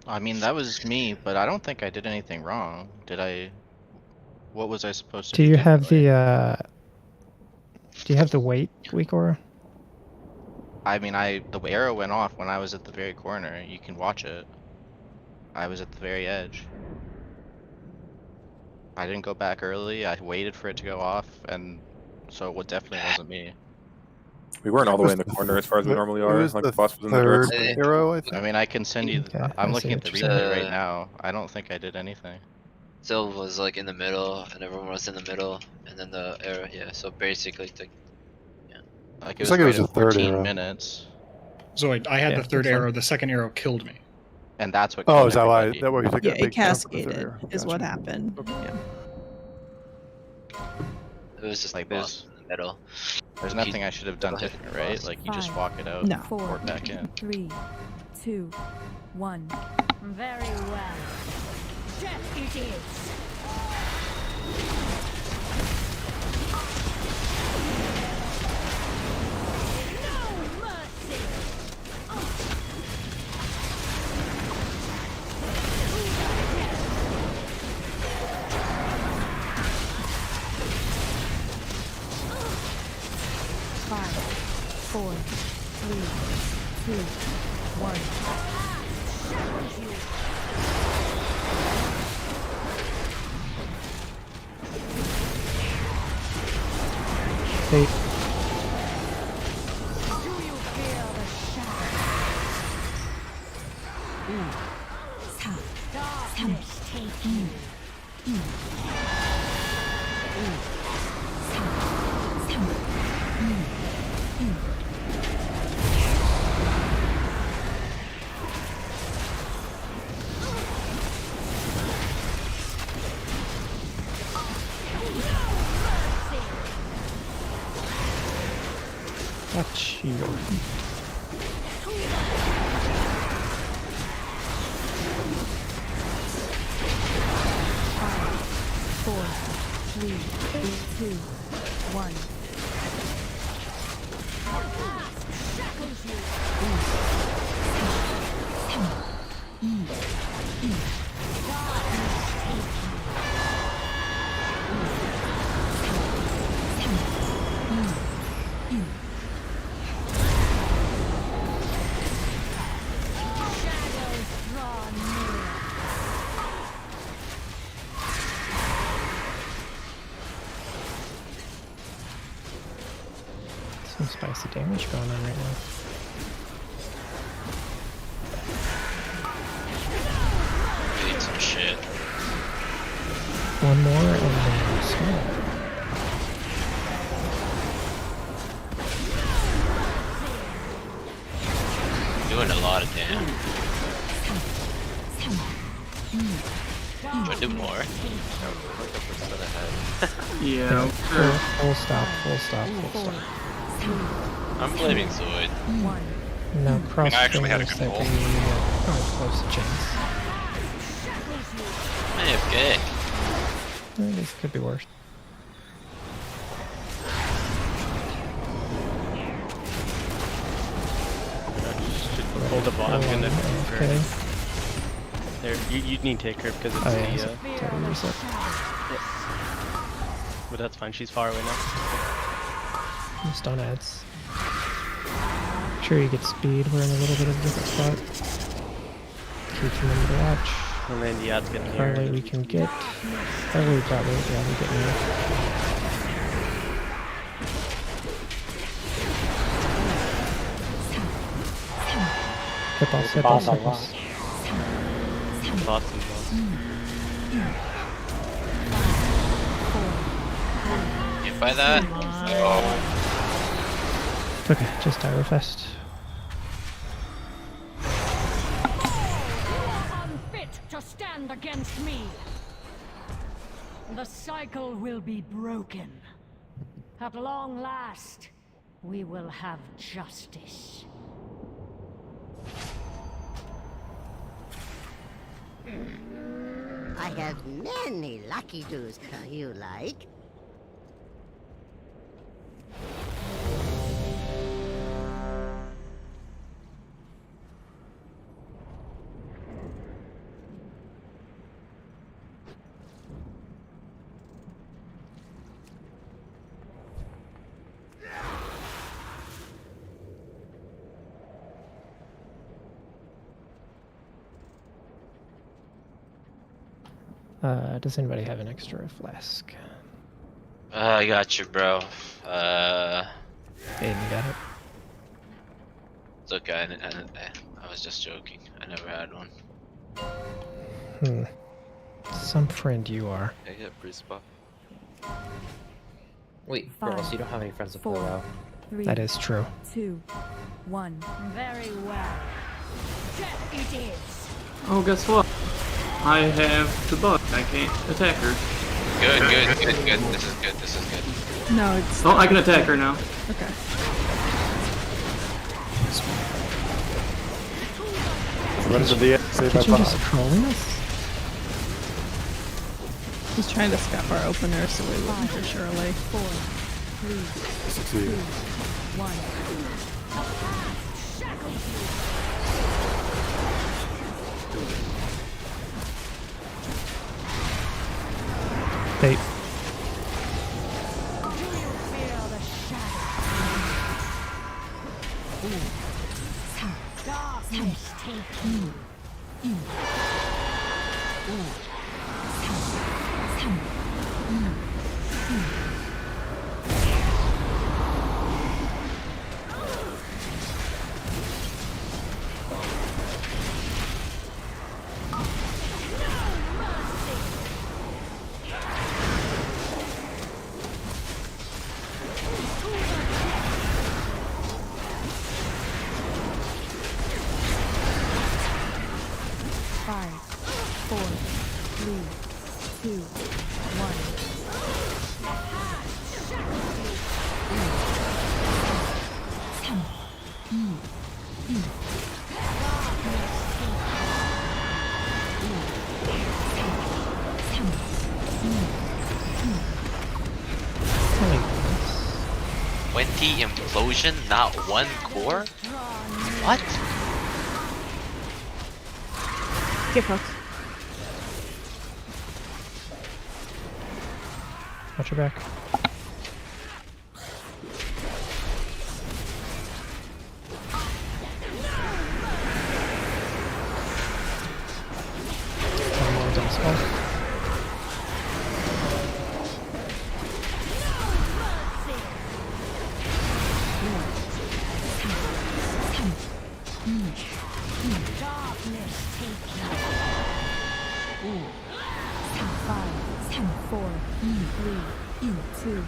I mean, that was me, but I don't think I did anything wrong. Did I? What was I supposed to Do be you doing? have the do you have the weight, weak aura? I mean, the arrow went off when I was at the very corner. You can watch it. I was at the very edge. I didn't go back early. I waited for it to go off, and so it definitely wasn't me. We weren't all the way in the corner as far as we normally it are. was Like the the boss was in the third direct. arrow, I think. I mean, I can send you. Okay, I'm I looking see at the what you're replay saying. right now. I don't think I did anything. Sylv was like in the middle, and everyone was in the middle, and then the arrow. Yeah, so basically, Like It's like it was great a at third 14 arrow. minutes. So I had Yeah, the third looks like- arrow. The second arrow killed me. And that's what Oh, killed is that why? everybody. That way you took Yeah, a it big chunk of the third cascaded, arrow. is what Gotcha. happened. Yeah. It was just Like, the boss in the middle. There's nothing I should have done Go ahead. different, right? Like, you just 5, walk it out No. and port back in. 3, 2, 1. Very well. Death it is. No mercy. Five, 4, 3, 2, 1. Hey, Do you feel the shadow? Darkness take you. watch you. Four, 3, 2, 1. Shadows draw near. Some spicy damage going on right now. We need some shit. One more and then small. Doing a lot of damage. Should I do more? Yeah. Full stop, full stop, full stop. I'm blaming Zoid. Now cross I actually had a fingers good that pull. we close chance. AFK. This could be worse. Hold the ball. I'm gonna Okay. There, you need to take her because it's Oh yeah, the. so reset. But that's fine. She's far away now. Stun ads. Sure you get speed, we're in a little bit of a different spot. Keep them to watch. And then the odds getting Probably here. we can get. Probably, yeah, we get near. Hip us, hip us, hip us. Lots and lots. Hit by that? Oh. Okay, just Tyro Fest. Unfit to stand against me. The cycle will be broken. At long last, we will have justice. I have many lucky doos. You like? Does anybody have an extra flask? I got you, bro. Aiden, you got it? It's okay. I was just joking. I never had one. Some friend you are. I hit breeze buff. Wait, 5, girls, you don't have any friends to play 4, WoW. That is true. 2, 1. Very well. Death it is. Oh, guess what? I have the bug. I can't attack her. Good. This is good. This is good. No, it's. Oh, I can attack her now. Okay. What is the save Kitchen by just 5? trolling us? He's trying to scuff our opener so we wouldn't for surely. 4, 3, 2, 1. Hey. Darkness take you. Implosion, not one core? What? Get fucked. Watch your back. One more dumb spell.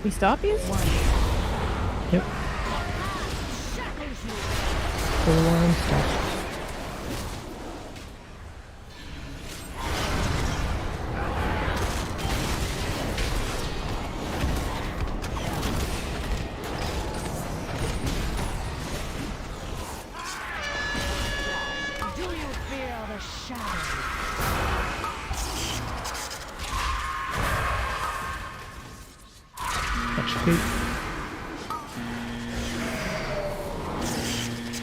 We stop you? Yep. Full alarm, stop. Do you feel the shadow? Watch your feet.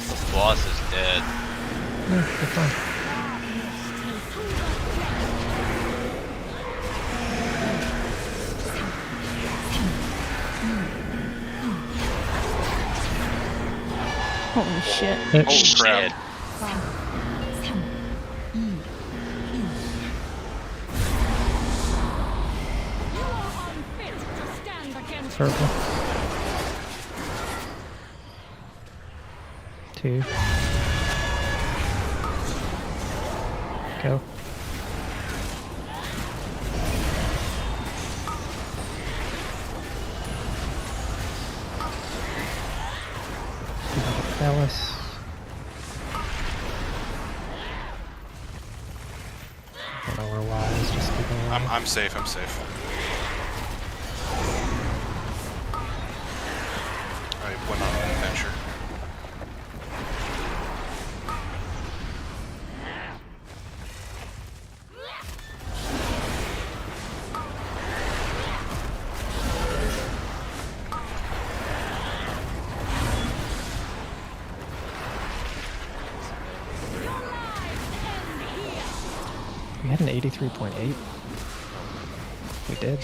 The boss is dead. No, you're fine. Holy shit. Oh crap. Purple. 2. Go. Alice. I don't know where Y is, just keep going. I'm safe. I'm safe. I went on an adventure. We had an 83.8. We did.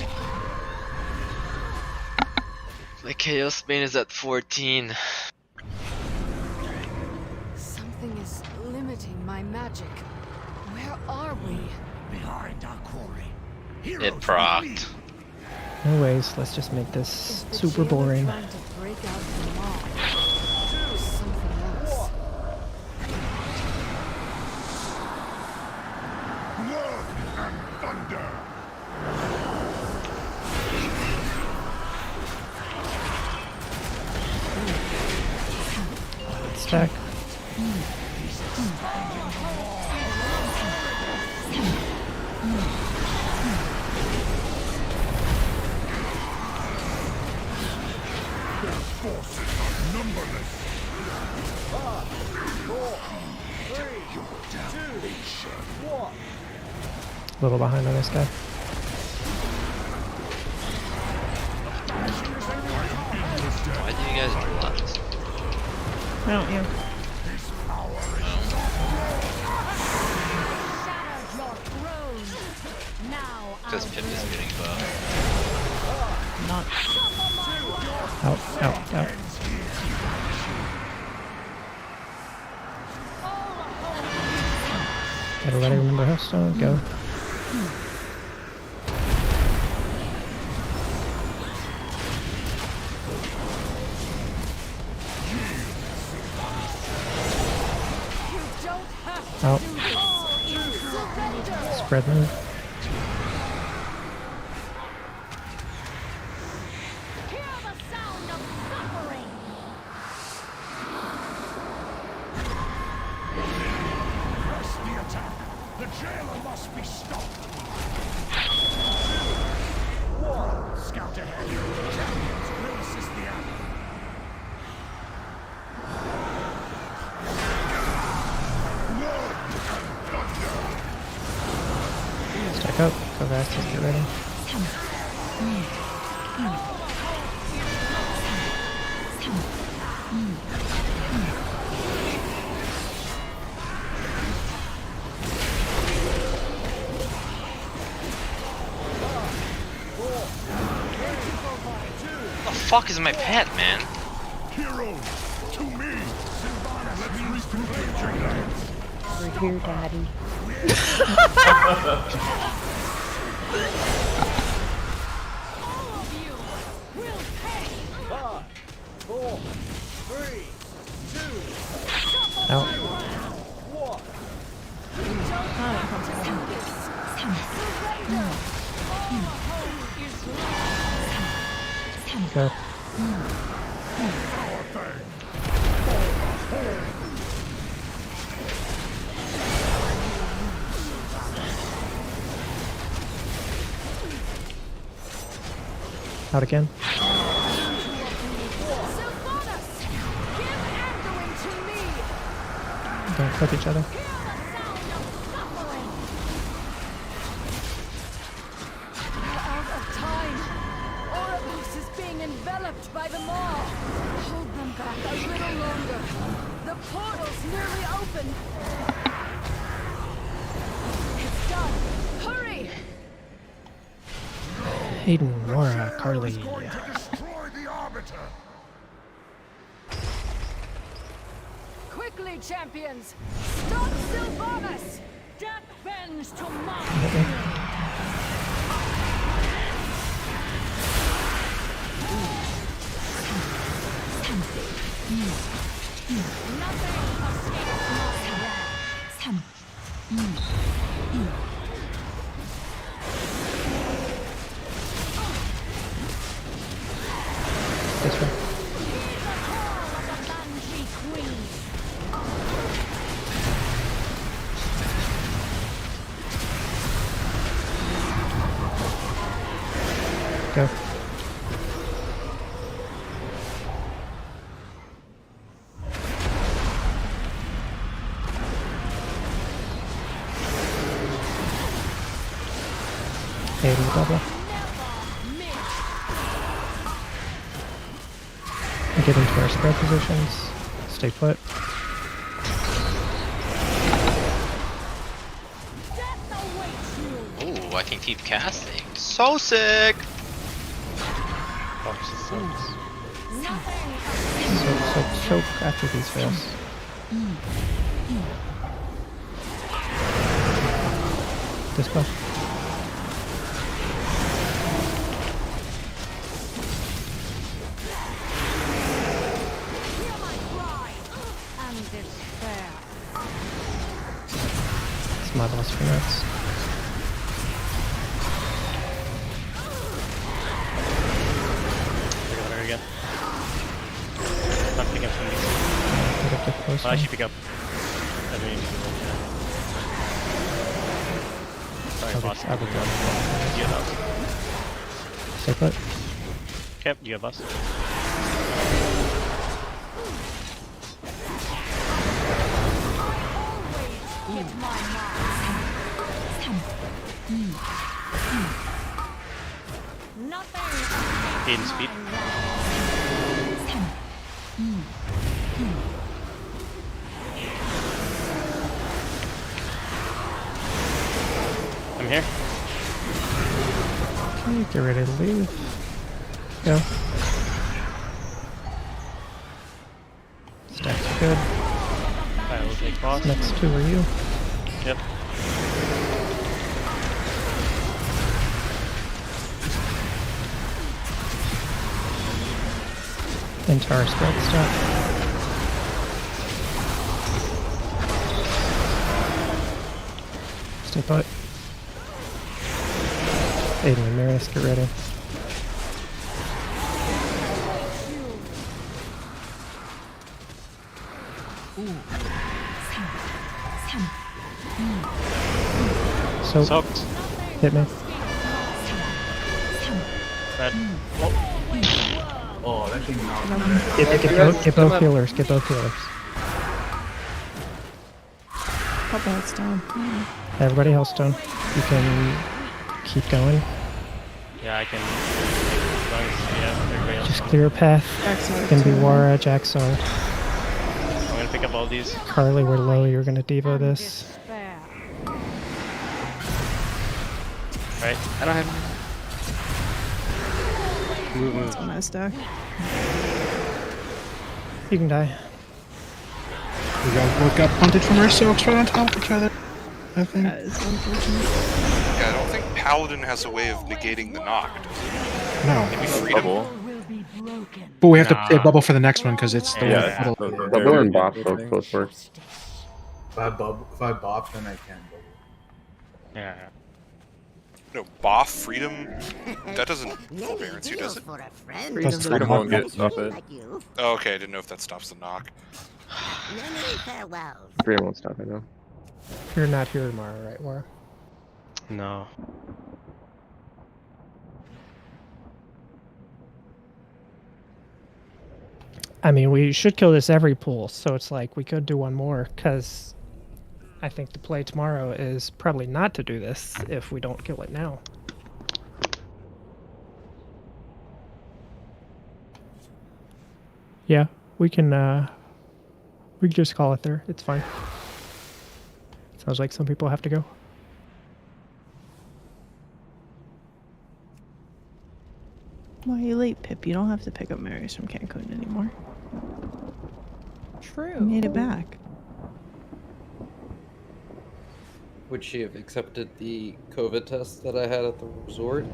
The Chaos Bane is at 14. Something is limiting my magic. Where are we? Behind our quarry. It procced. No ways, let's just make this super boring. Trying to break out the mob. Do something else. Blood and thunder. attack. A little behind on this guy. Why do you guys drop this? I don't, yeah. Because Pip is getting buffed. Not. Out, out, out. Everybody remember Hearthstone? Go. Out. Spread move. The jailer must be stopped. Scout ahead. Champions will assist the ally. Stack up. Go fast. Just get ready. What the fuck is my pet, man? Heroes, to me. Sylvana, let's reconvene your lands. We're here, Daddy. Out. Go. Out again. Don't clip each other. Enveloped by the maw. Hold them back a little longer. The portal's nearly open. It's done. Hurry! Hayden, Nora, Carly. Going to destroy the Arbiter. Quickly, champions! Stop Sylvanas! Death bends to This way. Go. Hayden, double. Get into our spread positions. Stay put. Ooh, I can keep casting. So sick! Choke after these fails. Dispel. It's my boss for nuts. Again. Not picking up some of these. close I one. should pick up. I mean, sorry, boss. I'll be done. You get us. Stay put. Okay, you have us. Gain speed. I'm here. Okay, get ready to leave. Go. Stack's good. I will take boss. Next two are you. Yep. Entire spread stuff. Stay put. Aiden and Marius, get ready. So, Soaked. hit me. Red. Oh, that thing knocked me. Get both healers, get both healers. Couple heads down. Everybody else done. You can keep going. Yeah, I can. As long as, yeah, everybody else. Just clear a path. Jaxar Gonna be too. Wara, Jaxar. I'm gonna pick up all these. Carly, we're low. You're gonna Devo this. Right. I don't have. That's on my stack. You can die. We both got punted from our soaks right on top of each other. I think. That is unfortunate. Yeah, I don't think Paladin has a way of negating the knock, does it? No. Maybe Freedom. But we have to play bubble for the next one because it's the Yeah, one. yeah. Bubble and bop both work. If I bop, then I can bubble. Yeah. No, Boff, Freedom, that doesn't forbearance you, does it? Freedom won't get stop it. Oh, okay, I didn't know if that stops the knock. Many farewells. Freedom won't stop it, no. You're not here tomorrow, right, Wara? No. I mean, we should kill this every pool, so it's like we could do one more, because I think the play tomorrow is probably not to do this if we don't kill it now. Yeah, we can just call it there. It's fine. Sounds like some people have to go. Why are you late, Pip? You don't have to pick up Marius from Cancun anymore. True. You made it back. Would she have accepted the COVID test that I had at the resort?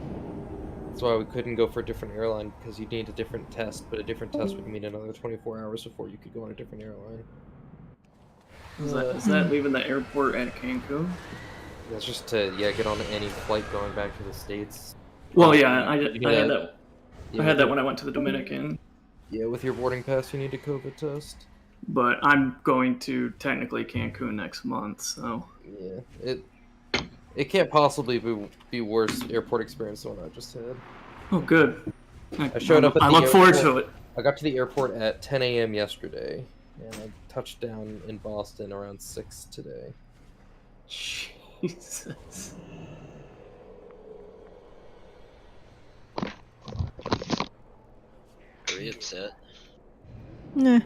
That's why we couldn't go for a different airline, because you need a different test, but a different test would mean another 24 hours before you could go on a different airline. Is that leaving the airport at Cancun? That's just to, yeah, get on any flight going back to the States. Well, yeah, I had Yeah, that. I had that when I went to the Dominican. Yeah, with your boarding pass, you need a COVID test. But I'm going to technically Cancun next month, so. Yeah, it can't possibly be worse airport experience than what I just had. Oh, good. I showed up at the I look forward to airport- it. I got to the airport at 10 a.m. yesterday, and I touched down in Boston around 6 today. Jesus. Are we upset? Nah.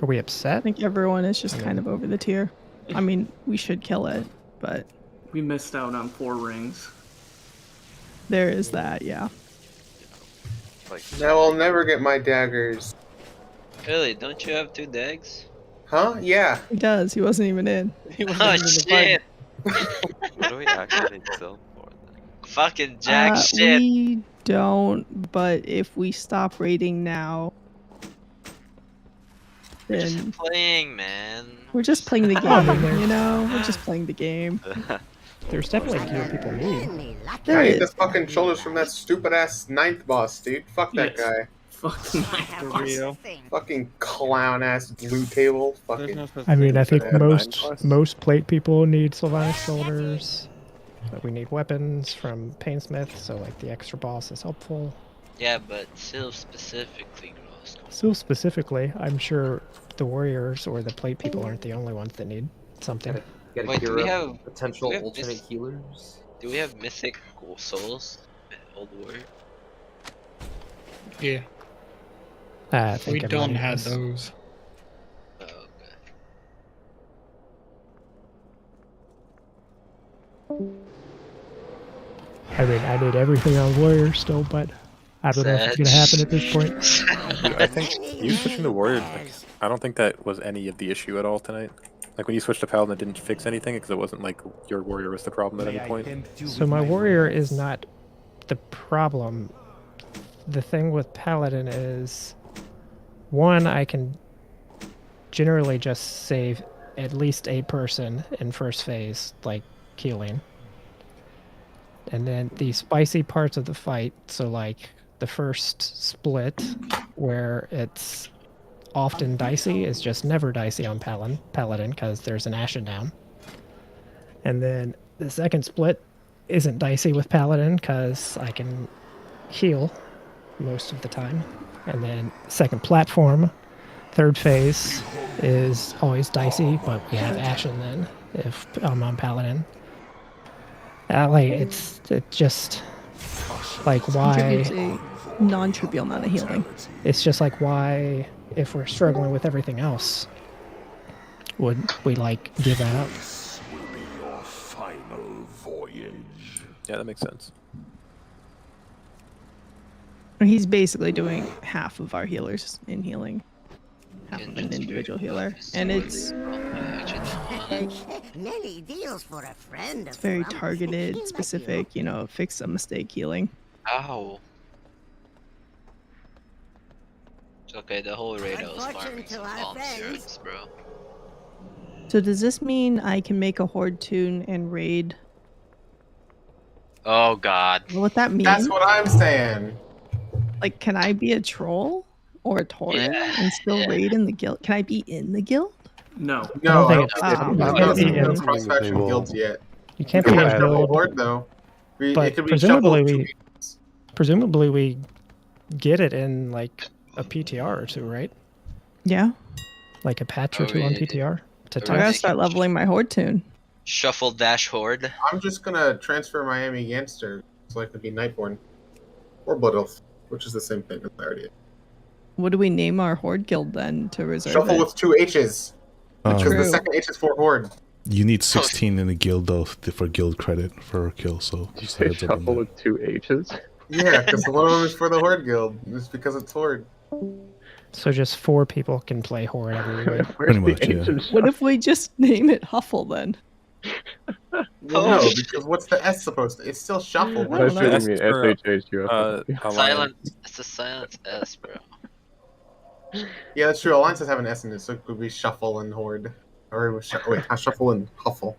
Are we upset? I think everyone is just kind of over the tier. I mean, we should kill it, but We missed out on 4 rings. there is that, yeah. Now I'll never get my daggers. Really? Don't you have 2 dags? Huh? Yeah. He does. He wasn't even in. Oh shit! What do we actually sell for then? Fucking jack shit. We don't, but if we stop raiding now, We're then just playing, man. we're just playing the game, you know? We're just playing the game. There's definitely gear people need. There I need is. the fucking shoulders from that stupid ass 9th boss, dude. Fuck that Yes. guy. Fuck my real. Fucking clown ass loot table. Fucking. I mean, I think Have 9 plus. most plate people need Sylvanas shoulders. But we need weapons from Painsmith, so like the extra boss is helpful. Yeah, but Sylph specifically, Gross. So specifically, I'm sure the warriors or the plate people aren't the only ones that need something. Gotta Wait, do gear we up have potential do we have alternate healers? Do we have mythic souls? Old warrior. Yeah. I think We don't everybody have has. those. Oh, okay. I mean, I need everything on warrior still, but I don't know if it's gonna happen at this point. Dude, I think you switching to warrior. Like, I don't think that was any of the issue at all tonight. Like when you switched to paladin, it didn't fix anything because it wasn't like your warrior was the problem at any point. So my warrior is not the problem. The thing with paladin is, one, I can generally just save at least a person in first phase, like healing. And then the spicy parts of the fight, so like the first split where it's often dicey is just never dicey on paladin because there's an ashen down. And then the second split isn't dicey with paladin because I can heal most of the time. And then second platform, third phase is always dicey, but we have ashen then if I'm on paladin. Like it's just like Contributes why a non-trivial amount of healing. it's just like why if we're struggling with everything else would we like give that up? This will be your final voyage. Yeah, that makes sense. He's basically doing half of our healers in healing. Half of an individual healer. And it's Many deals for a friend. it's very targeted, specific, you know, fix a mistake healing. Ow. It's okay, the whole raid I was farming some palm syrups, bro. So does this mean I can make a horde tune and raid? Oh god. What that mean? That's what I'm saying. Like, can I be a troll or a tauren and still raid in the guild? Can I be in the guild? No. No, I think don't it's- think it's- it's cross-faction guilds yet. You can't We be can a shuffle guild, horde though. but It could be presumably shuffled we get it in like a PTR or two, right? Yeah. Like a patch or Oh, two on yeah. PTR to I gotta test. start leveling my horde tune. Shuffle dash horde. I'm just gonna transfer Miami Yanster so I could be Nightborn. Or Blood Elf, which is the same thing as I already. What do we name our horde guild then to reserve Shuffle it? with 2 H's. Because the True. second H is for Horde. You need 16 in the guild though for guild credit for a kill. So Did you just say heads up on shuffle that. with 2 H's? Yeah, because one of them is for the Horde guild. It's because it's Horde. So just 4 people can play horde every week. Pretty much, yeah. What if we just name it Huffle then? Well, no, because what's the S supposed to? It's still Shuffle. I don't know. That's SHHUF. Silent. It's a silent S, bro. Yeah, that's true. Alliances have an S in it, so it could be Shuffle and Horde. Or it was Shuffle and Huffle.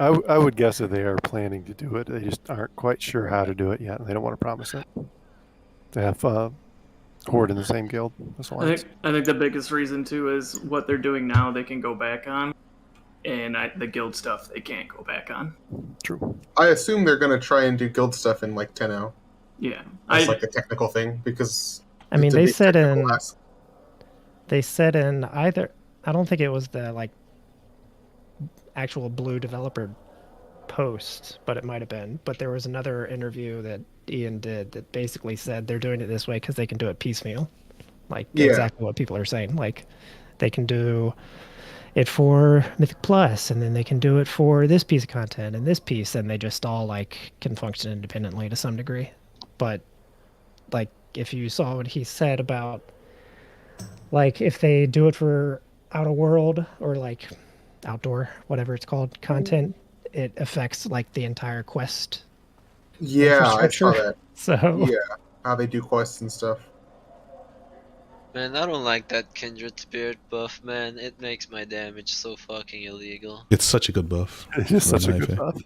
I would guess that they are planning to do it. They just aren't quite sure how to do it yet, and they don't want to promise it. They have Horde in the same guild as Alliance. I think the biggest reason too is what they're doing now they can go back on, and the guild stuff they can't go back on. True. I assume they're going to try and do guild stuff in like 10.0. Yeah. That's like a technical thing, because... I mean, it's a they big said technical in ask. they said in either I don't think it was the like actual blue developer post, but it might have been. But there was another interview that Ian did that basically said they're doing it this way because they can do it piecemeal, like Yeah. exactly what people are saying. Like they can do it for Mythic Plus, and then they can do it for this piece of content and this piece, and they just all like can function independently to some degree. But like if you saw what he said about like if they do it for outer world or like outdoor, whatever it's called, content, it affects like the entire quest. Yeah, I saw infrastructure. that. So Yeah, how they do quests and stuff. Man, I don't like that Kindred Spirit buff, man. It makes my damage so fucking illegal. It's such a good buff. It is such a Knife, good eh? buff.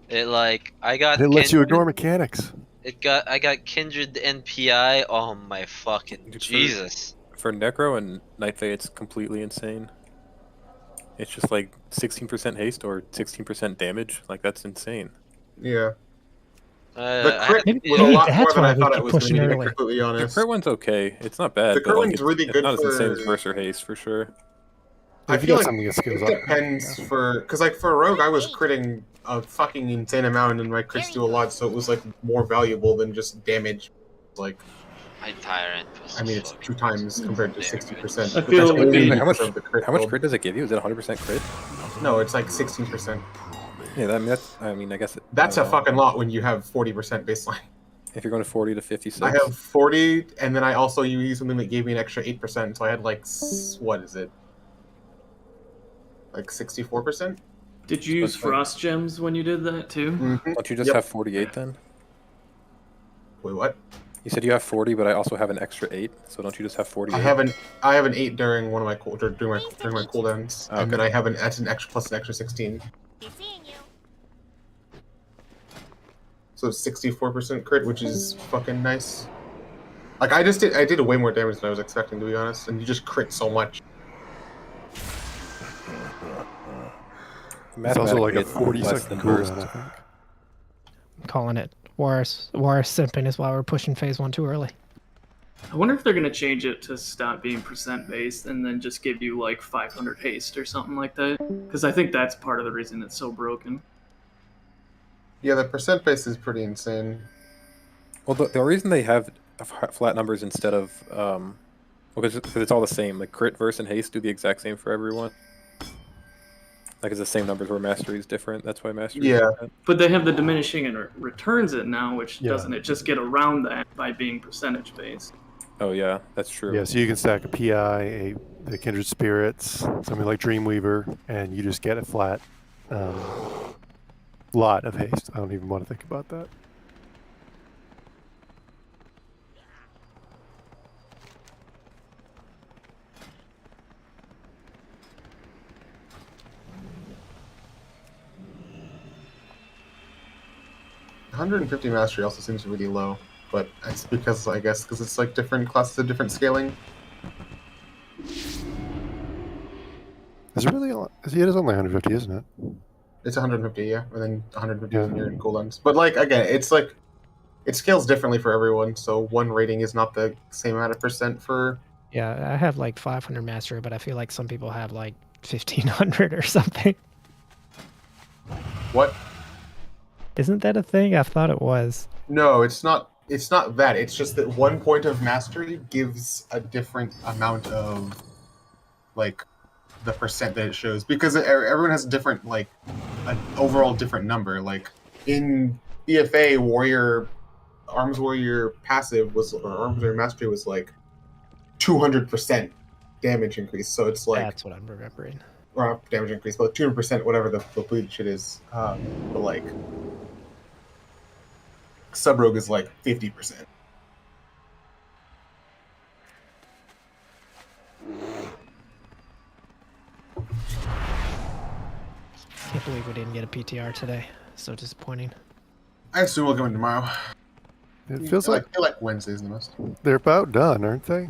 It like I got. It lets you Kindred- ignore mechanics. I got Kindred NPI. Oh my fucking Jesus. For Necro and Night Fae, it's completely insane. It's just like 16% haste or 16% damage. Like, that's insane. Yeah. The crit was a lot more than I thought it was going to be, to be completely honest. The crit one's okay. It's not bad. The but crit like, one's it's, really it's good not as insane as for- Verse or Haste, for sure. I If you feel got like something that scales it up. depends for... Because, like, for a rogue, I was critting a fucking insane amount, and my crits do a lot, so it was, like, more valuable than just damage. Like... My Tyrant. I mean, it's 2 times compared to 60%. I feel which like How much, of the crit how much build. crit does it give you? Is it 100% crit? No, it's like 16%. Yeah, I mean, I guess... That's a fucking lot when you have 40% baseline. If you're going to 40 to 56. I have 40, and then I also used something that gave me an extra 8%, so I had like, what is it? Like 64%? Did you use Frost Gems when you did that too? Mm-hmm. Don't you just have 48 then? Wait, what? You said you have 40, but I also have an extra 8, so don't you just have 48? I have an 8 during one of my during my cooldowns, and then I have an extra plus an extra 16. So 64% crit, which is fucking nice. Like I did way more damage than I was expecting, to be honest, and you just crit so much. It's also like a Mathematically, it's less 40-second than cooldown, burst. I think. I'm calling it. War's simping is why we're pushing phase 1 too early. I wonder if they're gonna change it to stop being percent based and then just give you like 500 haste or something like that. Because I think that's part of the reason it's so broken. Yeah, the percent base is pretty insane. Well, the reason they have flat numbers instead of... because it's all the same. Like, crit, verse, and haste do the exact same for everyone. Like, it's the same numbers where mastery is different. That's why mastery is like that. But they have the diminishing and returns it now, which doesn't it just get around that by being percentage based? Oh, yeah, that's true. Yeah, so you can stack a PI, the Kindred Spirits, something like Dreamweaver, and you just get a flat lot of haste. I don't even want to think about that. $150 mastery also seems really low, but it's because, I guess, because it's like different classes of different scaling. Is it really? It is only 150, isn't it? It's 150, yeah, and then 150 when you're in cooldowns. But like again, it's like it scales differently for everyone, so one rating is not the same amount of percent for. Yeah, I have like 500 mastery, but I feel like some people have like 1500 or something. What? Isn't that a thing? I thought it was. No, it's not. It's not that. It's just that 1 point of mastery gives a different amount of, like, the percent that it shows, because everyone has a different, like, an overall different number. Like in BFA, Arms Warrior passive was, or Arms Warrior mastery was like 200% damage increase. So it's like That's what I'm remembering. Or damage increase, but 200%, whatever the bleed shit is. But like Sub Rogue is like 50%. Can't believe we didn't get a PTR today. So disappointing. I assume we'll come in tomorrow. It feels I like feel like Wednesday's the most. they're about done, aren't they?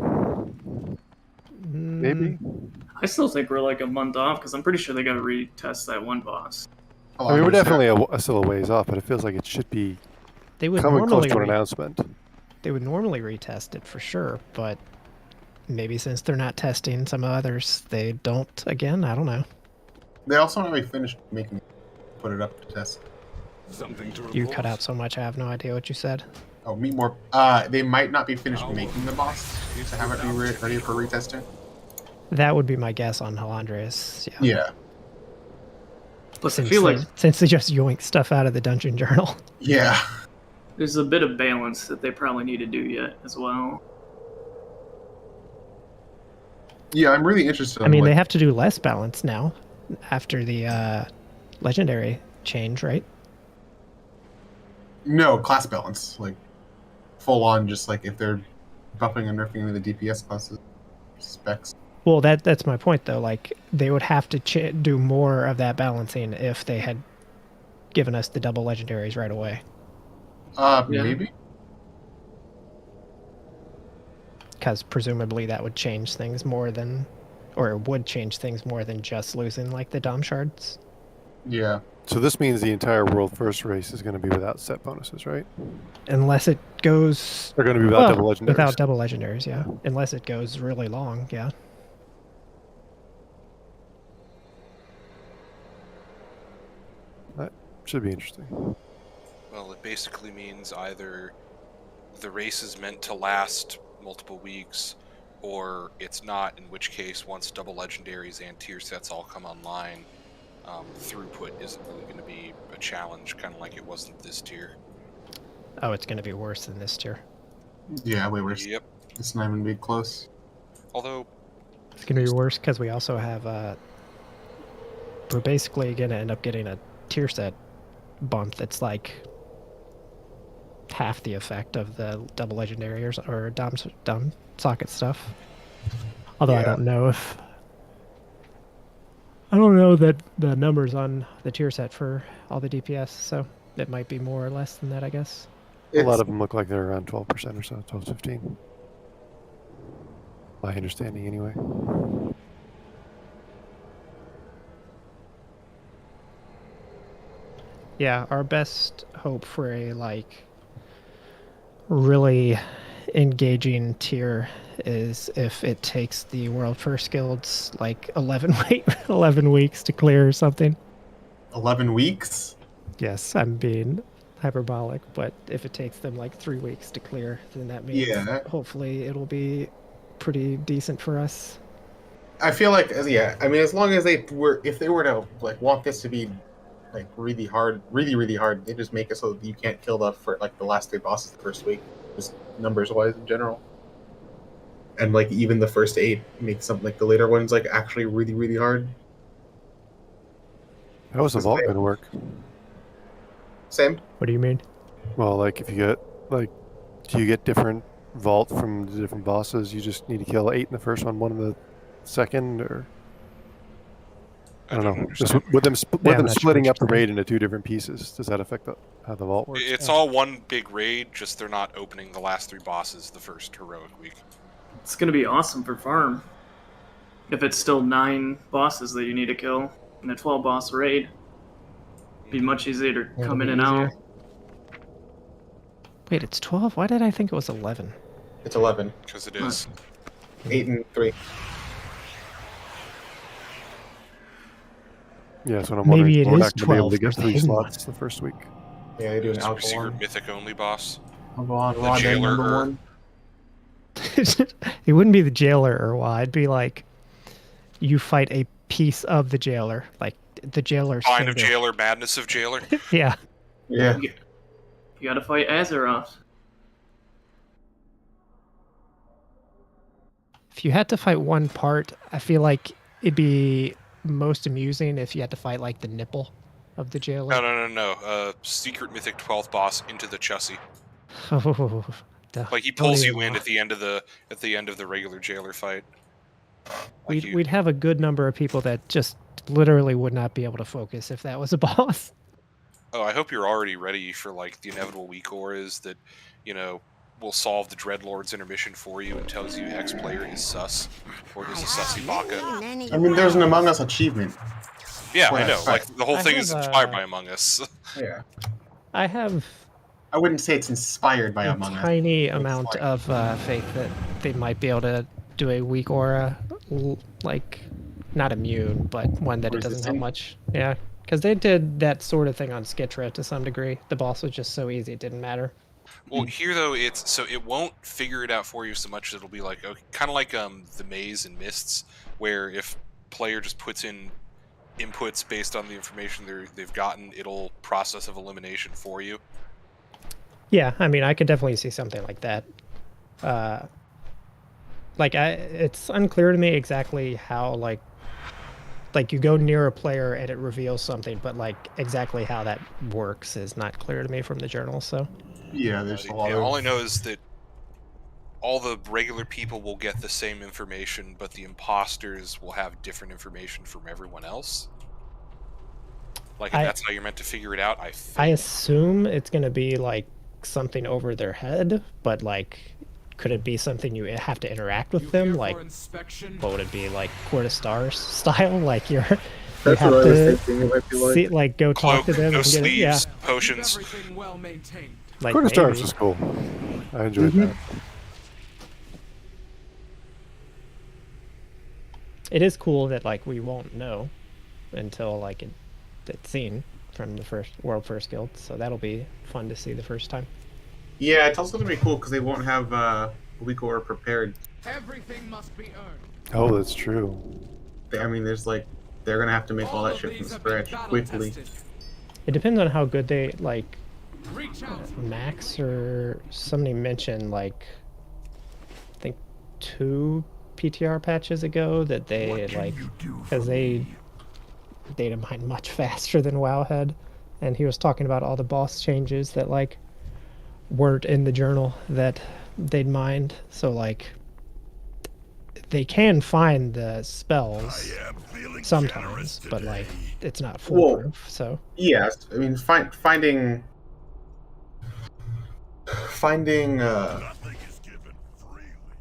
Maybe. I still think we're like a month off because I'm pretty sure they got to retest that one boss. I mean, we're definitely still a ways off, but it feels like it should be They would coming close normally to an announcement. They would normally retest it for sure, but maybe since they're not testing some others, they don't again. I don't know. They also haven't finished making put it up to test. Something to You cut out so much, I have no idea what you said. Oh, meet more. They might not be finished making the boss to have it be ready for retesting. That would be my guess on Halandrius. Yeah. Yeah. Plus, Since I feel like since they just yoink stuff out of the dungeon journal. Yeah. there's a bit of balance that they probably need to do yet as well. Yeah, I'm really interested. I mean, they have to do less balance now after the legendary change, right? No, class balance. Like, full on, just like if they're buffing and nerfing the DPS classes specs. Well, that's my point, though. Like, they would have to do more of that balancing if they had given us the double legendaries right away. Yeah. Maybe. Because presumably that would change things more than, or it would change things more than just losing like the Dom shards. Yeah. So this means the entire World First race is going to be without set bonuses, right? Unless it goes. They're going to be without double legendaries. Without double legendaries, yeah. Unless it goes really long, yeah. That should be interesting. Well, it basically means either the race is meant to last multiple weeks, or it's not, in which case, once double legendaries and tier sets all come online, throughput isn't really going to be a challenge, kind of like it wasn't this tier. Oh, it's going to be worse than this tier. Yeah, way worse. Yep. It's not even be close. Although it's going to be worse because we also have we're basically going to end up getting a tier set bump that's like half the effect of the double legendary or Dom socket stuff. Although I don't know that the numbers on the tier set for all the DPS, so it might be more or less than that, I guess. A lot of them look like they're around 12% or so, 12 15. My understanding, anyway. Yeah, our best hope for a like really engaging tier is if it takes the World First Guilds like 11 weeks to clear or something. 11 weeks? Yes, I'm being hyperbolic, but if it takes them like 3 weeks to clear, then that means hopefully it'll be pretty decent for us. I feel like, I mean, as long as if they were to like want this to be like really hard, really hard, they just make it so that you can't kill the last 3 bosses the first week, just numbers wise in general. And like even the first 8 make something like the later ones like actually really hard. How is the vault going to work? Same. What do you mean? Well, like if you get do you get different vault from the different bosses? You just need to kill 8 in the first one in the second, or I don't know. Just with them splitting up the raid into 2 different pieces, does that affect how the vault works? It's all one big raid, just they're not opening the last 3 bosses the first heroic week. It's gonna be awesome for farm. If it's still 9 bosses that you need to kill in a 12 boss raid, it'd be much easier to come in and out. Wait, it's 12? Why did I think it was 11? It's 11. Because it is. 8 and 3. Yeah, so I'm wondering Maybe if we're not is going to be able to 12 get for 3 the slots the first week. Yeah, they do an Super alpha secret one. mythic only boss. The jailer number 1. It wouldn't be the jailer or why. It'd be like you fight a piece of the jailer, like the jailer. Kind of jailer, madness of jailer. Yeah. Yeah. You gotta fight Azeroth. If you had to fight one part, I feel like it'd be most amusing if you had to fight like the nipple of the jailer. No. Secret mythic 12th boss into the Chussie. Oh, like he pulls you in at the end of the regular jailer fight. We'd have a good number of people that just literally would not be able to focus if that was a boss. Oh, I hope you're already ready for like the inevitable weak auras that, will solve the Dreadlord's intermission for you and tells you X player is sus or is a sussy baka. I mean, there's an Among Us achievement. Yeah, I know. Like the whole thing is inspired by Among Us. Yeah. I wouldn't say it's inspired by a Among Us. tiny amount of faith that they might be able to do a weak aura, like not immune, but one that it doesn't have much. Yeah, because they did that sort of thing on Skitra to some degree. The boss was just so easy; it didn't matter. Well, here though, it won't figure it out for you so much. It'll be like kind of like the maze and mists, where if player just puts in inputs based on the information they've gotten, it'll process of elimination for you. Yeah, I mean, I could definitely see something like that. It's unclear to me exactly how like you go near a player and it reveals something, but like exactly how that works is not clear to me from the journal. So yeah, there's a lot of... All I know is that all the regular people will get the same information, but the imposters will have different information from everyone else. Like, if that's how you're meant to figure it out, I assume it's going to be like something over their head, but like, could it be something you have to interact with them? Like, what would it be, like Court of Stars style? Like you That's have what I was to thinking. It might be like see, like go talk Cloak, to them no and get it. Yeah, sleeves, potions. like Quarter Stars maybe. was cool. I enjoyed that. It is cool that like we won't know until like it's seen from the first Guild, so that'll be fun to see the first time. Yeah, it's also gonna be cool because they won't have a week or prepared. Everything must be earned. Oh, that's true. I mean, there's like they're gonna have to make all that shit from scratch quickly. It depends on how good they like. Max or somebody mentioned like I think 2 PTR patches ago that they like because they data mine much faster than WoW had, and he was talking about all the boss changes that like weren't in the journal that they'd mined. So like they can find the spells sometimes, but like it's not foolproof. So yes, I mean finding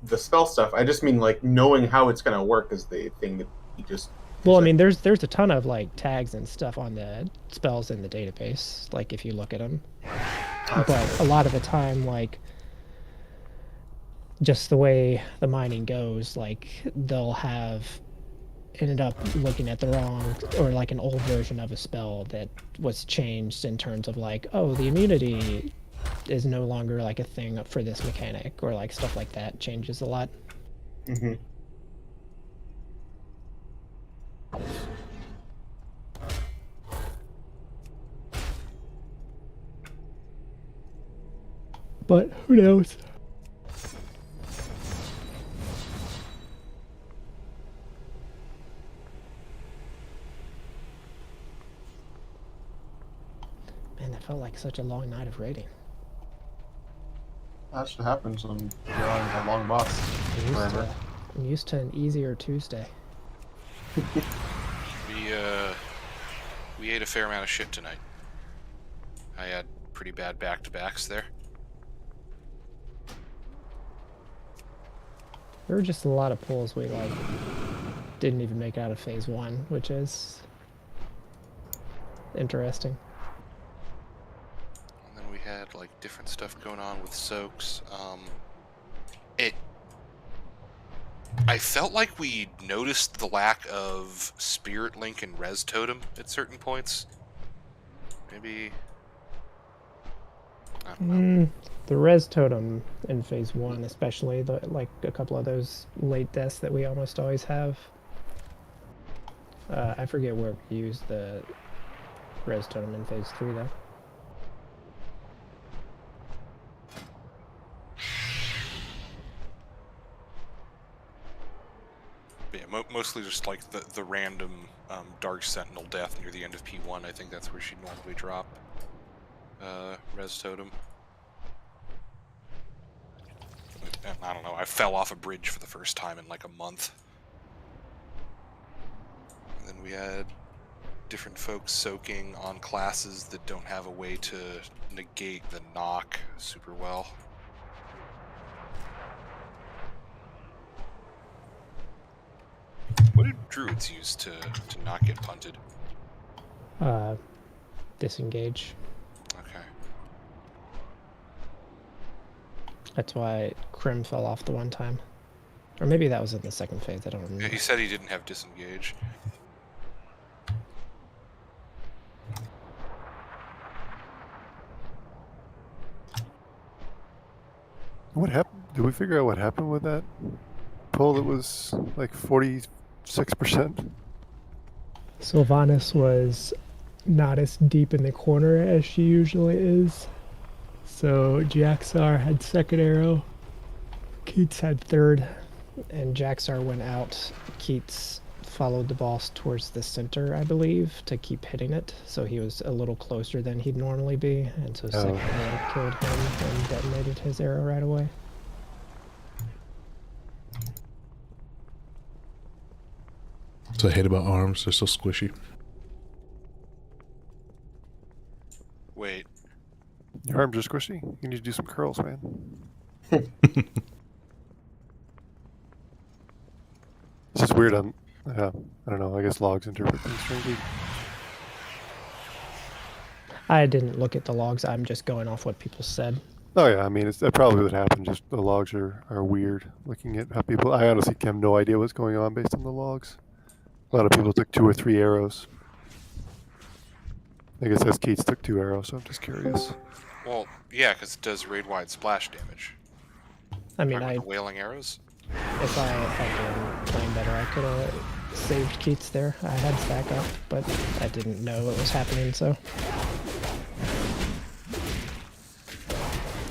the spell stuff. I just mean like knowing how it's gonna work is the thing that you just. Well, I mean, there's a ton of like tags and stuff on the spells in the database. Like if you look at them, but a lot of the time, like just the way the mining goes, like they'll have ended up looking at the wrong or like an old version of a spell that was changed in terms of like, oh, the immunity is no longer like a thing for this mechanic, or like stuff like that changes a lot. Mm-hmm. But who knows? Man, that felt like such a long night of raiding. That should happen when you're on a long boss forever. I'm used to an easier Tuesday. We ate a fair amount of shit tonight. I had pretty bad back-to-backs there. There were just a lot of pulls we like didn't even make out of phase 1, which is interesting. And then we had like different stuff going on with soaks. I felt like we noticed the lack of Spirit Link and Res Totem at certain points. Maybe. I don't know. The Res Totem in phase 1, especially like a couple of those late deaths that we almost always have. I forget where we used the Res Totem in phase 3 though. But yeah, mostly just like the random Dark Sentinel death near the end of P1. I think that's where she'd normally drop Res Totem. And I don't know, I fell off a bridge for the first time in like a month. And then we had different folks soaking on classes that don't have a way to negate the knock super well. What do druids use to not get punted? Disengage. Okay. That's why Krim fell off the one time. Or maybe that was in the second phase, I don't remember. Yeah, he said he didn't have disengage. What happened? Did we figure out what happened with that pull that was like 46%? Sylvanas was not as deep in the corner as she usually is. So Jaxar had second arrow, Keats had third, and Jaxar went out. Keats followed the boss towards the center, I believe, to keep hitting it. So he was a little closer than he'd normally be, and so second arrow killed him and detonated his arrow right away. So I hate about arms, they're so squishy. Wait. Your arms are squishy. You need to do some curls, man. It's just weird. I don't know. I guess logs interpret things strangely. I didn't look at the logs. I'm just going off what people said. Oh yeah, I mean, that probably would happen. Just the logs are weird. Looking at how people, I honestly have no idea what's going on based on the logs. A lot of people took 2 or 3 arrows. I guess Keats took 2 arrows, so I'm just curious. Well, yeah, because it does raid-wide splash damage. I mean, Talking about the wailing arrows. If I had been playing better, I could have saved Keats there. I had stack up, but I didn't know what was happening, so.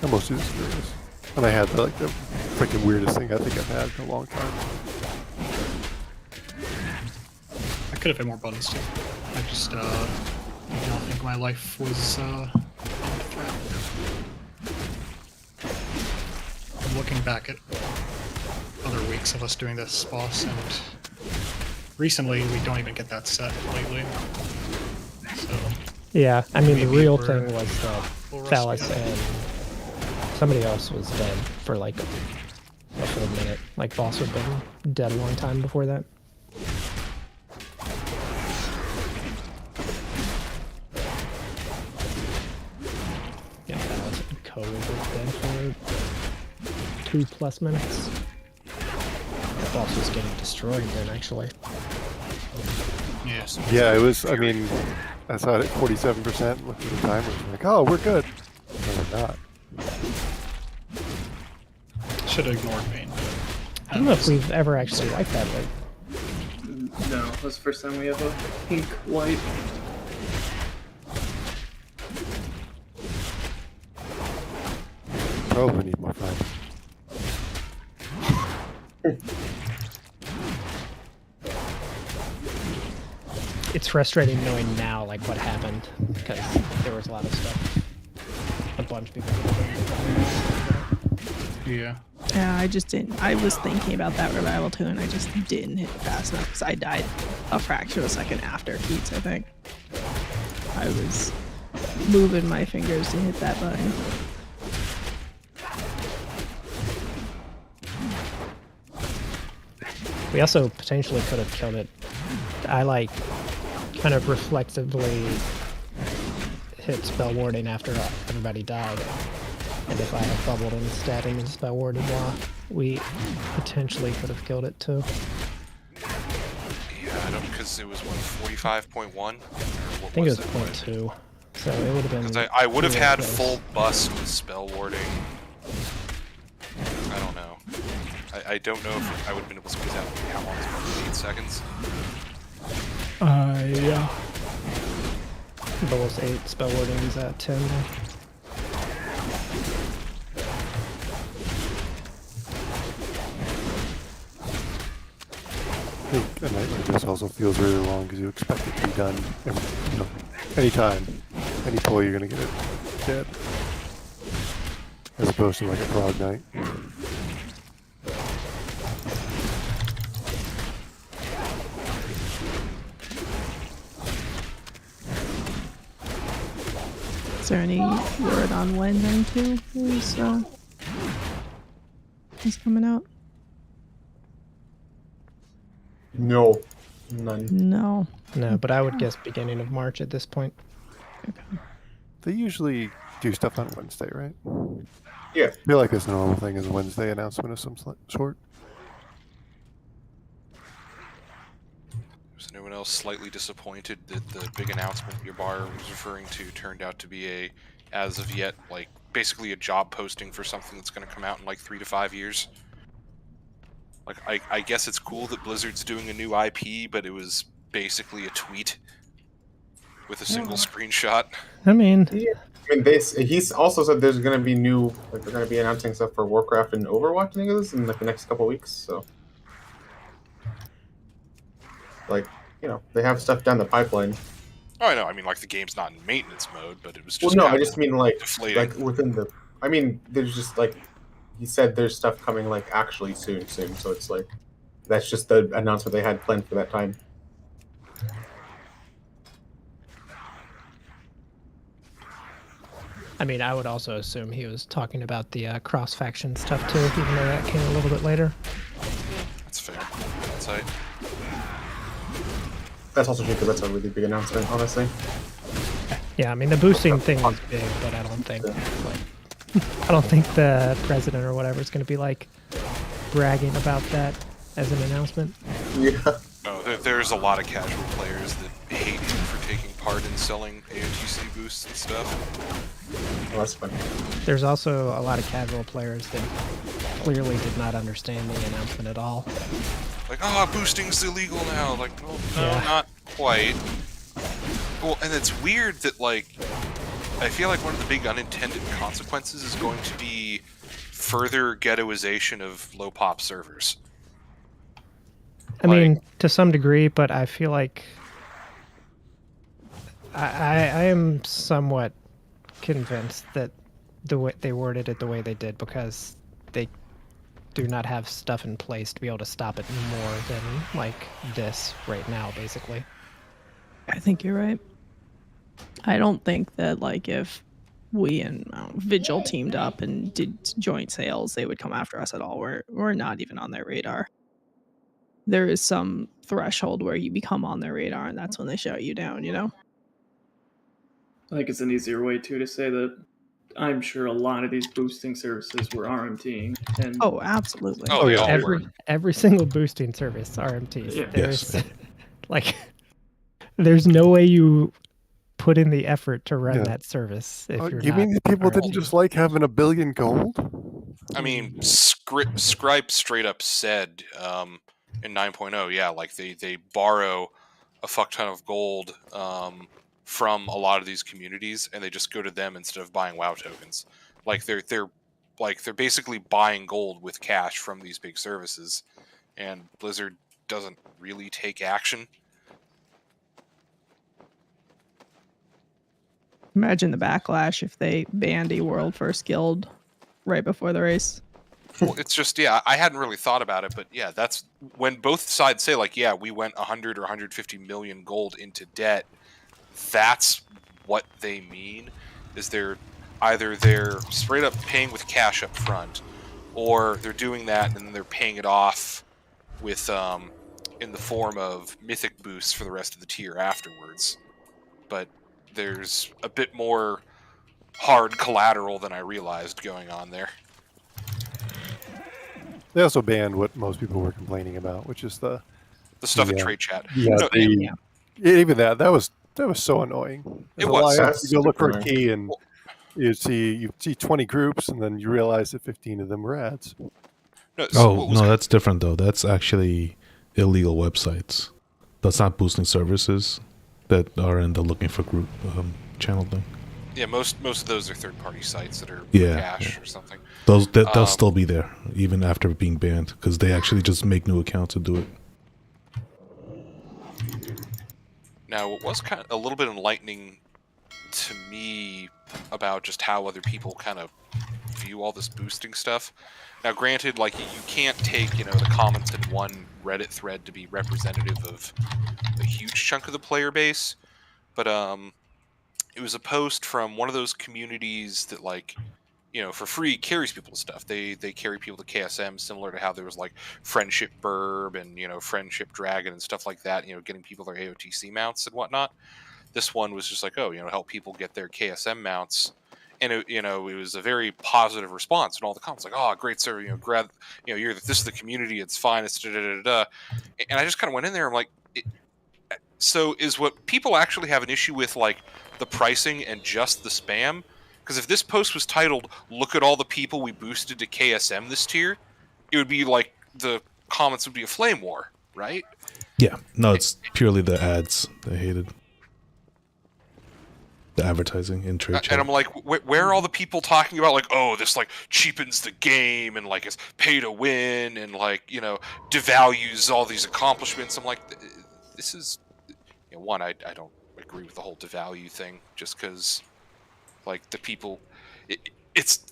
I'm mostly just curious. And I had the freaking weirdest thing I think I've had in a long time. I could have had more buttons too. I just did not think my life was under threat. I'm looking back at other weeks of us doing this boss, and recently we don't even get that set lately. So Yeah, I mean, the maybe real we're thing was that Phallus and somebody else was dead for like a full minute. Like, boss would have been dead a long time before that. Yeah, Phallus and Co was dead for 2+ minutes. The boss was getting destroyed then, actually. Yes. Yeah, it was. I mean, I saw it at 47%. Looked at the timer, was like, oh, we're good. No, we're not. Should have ignored me. I don't know if we've ever actually wiped that light. No, that's the first time we have a pink light. Probably need more time. It's frustrating knowing now, like, what happened, because there was a lot of stuff. A bunch of people. Yeah. Yeah, I just didn't. I was thinking about that revival too, and I just didn't hit it fast enough because I died a fraction of a second after Keats, I think. I was moving my fingers to hit that button. We also potentially could have killed it. I, like, kind of reflexively hit spell warding after everybody died. And if I had bubbled instead and spell warded while, we potentially could have killed it too. Yeah, I don't, because it was what, 45.1? I think it was 0.2. So it would have been. Because I would have really had close. full bust with spell warding. I don't know. I don't know if I would have been able to squeeze out how long it's probably 8 seconds. Yeah. Bolus 8, spell warding's at 10 now. I think a night like this also feels really long because you expect it to be done, anytime, any pull you're gonna get it dead, as opposed to like a frog night. Is there any word on when then too? Who's coming out? No. None. No. No, but I would guess beginning of March at this point. They usually do stuff on Wednesday, right? Yeah. I feel like this normal thing is a Wednesday announcement of some sort. Was anyone else slightly disappointed that the big announcement your bar was referring to turned out to be a, as of yet, like, basically a job posting for something that's going to come out in like 3 to 5 years? Like, I guess it's cool that Blizzard's doing a new IP, but it was basically a tweet with a single screenshot. I mean, Yeah. I mean, he's also said there's going to be new, like they're going to be announcing stuff for Warcraft and Overwatch, I think it is, in like the next couple weeks. So, like, you know, they have stuff down the pipeline. Oh, I know. I mean, like, the game's not in maintenance mode, but it was just. Well, no, kind I just mean like deflating. like within the. I mean, there's just like he said, there's stuff coming like actually soon. So it's like that's just the announcement they had planned for that time. I mean, I would also assume he was talking about the cross-faction stuff too, even though that came a little bit later. That's fair. That's right. That's also true because that's a really big announcement, honestly. Yeah, I mean the boosting thing is big, but I don't think I don't think the president or whatever is going to be like bragging about that as an announcement. Yeah. No, there's a lot of casual players that hate him for taking part in selling AOTC boosts and stuff. Oh, that's funny. There's also a lot of casual players that clearly did not understand the announcement at all. Like, oh, boosting's illegal now. Like, well, no, Yeah. not quite. Well, and it's weird that, like, I feel like one of the big unintended consequences is going to be further ghettoization of low pop servers. I mean, to some degree, but I feel like I am somewhat convinced that the way they worded it the way they did because they do not have stuff in place to be able to stop it more than like this right now, basically. I think you're right. I don't think that like if we and Vigil teamed up and did joint sales, they would come after us at all. We're not even on their radar. There is some threshold where you become on their radar, and that's when they shut you down. You know. I think it's an easier way too to say that I'm sure a lot of these boosting services were RMTing. And Oh, absolutely. Oh, they all were. Every single boosting service RMTs. Yeah. There's Yes. like there's no way you put in the effort to run Yeah. that service if you're You not mean these people didn't RMT. just like having $1 billion gold? I mean, Scripe straight up said in 9.0, yeah, like they borrow a fuck ton of gold from a lot of these communities, and they just go to them instead of buying WoW tokens. Like they're basically buying gold with cash from these big services, and Blizzard doesn't really take action. Imagine the backlash if they banned a world first guild right before the race. Well, it's just, yeah, I hadn't really thought about it, but yeah, that's when both sides say, like, yeah, we went 100 or 150 million gold into debt. That's what they mean, is they're straight up paying with cash up front, or they're doing that and then they're paying it off with in the form of mythic boosts for the rest of the tier afterwards. But there's a bit more hard collateral than I realized going on there. They also banned what most people were complaining about, which is the stuff in trade chat. Yeah, No, even that was so annoying. It As a was. liar, That's you go look for a super key and you see 20 groups, and then you realize that 15 of them were ads. No, so what Oh was no, that's different though. That's actually illegal websites. That's not boosting services that are in the looking for group channel thing. Yeah, most of those are third-party sites that are Yeah, cash yeah. or something. They'll still be there even after being banned because they actually just make new accounts to do it. Now, what was kind of a little bit enlightening to me about just how other people kind of view all this boosting stuff. Now, granted, like, you can't take, the comments in one Reddit thread to be representative of a huge chunk of the player base, but it was a post from one of those communities that, like, for free carries people to stuff. They carry people to KSM, similar to how there was, like, Friendship Burb and, Friendship Dragon and stuff like that, getting people their AOTC mounts and whatnot. This one was just like, help people get their KSM mounts. And it was a very positive response, and all the comments like, "Oh, great server, this is the community, it's fine, it's da da da da." And I just kind of went in there, I'm like, so is what people actually have an issue with, like, the pricing and just the spam? Because if this post was titled, "Look at all the people we boosted to KSM this tier," it would be like the comments would be a flame war, right? Yeah, no, it's purely the ads they hated. The advertising in trade chat. And I'm like, where are all the people talking about, like, oh, this, like, cheapens the game and, like, it's pay to win and, like, devalues all these accomplishments? I'm like, this is, one, I don't agree with the whole devalue thing, just because, like, the people, it's,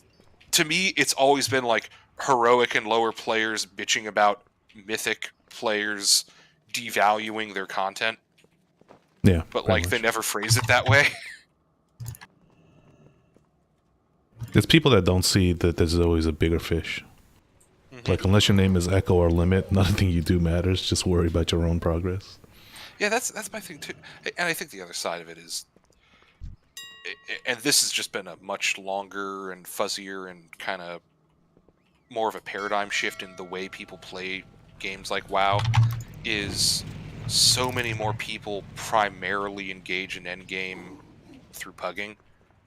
to me, it's always been, like, heroic and lower players bitching about mythic players devaluing their content. Yeah. But, like, they never phrase it that way. There's people that don't see that there's always a bigger fish. Like, unless your name is Echo or Limit, nothing you do matters. Just worry about your own progress. Yeah, that's my thing too. And I think the other side of it is, and this has just been a much longer and fuzzier and kind of more of a paradigm shift in the way people play games like WoW, is so many more people primarily engage in endgame through pugging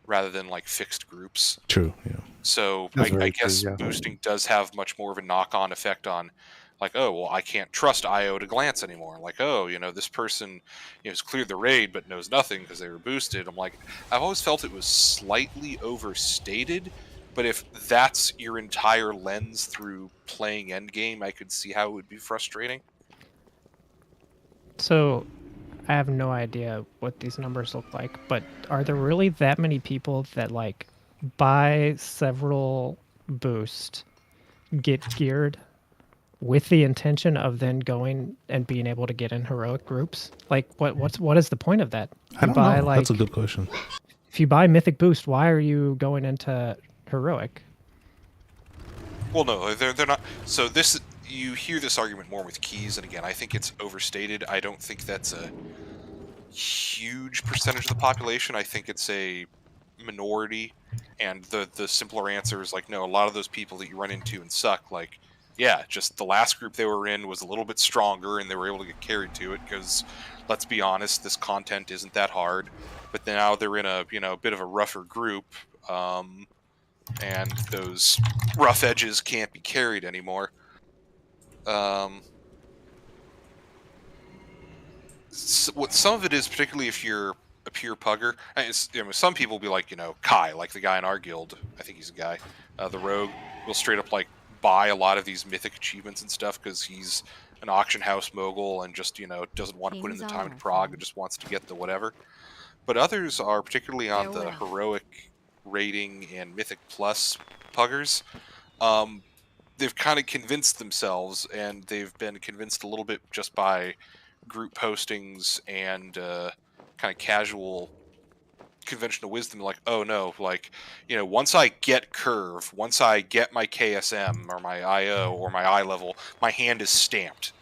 rather than like fixed groups. True, yeah. So That's I very guess true, yeah. boosting does have much more of a knock-on effect on, like, oh, well, I can't trust IO to glance anymore. Like, oh, this person has cleared the raid but knows nothing because they were boosted. I'm like, I've always felt it was slightly overstated, but if that's your entire lens through playing endgame, I could see how it would be frustrating. So, I have no idea what these numbers look like, but are there really that many people that like buy several boosts, get geared with the intention of then going and being able to get in heroic groups? Like, what is the point of that? I don't know. That's a good question. If you buy Mythic Boost, why are you going into heroic? Well, no, they're not. So you hear this argument more with keys, and again, I think it's overstated. I don't think that's a huge percentage of the population. I think it's a minority, and the simpler answer is like, no, a lot of those people that you run into and suck, like, yeah, just the last group they were in was a little bit stronger, and they were able to get carried to it, because, let's be honest, this content isn't that hard, but now they're in a, bit of a rougher group, and those rough edges can't be carried anymore. Some of it is, particularly if you're a pure pugger. Some people will be like, Kai, like the guy in our guild. I think he's a guy. The rogue will straight up like buy a lot of these mythic achievements and stuff because he's an auction house mogul and just doesn't want to put in the time to prog and just wants to get the whatever. But others are, particularly on the heroic rating and mythic plus puggers. They've kind of convinced themselves, and they've been convinced a little bit just by group postings and kind of casual conventional wisdom, like, oh no, like, once I get curve, once I get my KSM or my IO or my eye level, my hand is stamped,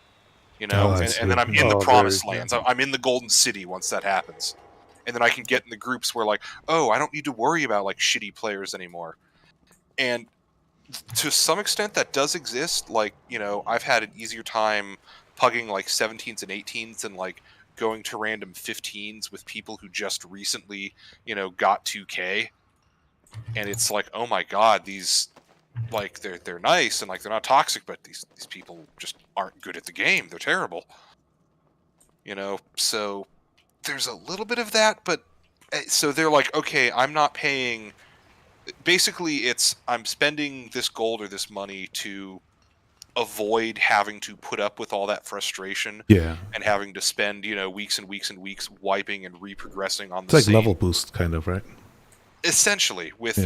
and then I'm in the promised lands. I'm in the golden city once that happens, and then I can get in the groups where, like, oh, I don't need to worry about like shitty players anymore. And to some extent that does exist. Like, I've had an easier time pugging like 17s and 18s than like going to random 15s with people who just recently, got 2K. And it's like, oh my god, these, like, they're nice and like they're not toxic, but these people just aren't good at the game. They're terrible. So there's a little bit of that, but so they're like, okay, I'm not paying. Basically, I'm spending this gold or this money to avoid having to put up with all that frustration. Yeah. And having to spend, weeks and weeks and weeks wiping and reprogressing on It's the like same. level boost, kind of, right? Essentially, with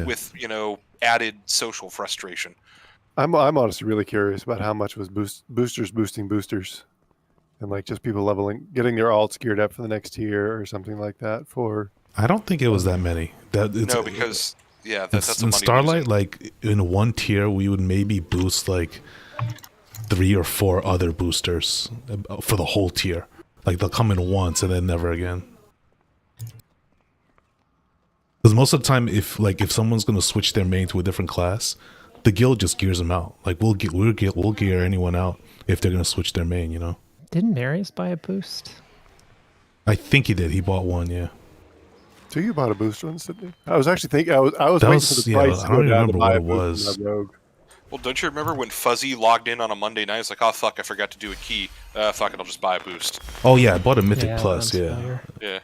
added social frustration. I'm honestly really curious about how much was boosters boosting boosters, and like just people leveling, getting their alts geared up for the next tier or something like that. I don't think it was that many. No, because that's a in money Starlight, like in one tier, we would maybe boost like 3 or 4 other boosters for the whole tier. Like they'll come in once and then never again. Because most of the time, if someone's gonna switch their main to a different class, the guild just gears them out. Like we'll gear anyone out if they're gonna switch their main. Didn't Marius buy a boost? I think he did. He bought one. Yeah. So you bought a boost once, didn't you? I was actually thinking I was waiting for the price to I go don't down remember to buy what a it boost was. from that rogue. Well, don't you remember when Fuzzy logged in on a Monday night? It's like, oh fuck, I forgot to do a key. Fuck it, I'll just buy a boost. Oh yeah, I bought a Mythic Plus. Yeah. Yeah.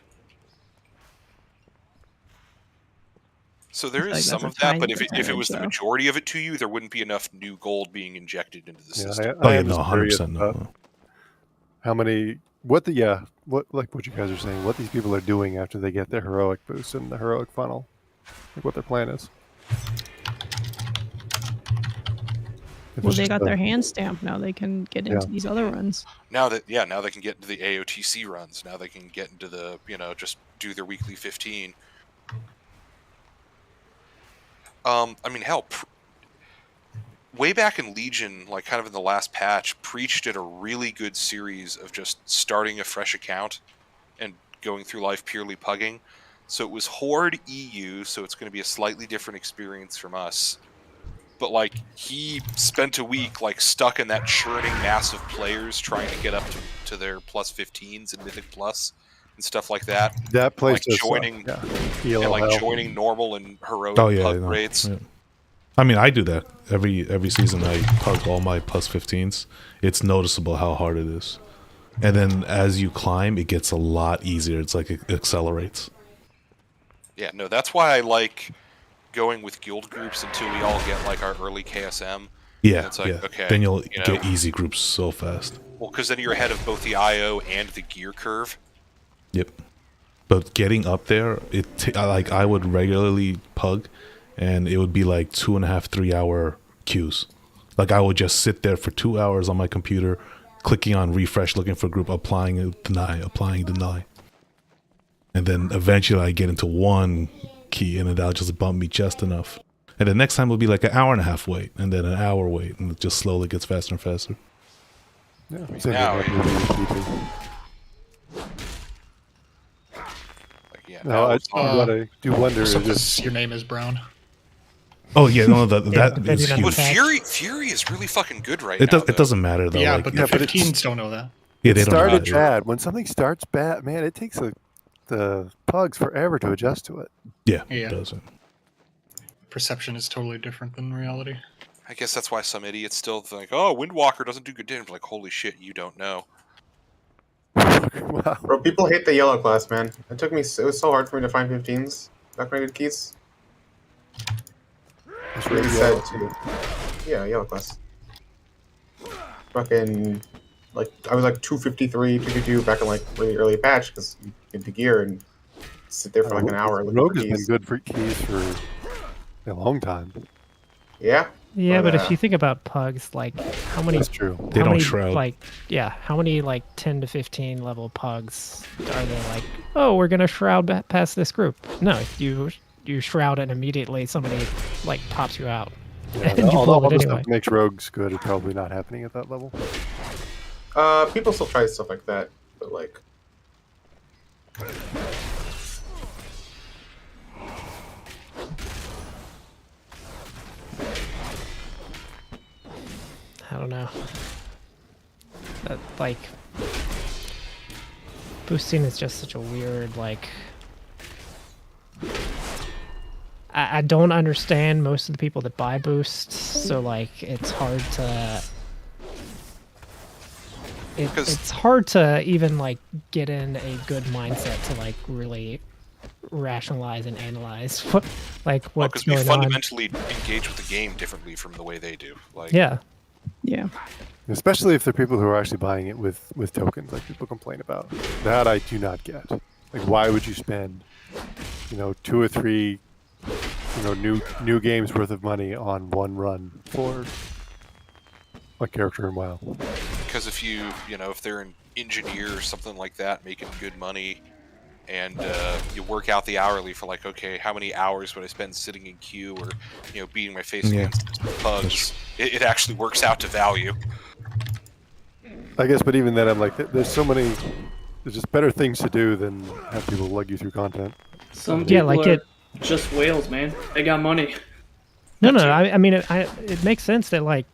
So there Like, is some that's of a that, but tiny if it was the percentage, majority of it to you, there wouldn't be enough new gold being injected into the system. Oh yeah, no, 100% no. How many? What you guys are saying? What these people are doing after they get their heroic boost in the heroic funnel? Like what their plan is? Well, they got their hand stamped now. They can get into these other runs. Now they can get into the AOTC runs. Now they can get into the, just do their weekly 15. I mean, hell, way back in Legion, like kind of in the last patch, Preach did a really good series of just starting a fresh account and going through life purely pugging. So it was Horde EU, so it's going to be a slightly different experience from us. But like he spent a week like stuck in that churning mass of players trying to get up to their plus 15s and Mythic Plus and stuff like that. That place like does suck, joining, yeah. and like ELO. joining normal and heroic Oh yeah, pug no, raids. yeah. I mean, I do that every season. I pug all my plus 15s. It's noticeable how hard it is, and then as you climb, it gets a lot easier. It's like it accelerates. Yeah, no, that's why I like going with guild groups until we all get like our early KSM. Yeah, And it's like, yeah. okay, Then you'll you know, get easy groups so fast. Well, because then you're ahead of both the IO and the gear curve. Yep. But getting up there, like I would regularly pug, and it would be like 2.5, 3 hour queues. Like I would just sit there for 2 hours on my computer, clicking on refresh, looking for group, applying deny, and then eventually I get into one key, and that'll just bump me just enough. And the next time will be like an 1.5 hour wait, and then an hour wait, and it just slowly gets faster and faster. Yeah, Now, yeah, No, I what I do wonder is So just your name is Brown. Oh yeah, no, that is But huge. Fury is really fucking good right It now. does. It doesn't matter though. Yeah, like, but the 15s don't know that. Yeah, it they don't started matter. bad. When something starts bad, man, it takes the pugs forever to adjust to it. Yeah, Yeah. it doesn't. Perception is totally different than reality. I guess that's why some idiots still think, oh, Windwalker doesn't do good damage. Like, holy shit, you don't know. Wow. Bro, people hate the yellow class, man. It was so hard for me to find 15s. Upgraded keys. It's Really really sad yellow. too. Yeah, yellow class. Fucking, like, I was like 253, 252 back in like really early patch because you get the gear and sit there for like an hour. looking Rogue for has been keys. good for keys for a long time. Yeah. Yeah, but if you think about pugs, like how many? That's true. They how don't many, shroud. Like, yeah, how many like 10 to 15 level pugs are they? Like, oh, we're gonna shroud past this group. No, you shroud and immediately somebody like pops you out. Yeah, and you all blow the it other anyway. stuff makes rogues good. It's probably not happening at that level. People still try stuff like that, but like, I don't know. That, like, boosting is just such a weird, like... I don't understand most of the people that buy boosts, so, like, it's hard to... It's hard to even, like, get in a good mindset to, like, really rationalize and analyze what, like, what's Because we going on. fundamentally engage with the game differently from the way they do. Like, Yeah. Yeah. Especially if they're people who are actually buying it with tokens, like people complain about. That I do not get. Like, why would you spend, 2 or 3, new games worth of money on one run for a character in WoW? Because if if they're an engineer or something like that, making good money, and you work out the hourly for like, okay, how many hours would I spend sitting in queue or, beating my face Yeah. against these pugs? It actually works out to value. I guess, but even then, I'm like, there's just better things to do than have people lug you through content. Some Yeah, people like are it- just whales, man. They got money. No, I mean, it makes sense that, like,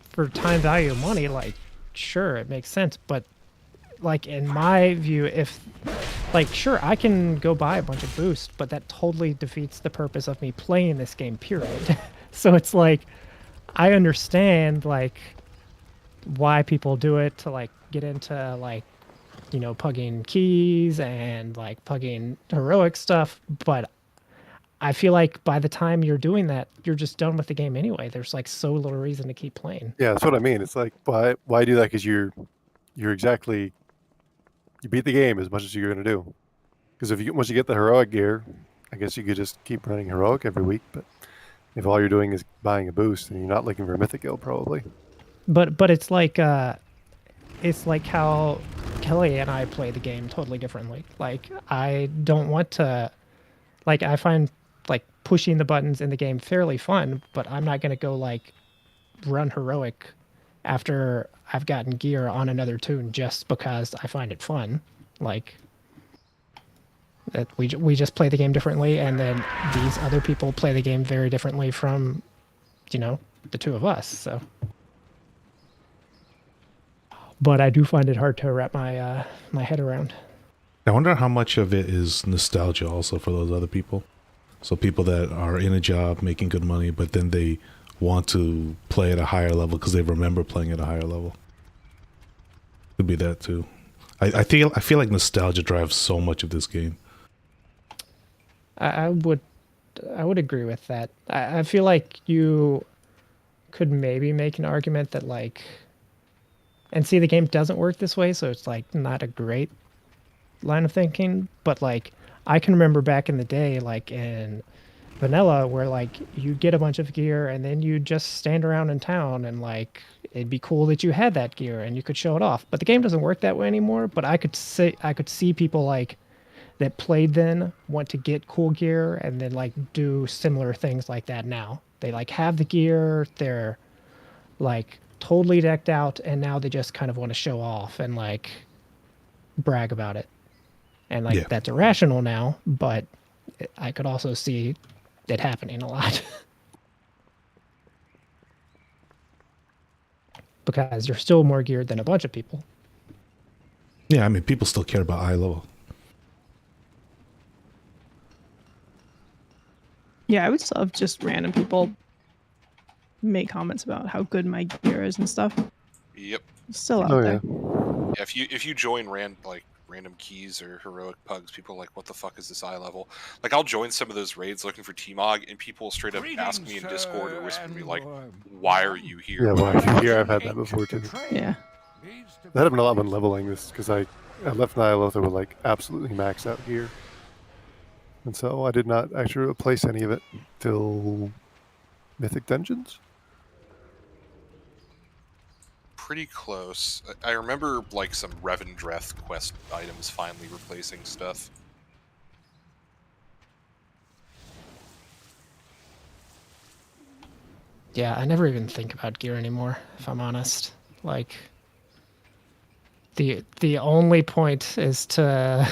for time value of money, like, sure, it makes sense. But, like, in my view, sure, I can go buy a bunch of boosts, but that totally defeats the purpose of me playing this game, period. So it's like, I understand, like, why people do it to, like, get into, like, pugging keys and, like, pugging heroic stuff, but I feel like by the time you're doing that, you're just done with the game anyway. There's like so little reason to keep playing. Yeah, that's what I mean. It's like, why do that? Because you beat the game as much as you're going to do. Because once you get the heroic gear, I guess you could just keep running heroic every week. But if all you're doing is buying a boost, then you're not looking for a mythic guild probably. But it's like how Kelly and I play the game totally differently. Like, I don't want to, like, I find like pushing the buttons in the game fairly fun, but I'm not going to go like run heroic after I've gotten gear on another tune just because I find it fun. Like that we just play the game differently, and then these other people play the game very differently from, you know, the two of us. So, but I do find it hard to wrap my my head around. I wonder how much of it is nostalgia also for those other people. So people that are in a job making good money, but then they want to play at a higher level because they remember playing at a higher level. Could be that too. I feel like nostalgia drives so much of this game. I would agree with that. I feel like you could maybe make an argument that like, and see, the game doesn't work this way, so it's like not a great line of thinking, but like I can remember back in the day, like in vanilla, where like you get a bunch of gear and then you just stand around in town and like it'd be cool that you had that gear and you could show it off. But the game doesn't work that way anymore. But I could see people like that played then want to get cool gear and then like do similar things like that now. They like have the gear, they're like totally decked out, and now they just kind of want to show off and like brag about it. And like that's irrational now, but I could also see it happening a lot. Because you're still more geared than a bunch of people. Yeah, I mean, people still care about eye level. Yeah, I would still have just random people make comments about how good my gear is and stuff. Yep. Still out there. Yeah, if you join random keys or heroic pugs, people are like, what the fuck is this eye level? Like, I'll join some of those raids looking for T-Mog, and people will straight up ask me in Discord or whisper to me like, why are you here? Yeah, why are you here? I've had that before too. Yeah. That had been a lot when leveling this, because I left Nihilotha with like absolutely maxed out gear. And so I did not actually replace any of it till Mythic Dungeons. Pretty close. I remember like some Revendreth quest items finally replacing stuff. Yeah, I never even think about gear anymore, if I'm honest. Like the only point is to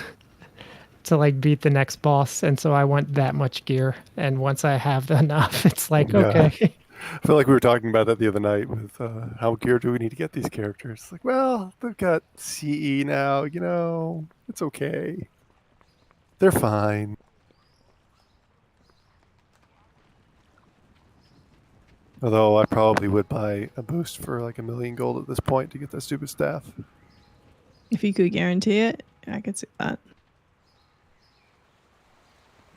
like beat the next boss, and so I want that much gear, and once I have enough, it's like okay. I feel like we were talking about that the other night with how gear do we need to get these characters? Like, well, they've got CE now, you know, it's okay. They're fine. Although I probably would buy a boost for like 1 million gold at this point to get that stupid staff. If you could guarantee it, I could see that.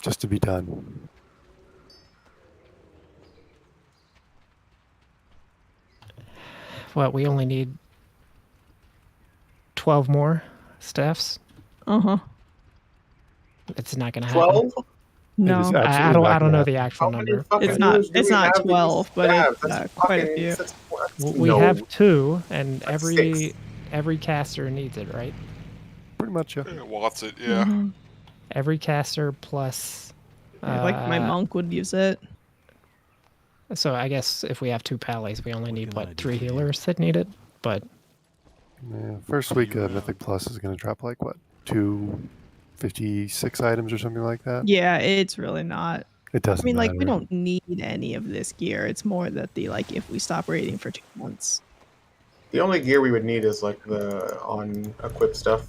Just to be done. What, we only need 12 more staffs? Uh-huh. It's not gonna happen. 12? No, I don't know the actual number. It's not 12, but it's quite a few. We have 2, and every caster needs it, right? Pretty much, yeah. Wants it, yeah. Mm-hmm. Every caster plus. Like my monk would use it. So I guess if we have 2 pallies, we only need what, 3 healers that need it. But yeah, first week Mythic Plus is going to drop like what, 256 items or something like that. Yeah, it's really not. It doesn't. I mean, like matter. we don't need any of this gear. It's more that if we stop raiding for 2 months. The only gear we would need is like the on equip stuff.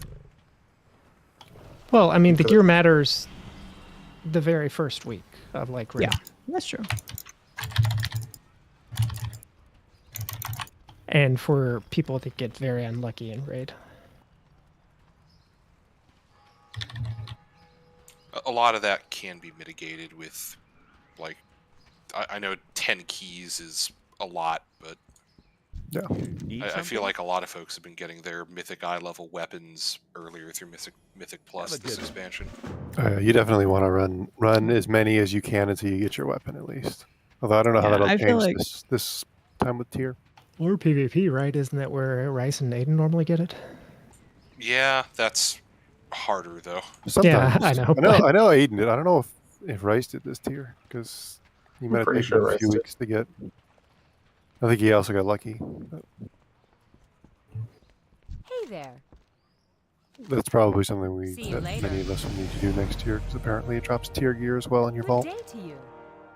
well, I mean, the gear matters the very first week of like raid. Yeah, that's true. And for people that get very unlucky in raid. A lot of that can be mitigated with, like, I know 10 keys is a lot, but yeah, I feel like a lot of folks have been getting their Mythic eye level weapons earlier through Mythic Plus this expansion. You definitely want to run as many as you can until you get your weapon at least. Although I don't know how that'll change this time with tier. Or PvP, right? Isn't that where Rice and Aiden normally get it? Yeah, that's harder though. Sometimes. Yeah, I know. I know Aiden did. I don't know if if Rice did this tier, because he I'm might have pretty taken sure a few Rice did. weeks to get. I think he also got lucky. Hey there. That's probably something See you that later. many of us will need to do next year, because apparently it drops tier gear as well in your Good vault. day to you.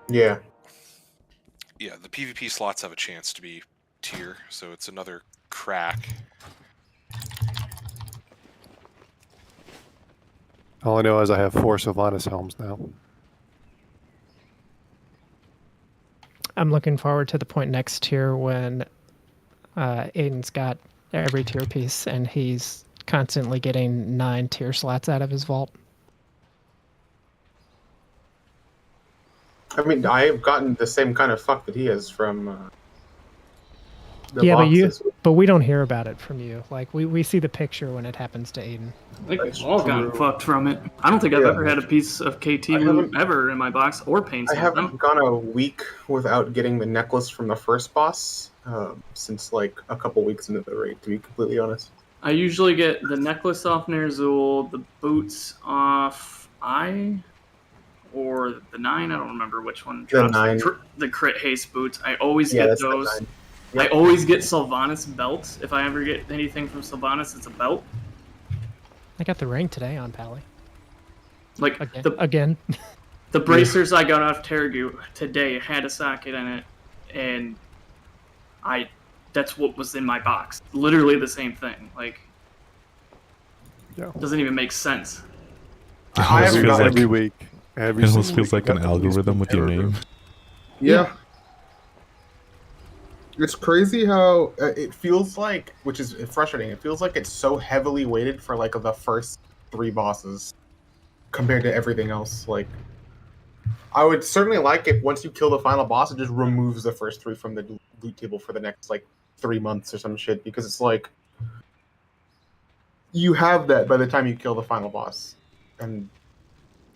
Yeah. Yeah, the PvP slots have a chance to be tier, so it's another crack. All I know is I have 4 Sylvanas helms now. I'm looking forward to the point next tier when Aiden's got every tier piece and he's constantly getting 9 tier slots out of his vault. I mean, I've gotten the same kind of fuck that he has from the Yeah, boxes. but we don't hear about it from you. Like we see the picture when it happens to Aiden. I think we've all gotten fucked from it. I don't think I've ever had a piece of KT loot ever in my box or pain I Sanctum. haven't gone a week without getting the necklace from the first boss since like a couple weeks into the raid, to be completely honest. I usually get the necklace off Nerzul, the boots off or the 9. I don't remember which one The drops. 9. The crit haste boots. I always Yeah, get that's the those. 9. I Yep. always get Sylvanas belts. If I ever get anything from Sylvanas, it's a belt. I got the ring today on Pally. Like Again. The bracers I got off Terragu today had a socket in it, and that's what was in my box. Literally the same thing. Like, doesn't even make sense. It almost feels like every week. It almost feels like an algorithm with your name. Yeah. It's crazy how it feels like, which is frustrating, it feels like it's so heavily weighted for like the first 3 bosses compared to everything else. Like, I would certainly like if once you kill the final boss, it just removes the first 3 from the loot table for the next like 3 months or some shit, because it's like you have that by the time you kill the final boss, and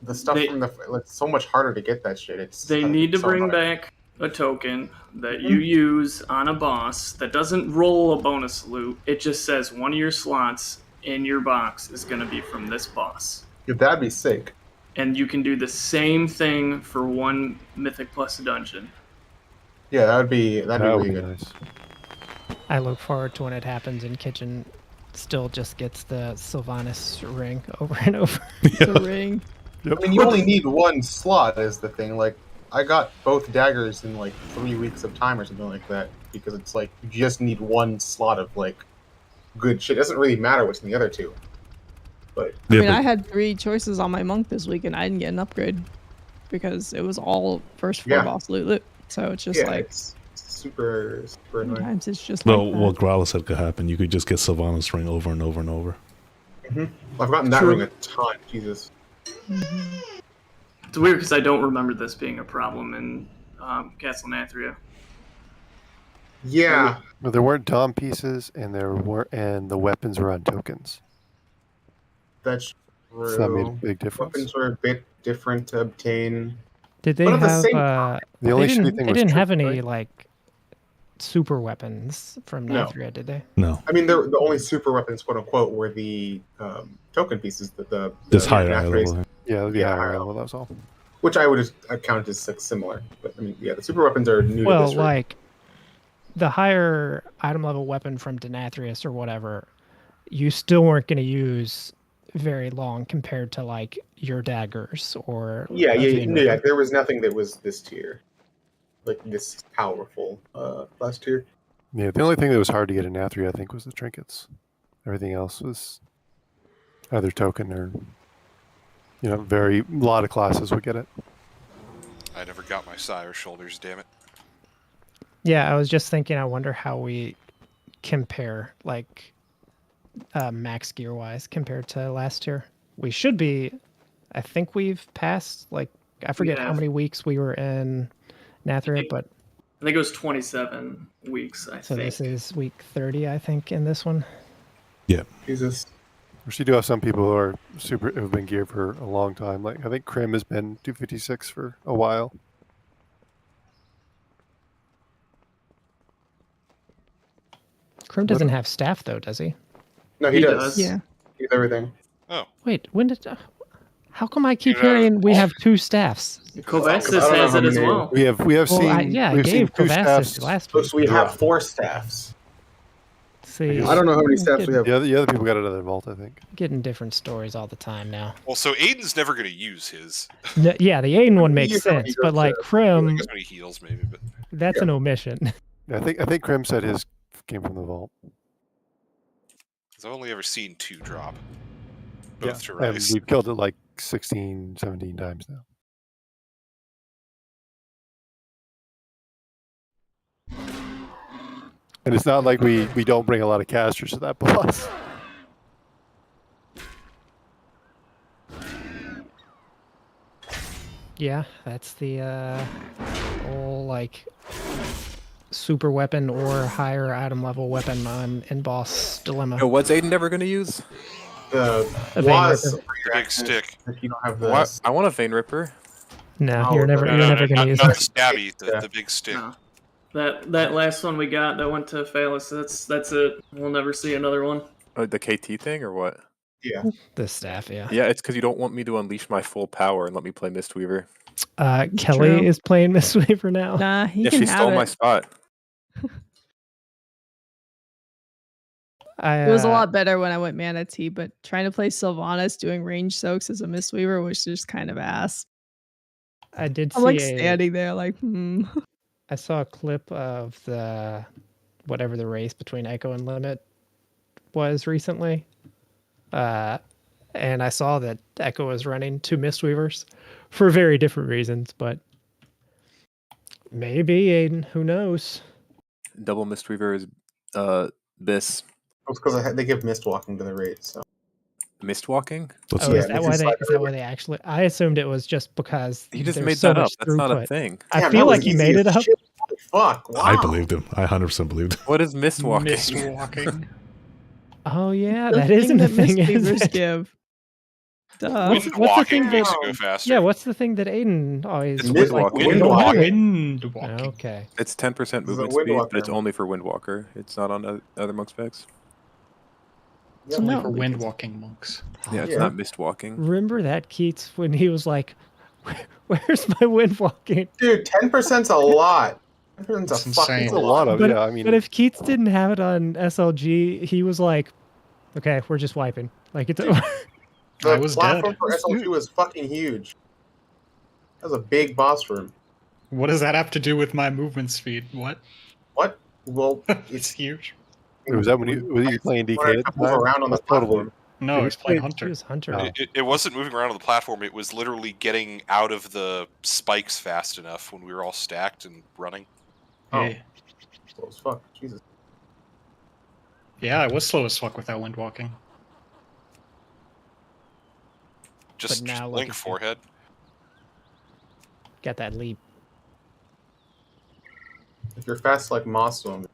the stuff from the it's so much harder to get that shit. They need to so bring hard. back a token that you use on a boss that doesn't roll a bonus loot. It just says one of your slots in your box is going to be from this boss. If that'd be sick. And you can do the same thing for one Mythic Plus dungeon. Yeah, that'd be really good. Nice. I look forward to when it happens and Kitchen still just gets the Sylvanas ring over and over. The ring. I mean, you only need 1 slot is the thing. Like, I got both daggers in like 3 weeks of time or something like that, because it's like you just need 1 slot of like good shit. It doesn't really matter what's in the other 2. But I mean, I had 3 choices on my monk this week, and I didn't get an upgrade because it was all first 4 boss loot. So it's just like it's super annoying. sometimes it's just No, like that. what Growler said could happen. You could just get Sylvanas ring over and over and over. I've gotten that True. ring a ton. Jesus. It's weird because I don't remember this being a problem in Castle Nathria. Yeah. Well, there weren't Dom pieces, and the weapons were on tokens. That's true. So that made a big difference. Weapons were a bit different to obtain. Did they But at the have? same time, The only they shitty didn't, thing they was didn't have trick, any right? like super weapons from No. Nathria, did they? No. I mean, the only super weapons, quote unquote, were the token pieces that the This higher eye Nathria's- level. Yeah, it'd be Yeah, higher higher level. That was all. which I would account as like, similar. But I mean, yeah, the super weapons are new to Well, this raid. like the higher item level weapon from Denathrius or whatever, you still weren't going to use very long compared to like your daggers or Yeah, a Vein yeah. Ring. There was nothing that was this tier, like this powerful last tier. Yeah, the only thing that was hard to get in Nathria, I think, was the trinkets. Everything else was either token or, a lot of classes would get it. I never got my sire shoulders, damn it. Yeah, I was just thinking, I wonder how we compare, like, max gear wise compared to last year. We should be, I think we've passed, like, I forget how Yeah. many weeks we were in Nathria, but I think it was 27 weeks, I so think. this is week 30, I think, in this one. Yeah. Jesus. You do have some people who've been geared for a long time. Like, I think Krim has been 256 for a while. Krim doesn't have staff, though, does he? No, he does. Yeah. He has everything. Oh. Wait, when did... How come I keep hearing we have 2 staffs? Kovasis has it as well. We have Well, seen yeah, I we've seen gave 2 Kovasis staffs. last week. So we have 4 staffs. See, I don't know how many staffs we have. The other people got another vault, I think. Getting different stories all the time now. Well, so Aiden's never going to use his. Yeah, the Aiden one makes use it when he sense, but goes like to- I Krim, guess when he heals, maybe. But that's an omission. I think Krim said his came from the vault. 'cause I've only ever seen 2 drop. Both to And Rice. we've killed it like 16, 17 times now. And it's not like we don't bring a lot of casters to that boss. Yeah, that's the whole like super weapon or higher item level weapon on in boss dilemma. Oh, what's Aiden ever going to use? The A vein was ripper. The big stick. if you don't have What? this. I want a Vein Ripper. No, Oh, you're never not, gonna use not it. the stabby, the big stick. No. That last one we got that went to Phalus. That's it. We'll never see another one. The KT thing or what? Yeah. The staff, yeah. Yeah, it's because you don't want me to unleash my full power and let me play Mistweaver. Kelly true. is playing Mistweaver now. Nah, he Yeah, can she have stole it. my spot. I, It was a lot better when I went Mana Tea, but trying to play Sylvanas doing range soaks as a Mistweaver was just kind of ass. I did I'm see like standing there like, I saw a clip of the whatever the race between Echo and Limit was recently. And I saw that Echo was running 2 Mistweavers for very different reasons, but maybe Aiden, who knows? Double Mistweaver is Bis. It's because they give mist walking to the raid. So Mistwalking? Oh, is that why they? Is that why they actually? I assumed it was just because He just there's made so that up. much That's not a throughput. thing. I Damn, feel that was like he easy made as it up. shit. Holy fuck! Wow. I believed him. I 100% believed him. What is Mistwalking? Mistwalking. Oh yeah, the that isn't a thing, is Mistweavers it? give. Duh. Wind What's the walking thing makes that? it go faster. Yeah, what's the thing that Aiden always It's was wind like? walking. Wind "Oh, walking. Wind walking. Okay. It's 10% This is a movement speed, Windwalker. but it's only for Windwalker. It's not on other monk specs. It's only No, for because- wind walking monks. Yeah, it's Yeah. not Mistwalking. Remember that Keats when he was like, "Where's my wind walking?" Dude, 10%'s a lot. 10%'s That's a fucking insane. It's a lot of, But, yeah. I mean, but if Keats didn't have it on SLG, he was like, "Okay, we're just wiping." Like it's. The I was platform dead. for SL2 was fucking huge. That was a big boss room. What does that have to do with my movement speed? What? What? Well, It's it's huge. was that when you were you playing DK wanted at the to move time? around on the That's totally. platform. No, I was playing Hunter. He was Hunter. Oh. It wasn't moving around on the platform. It was literally getting out of the spikes fast enough when we were all stacked and running. Oh. Yeah. Slow as fuck. Jesus. Yeah, I was slow as fuck with that wind walking. Just now look blink at you. forehead. Got that leap. If you're fast like Mossum,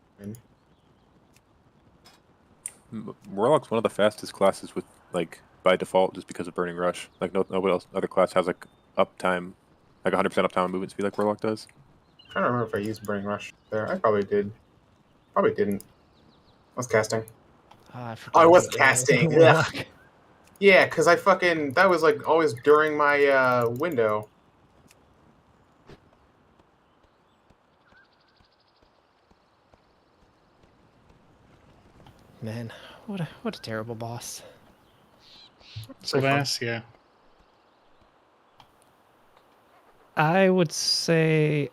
Warlock's one of the fastest classes with, like, by default, just because of Burning Rush. Like, nobody else, other class has, like, uptime, like 100% uptime on movement speed like Warlock does. I don't remember if I used Burning Rush there. I probably did. Probably didn't. I was casting. I I was forgot. casting. Warlock. Ugh. Yeah, because I fucking... That was, like, always during my window. Man, what a terrible boss. Sylvanas, yeah. I would say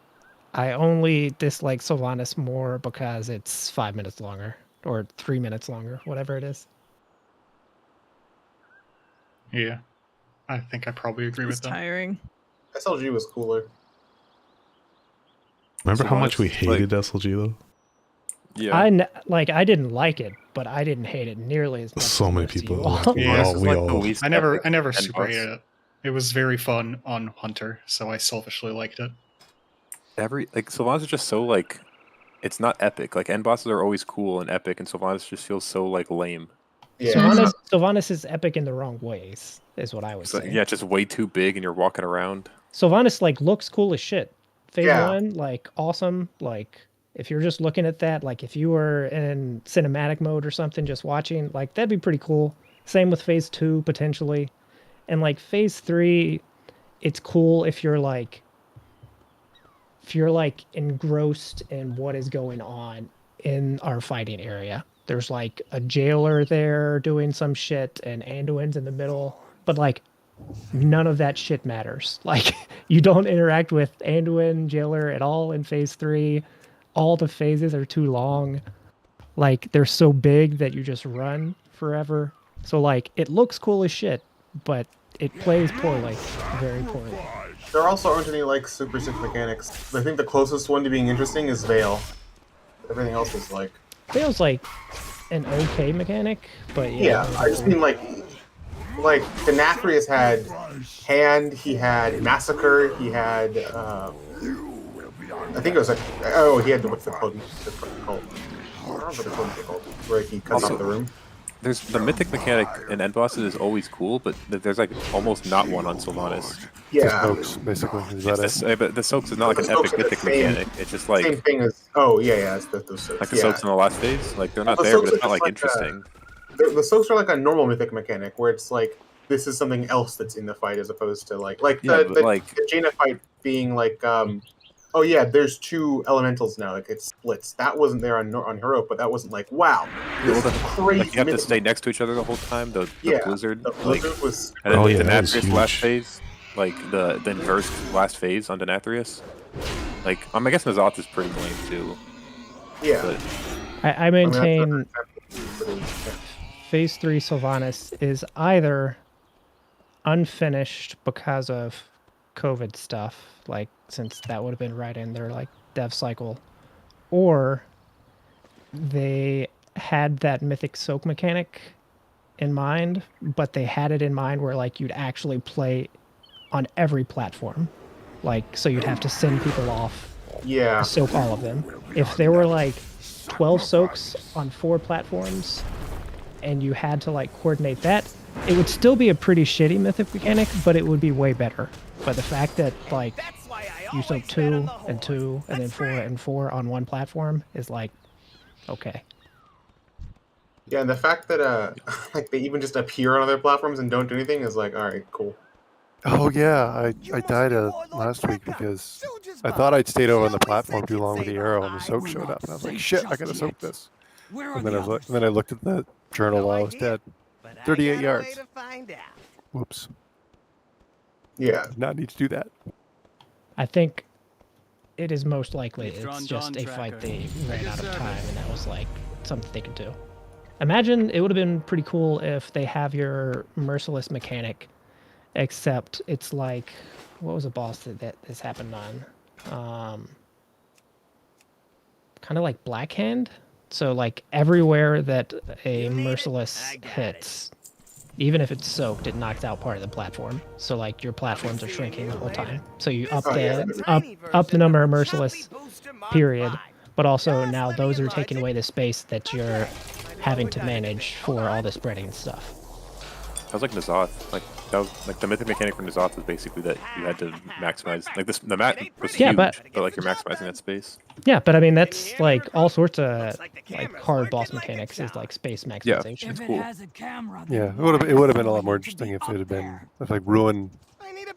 I only dislike Sylvanas more because it's 5 minutes longer or 3 minutes longer, whatever it is. Yeah. I think I probably agree It's with that. tiring. SLG was cooler. Remember how Sylvanas much we is like- hated SLG though? Yeah. I didn't like it, but I didn't hate it nearly as much. So as many most of people. you all. Yeah, this is like the least I never epic super boss. hated it. It was very fun on Hunter, so I selfishly liked it. Sylvanas is just so, like, it's not epic. Like, end bosses are always cool and epic, and Sylvanas just feels so, like, lame. Yeah. Sylvanas is epic in the wrong ways, is what I would So, say. yeah, it's just way too big, and you're walking around. Sylvanas like looks cool as shit. Phase Yeah. 1, like awesome. Like if you're just looking at that, like if you were in cinematic mode or something, just watching, like that'd be pretty cool. Same with phase 2 potentially. And like phase 3, it's cool if you're like engrossed in what is going on in our fighting area. There's like a jailer there doing some shit and Anduin's in the middle, but like none of that shit matters. Like you don't interact with Anduin, jailer at all in phase 3. All the phases are too long. Like they're so big that you just run forever. So like it looks cool as shit, but it plays poorly, very poorly. There also aren't any like super sick mechanics. I think the closest one to being interesting is Veil. Everything else is like. Veil's like an okay mechanic, but Yeah, I just mean like Denathrius had Hand, he had Massacre, he had I think it was like he had what's the called? I don't know what the called, where he cuts off the room. There's the mythic mechanic in end bosses is always cool, but there's like almost not one on Sylvanas. Yeah, Soaks, basically. Is that it? But the soaks is not like an epic mythic mechanic. It's just like same thing as it's those soaks. like the soaks in the last phase. Like they're not The there, soaks but it's are not just like interesting. The soaks are like a normal mythic mechanic where it's like this is something else that's in the fight as opposed to the Jaina fight being like there's 2 elementals now, like it splits. That wasn't there on Heroic, but that wasn't like wow, this is crazy. Like you have to stay next to each other the whole time. The blizzard, the blizzard was. And then that was Denathrius huge. last phase, like the inverse last phase on Denathrius. Like I guess Nazoth is pretty lame too. Yeah. But I maintain phase 3 Sylvanas is either unfinished because of COVID stuff, like since that would have been right in their like dev cycle, or they had that mythic soak mechanic in mind, but they had it in mind where like you'd actually play on every platform, like so you'd have to send people off to soak all of them. If there were like 12 soaks on 4 platforms and you had to like coordinate that, it would still be a pretty shitty mythic mechanic, but it would be way better. But the fact that like you soak 2 and 2 and then 4 and 4 on one platform is like okay. Yeah, and the fact that like they even just appear on other platforms and don't do anything is like, all right, cool. Oh yeah, I died last week because I thought I'd stayed over on the platform too long with the arrow, and the soak showed up, and I was like, shit, I gotta soak this. And then I looked at the journal while I was dead. 38 yards. Whoops. Yeah. Did not need to do that. I think it is most likely it's just a fight they ran out of time, and that was like something they could do. Imagine it would have been pretty cool if they have your merciless mechanic, except it's like, what was a boss that this happened on? Kind of like Blackhand. So like everywhere that a merciless hits, even if it's soaked, it knocks out part of the platform. So like your platforms are shrinking the whole time. So you up the number of merciless, period. But also now those are taking away the space that you're having to manage for all the spreading and stuff. that was like Nazoth. Like that was like the mythic mechanic for Nazoth was basically that you had to maximize like the map was huge, but like you're maximizing that space. Yeah, but I mean that's like all sorts of like hard boss mechanics is like space maximization. Yeah, it's cool. Yeah, it would have been a lot more interesting if it had been if like Ruin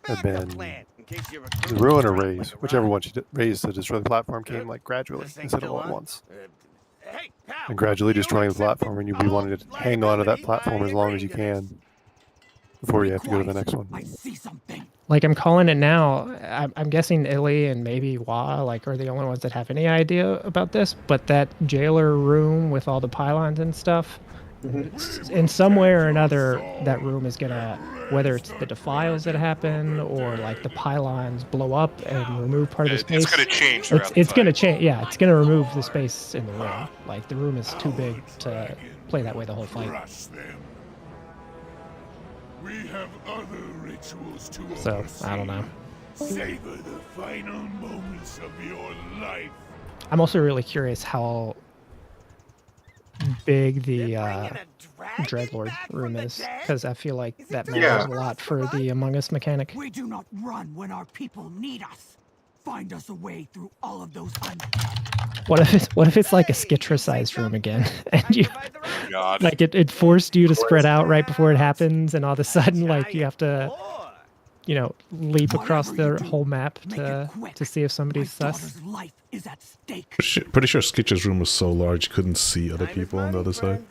had been the Ruin or Raise, whichever one she did, Raise to destroy the platform came like gradually instead of all at once. And gradually destroying the platform, and you'd be wanting to hang on to that platform as long as you can before you have to go to the next one. Like I'm calling it now. I'm guessing Illy and maybe Wa like are the only ones that have any idea about this. But that jailer room with all the pylons and stuff, in some way or another, that room is gonna, whether it's the defiles that happen or like the pylons blow up and remove part of the space. It's gonna change. It's gonna change. Yeah, it's gonna remove the space in the room. Like the room is too big to play that way the whole fight. We have other rituals to So I don't know. Savor the final moments of your life. I'm also really curious how big the Dreadlord room is, because I feel like that matters a lot for the Among Us mechanic. We do not run when our people need us. find us a way through all of those What if it's like a Skitra-sized room again, and you God. like it forced you to spread out right before it happens, and all of a sudden like you have to, you know, leap across the whole map to see if somebody's sus. life is at stake. Pretty sure Skitch's room was so large you couldn't see other people on the other side.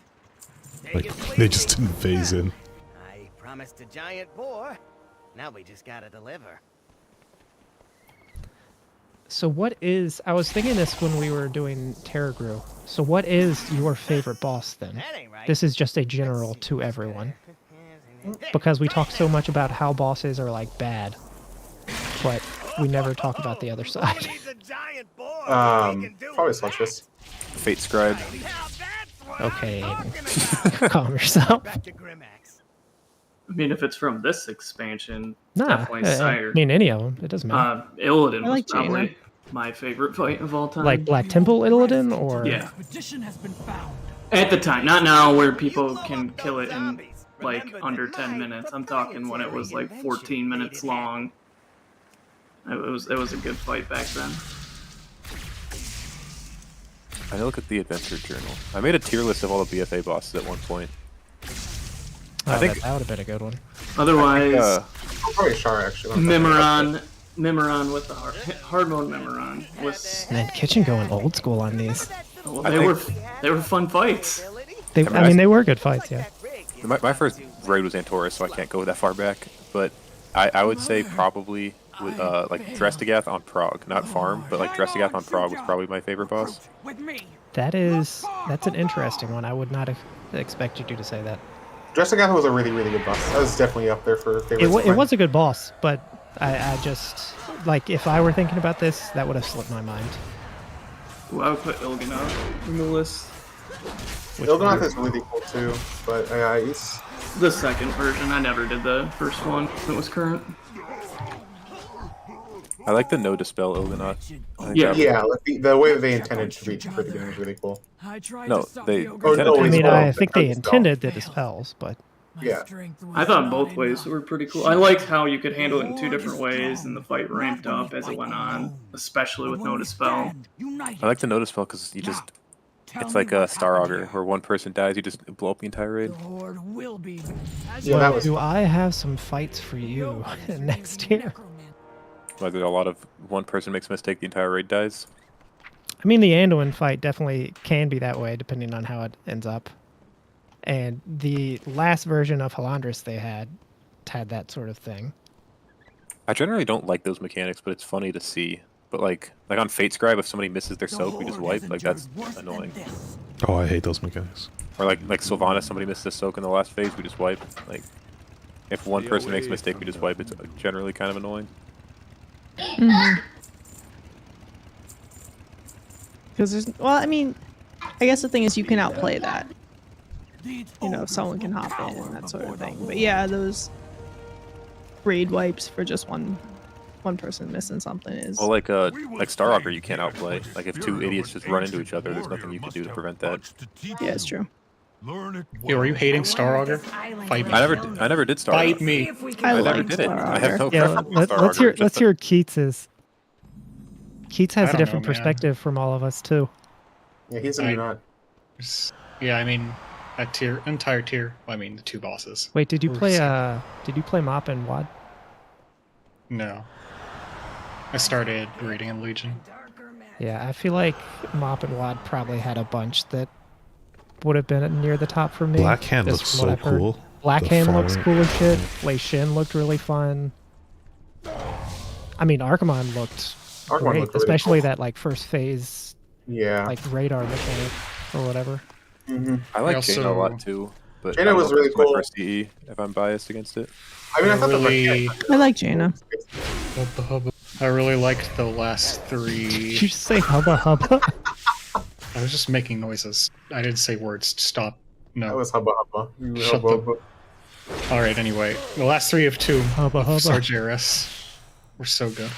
Like they just didn't phase in. I promised a giant boar. Now we just gotta deliver. So what is, I was thinking this when we were doing Terragru. So what is your favorite boss then? This is just a general to everyone. Because we talk so much about how bosses are like bad, but we never talk about the other side. Probably Slushus. Fate Scribe. Okay, calm yourself. I mean, if it's from this expansion, Nah, definitely Sire. I mean any of them. It doesn't matter. Illidan I like was probably Jaina. my favorite fight of all time. Like Black Temple Illidan, or Yeah. At the time, not now, where people can kill it in like under 10 minutes. I'm talking when it was like 14 minutes long. It was a good fight back then. I look at the adventure journal. I made a tier list of all the BFA bosses at one point. Oh, I think that would have been a good one. Otherwise, Probably Shar actually. Memoron with the hard mode Memoron was. Man, Kitchen going old school on these. Well, they were fun fights. I mean, they were good fights, yeah. My first raid was Antorus, so I can't go that far back. But I would say probably with, like Drestigath on Prague, not Farm, but like Drestigath on Prague was probably my favorite boss. That's an interesting one. I would not have expected you to say that. Drestigath was a really, really good boss. That was definitely up there for favorites. It was a good boss, but I just, like, if I were thinking about this, that would have slipped my mind. Ooh, I would put Il'gynoth in the list. Il'gynoth is really cool too, but he's The second version. I never did the first one that was current. I like the no dispel Il'gynoth. Yeah, like the way that they intended to reach for the game is really cool. No, they. I mean, I think they intended the dispels, but yeah, I thought both ways were pretty cool. I liked how you could handle it in two different ways, and the fight ramped up as it went on, especially with no dispel. I like the no dispel because you just. It's like a Star Augur, where one person dies, you just blow up the entire raid. well, do I have some fights for you next year? Like a lot of one person makes a mistake, the entire raid dies. I mean, the Anduin fight definitely can be that way, depending on how it ends up. And the last version of Halandris they had that sort of thing. I generally don't like those mechanics, but it's funny to see. But like on Fate Scribe, if somebody misses their soak, we just wipe. Like that's annoying. Oh, I hate those mechanics. Or like Sylvanas, somebody misses a soak in the last phase, we just wipe. Like if one person makes a mistake, we just wipe. It's generally kind of annoying. Because there's, well, I mean, I guess the thing is you can outplay that. You know, someone can hop in and that sort of thing. But yeah, those raid wipes for just one person missing something is. Well, like Star Augur, you can't outplay. Like if two idiots just run into each other, there's nothing you can do to prevent that. Yeah, it's true. Yo, are you hating Star Augur? Fight me. I never did Star Augur. Fight me. I never did it. I have no Yeah, preference for Star Augur. let's hear Keats's. Keats has I a don't different know, man. perspective from all of us too. Yeah, he's a not. Yeah, I mean, that entire tier. Well, I mean, the two bosses. Wait, did you were play same. Did you play Mop and Wad? No. I started reading in Legion. Yeah, I feel like Mop and Wad probably had a bunch that would have been near the top for me. Black Hand just looks from what so I've heard. cool. Black The Hand looks fire- cool as shit. Lei Shin looked really fun. I mean, Archimon looked great, looked really especially cool. that like first phase, Yeah. like radar mechanic or whatever. I like also- Jaina a lot too, but Jaina I don't was know if really it's my cool. first CE if I'm biased against it. I mean, I thought really, I like Jaina. I really liked the last three. Did you just say hubba hubba? I was just making noises. I didn't say words. Stop. No. That was hubba hubba. Shut the... Alright, anyway. The last three of Tomb Hubba of hubba. Sargeras were so good.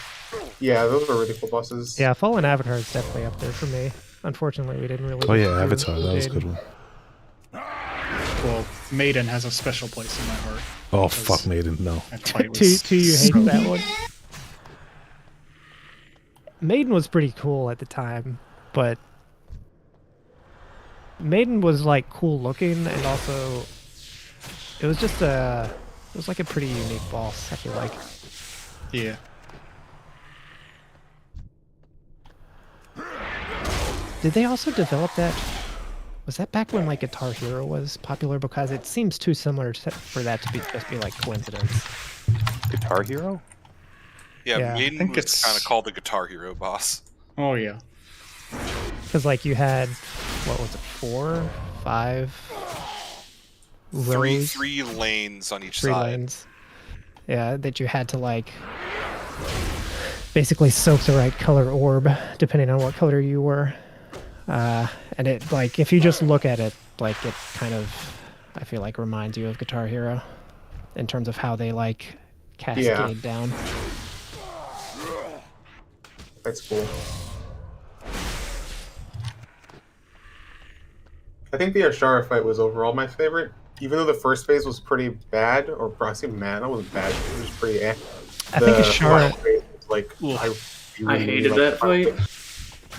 Yeah, those were really cool bosses. Yeah, Fallen Avatar is definitely up there for me. Unfortunately, we didn't really. Oh yeah, do Avatar. what That we was a did. good one. Well, Maiden has a special place in my heart. Oh because fuck, Maiden. No. That fight Do was you hate so that good. one? Maiden was pretty cool at the time, but Maiden was like cool looking, and also it was just it was like a pretty unique boss, I feel like. Yeah. Did they also develop that? Was that back when like Guitar Hero was popular? Because it seems too similar for that to just be like coincidence. Guitar Hero? Yeah, Yeah. I Maiden think was it's- kind of called the Guitar Hero boss. Oh yeah. Because like you had, what was it, 4, 5 rows? Three lanes on each 3 side. lanes. Yeah, that you had to like basically soak the right color orb, depending on what color you were. And it, like, if you just look at it, like, it kind of, I feel like, reminds you of Guitar Hero in terms of how they, like, cascade down. That's cool. I think the Ashara fight was overall my favorite, even though the first phase was pretty bad, or I say man, that wasn't bad. It was pretty eh. I think Ashara, phase was like, I hated that fight.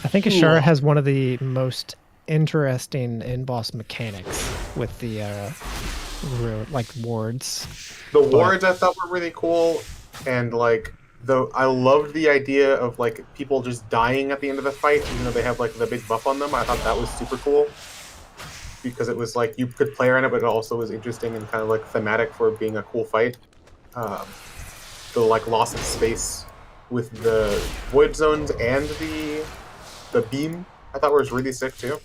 I think Ashara has one of the most interesting in-boss mechanics with the like wards. The wards I thought were really cool, and like I loved the idea of like people just dying at the end of the fight, even though they have like the big buff on them. I thought that was super cool because it was like you could play around it, but it also was interesting and kind of like thematic for being a cool fight. The like loss of space with the void zones and the beam, I thought was really sick too.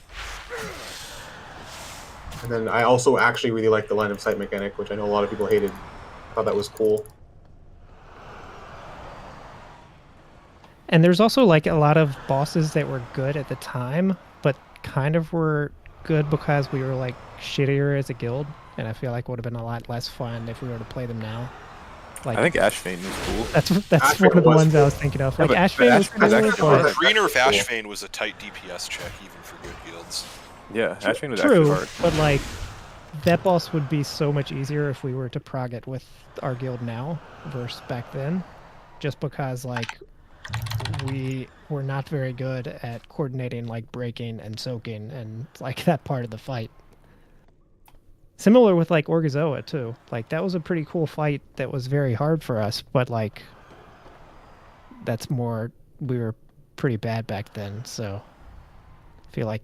And then I also actually really liked the line of sight mechanic, which I know a lot of people hated. I thought that was cool. And there's also like a lot of bosses that were good at the time, but kind of were good because we were like shittier as a guild, and I feel like it would have been a lot less fun if we were to play them now. Like, I think Ashvane was cool. That's Ashvane one of the was ones I cool. was thinking of. Yeah, Like but Ashvane was Ashvane was cool, actually but Greener of Ashvane was a tight DPS check, even for good guilds. Yeah, Ashvane was actually true, hard. but like that boss would be so much easier if we were to prog it with our guild now versus back then, just because like we were not very good at coordinating like breaking and soaking and like that part of the fight. Similar with like Orgizoa too. Like that was a pretty cool fight that was very hard for us, but like that's more, we were pretty bad back then, so I feel like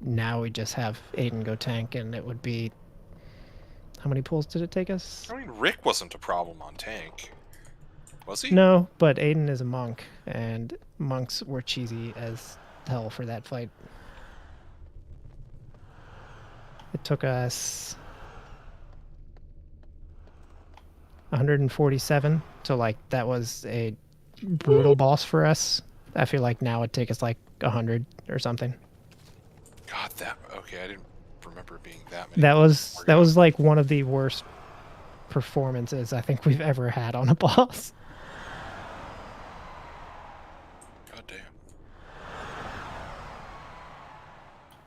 now we just have Aiden go tank and it would be, how many pulls did it take us? I mean, Rick wasn't a problem on tank, was he? No, but Aiden is a monk, and monks were cheesy as hell for that fight. It took us 147, so like that was a brutal boss for us. I feel like now it'd take us like 100 or something. God, okay, I didn't remember it being that many. That was like one of the worst performances I think we've ever had on a boss. God damn.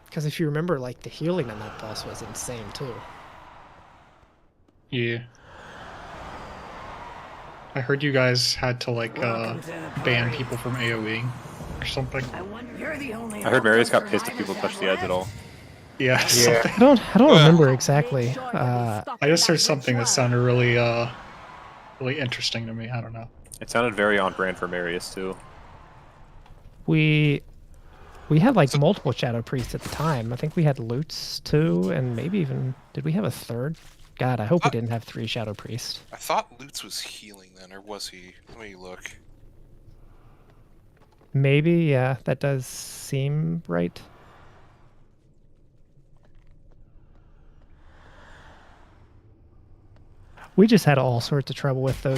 Because if you remember, like the healing on that boss was insane too. Yeah. I heard you guys had to like ban people from AoE or something. I heard Marius got pissed if people touched the edge at all. Yeah. something. I don't remember exactly. I just heard something that sounded really really interesting to me. I don't know. It sounded very on brand for Marius too. We had like multiple Shadow Priests at the time. I think we had Loots too, and maybe even, did we have a third? God, I hope we didn't have 3 Shadow Priests. I thought Lutz was healing then, or was he? Let me look. Maybe, yeah, that does seem right. We just had all sorts of trouble with those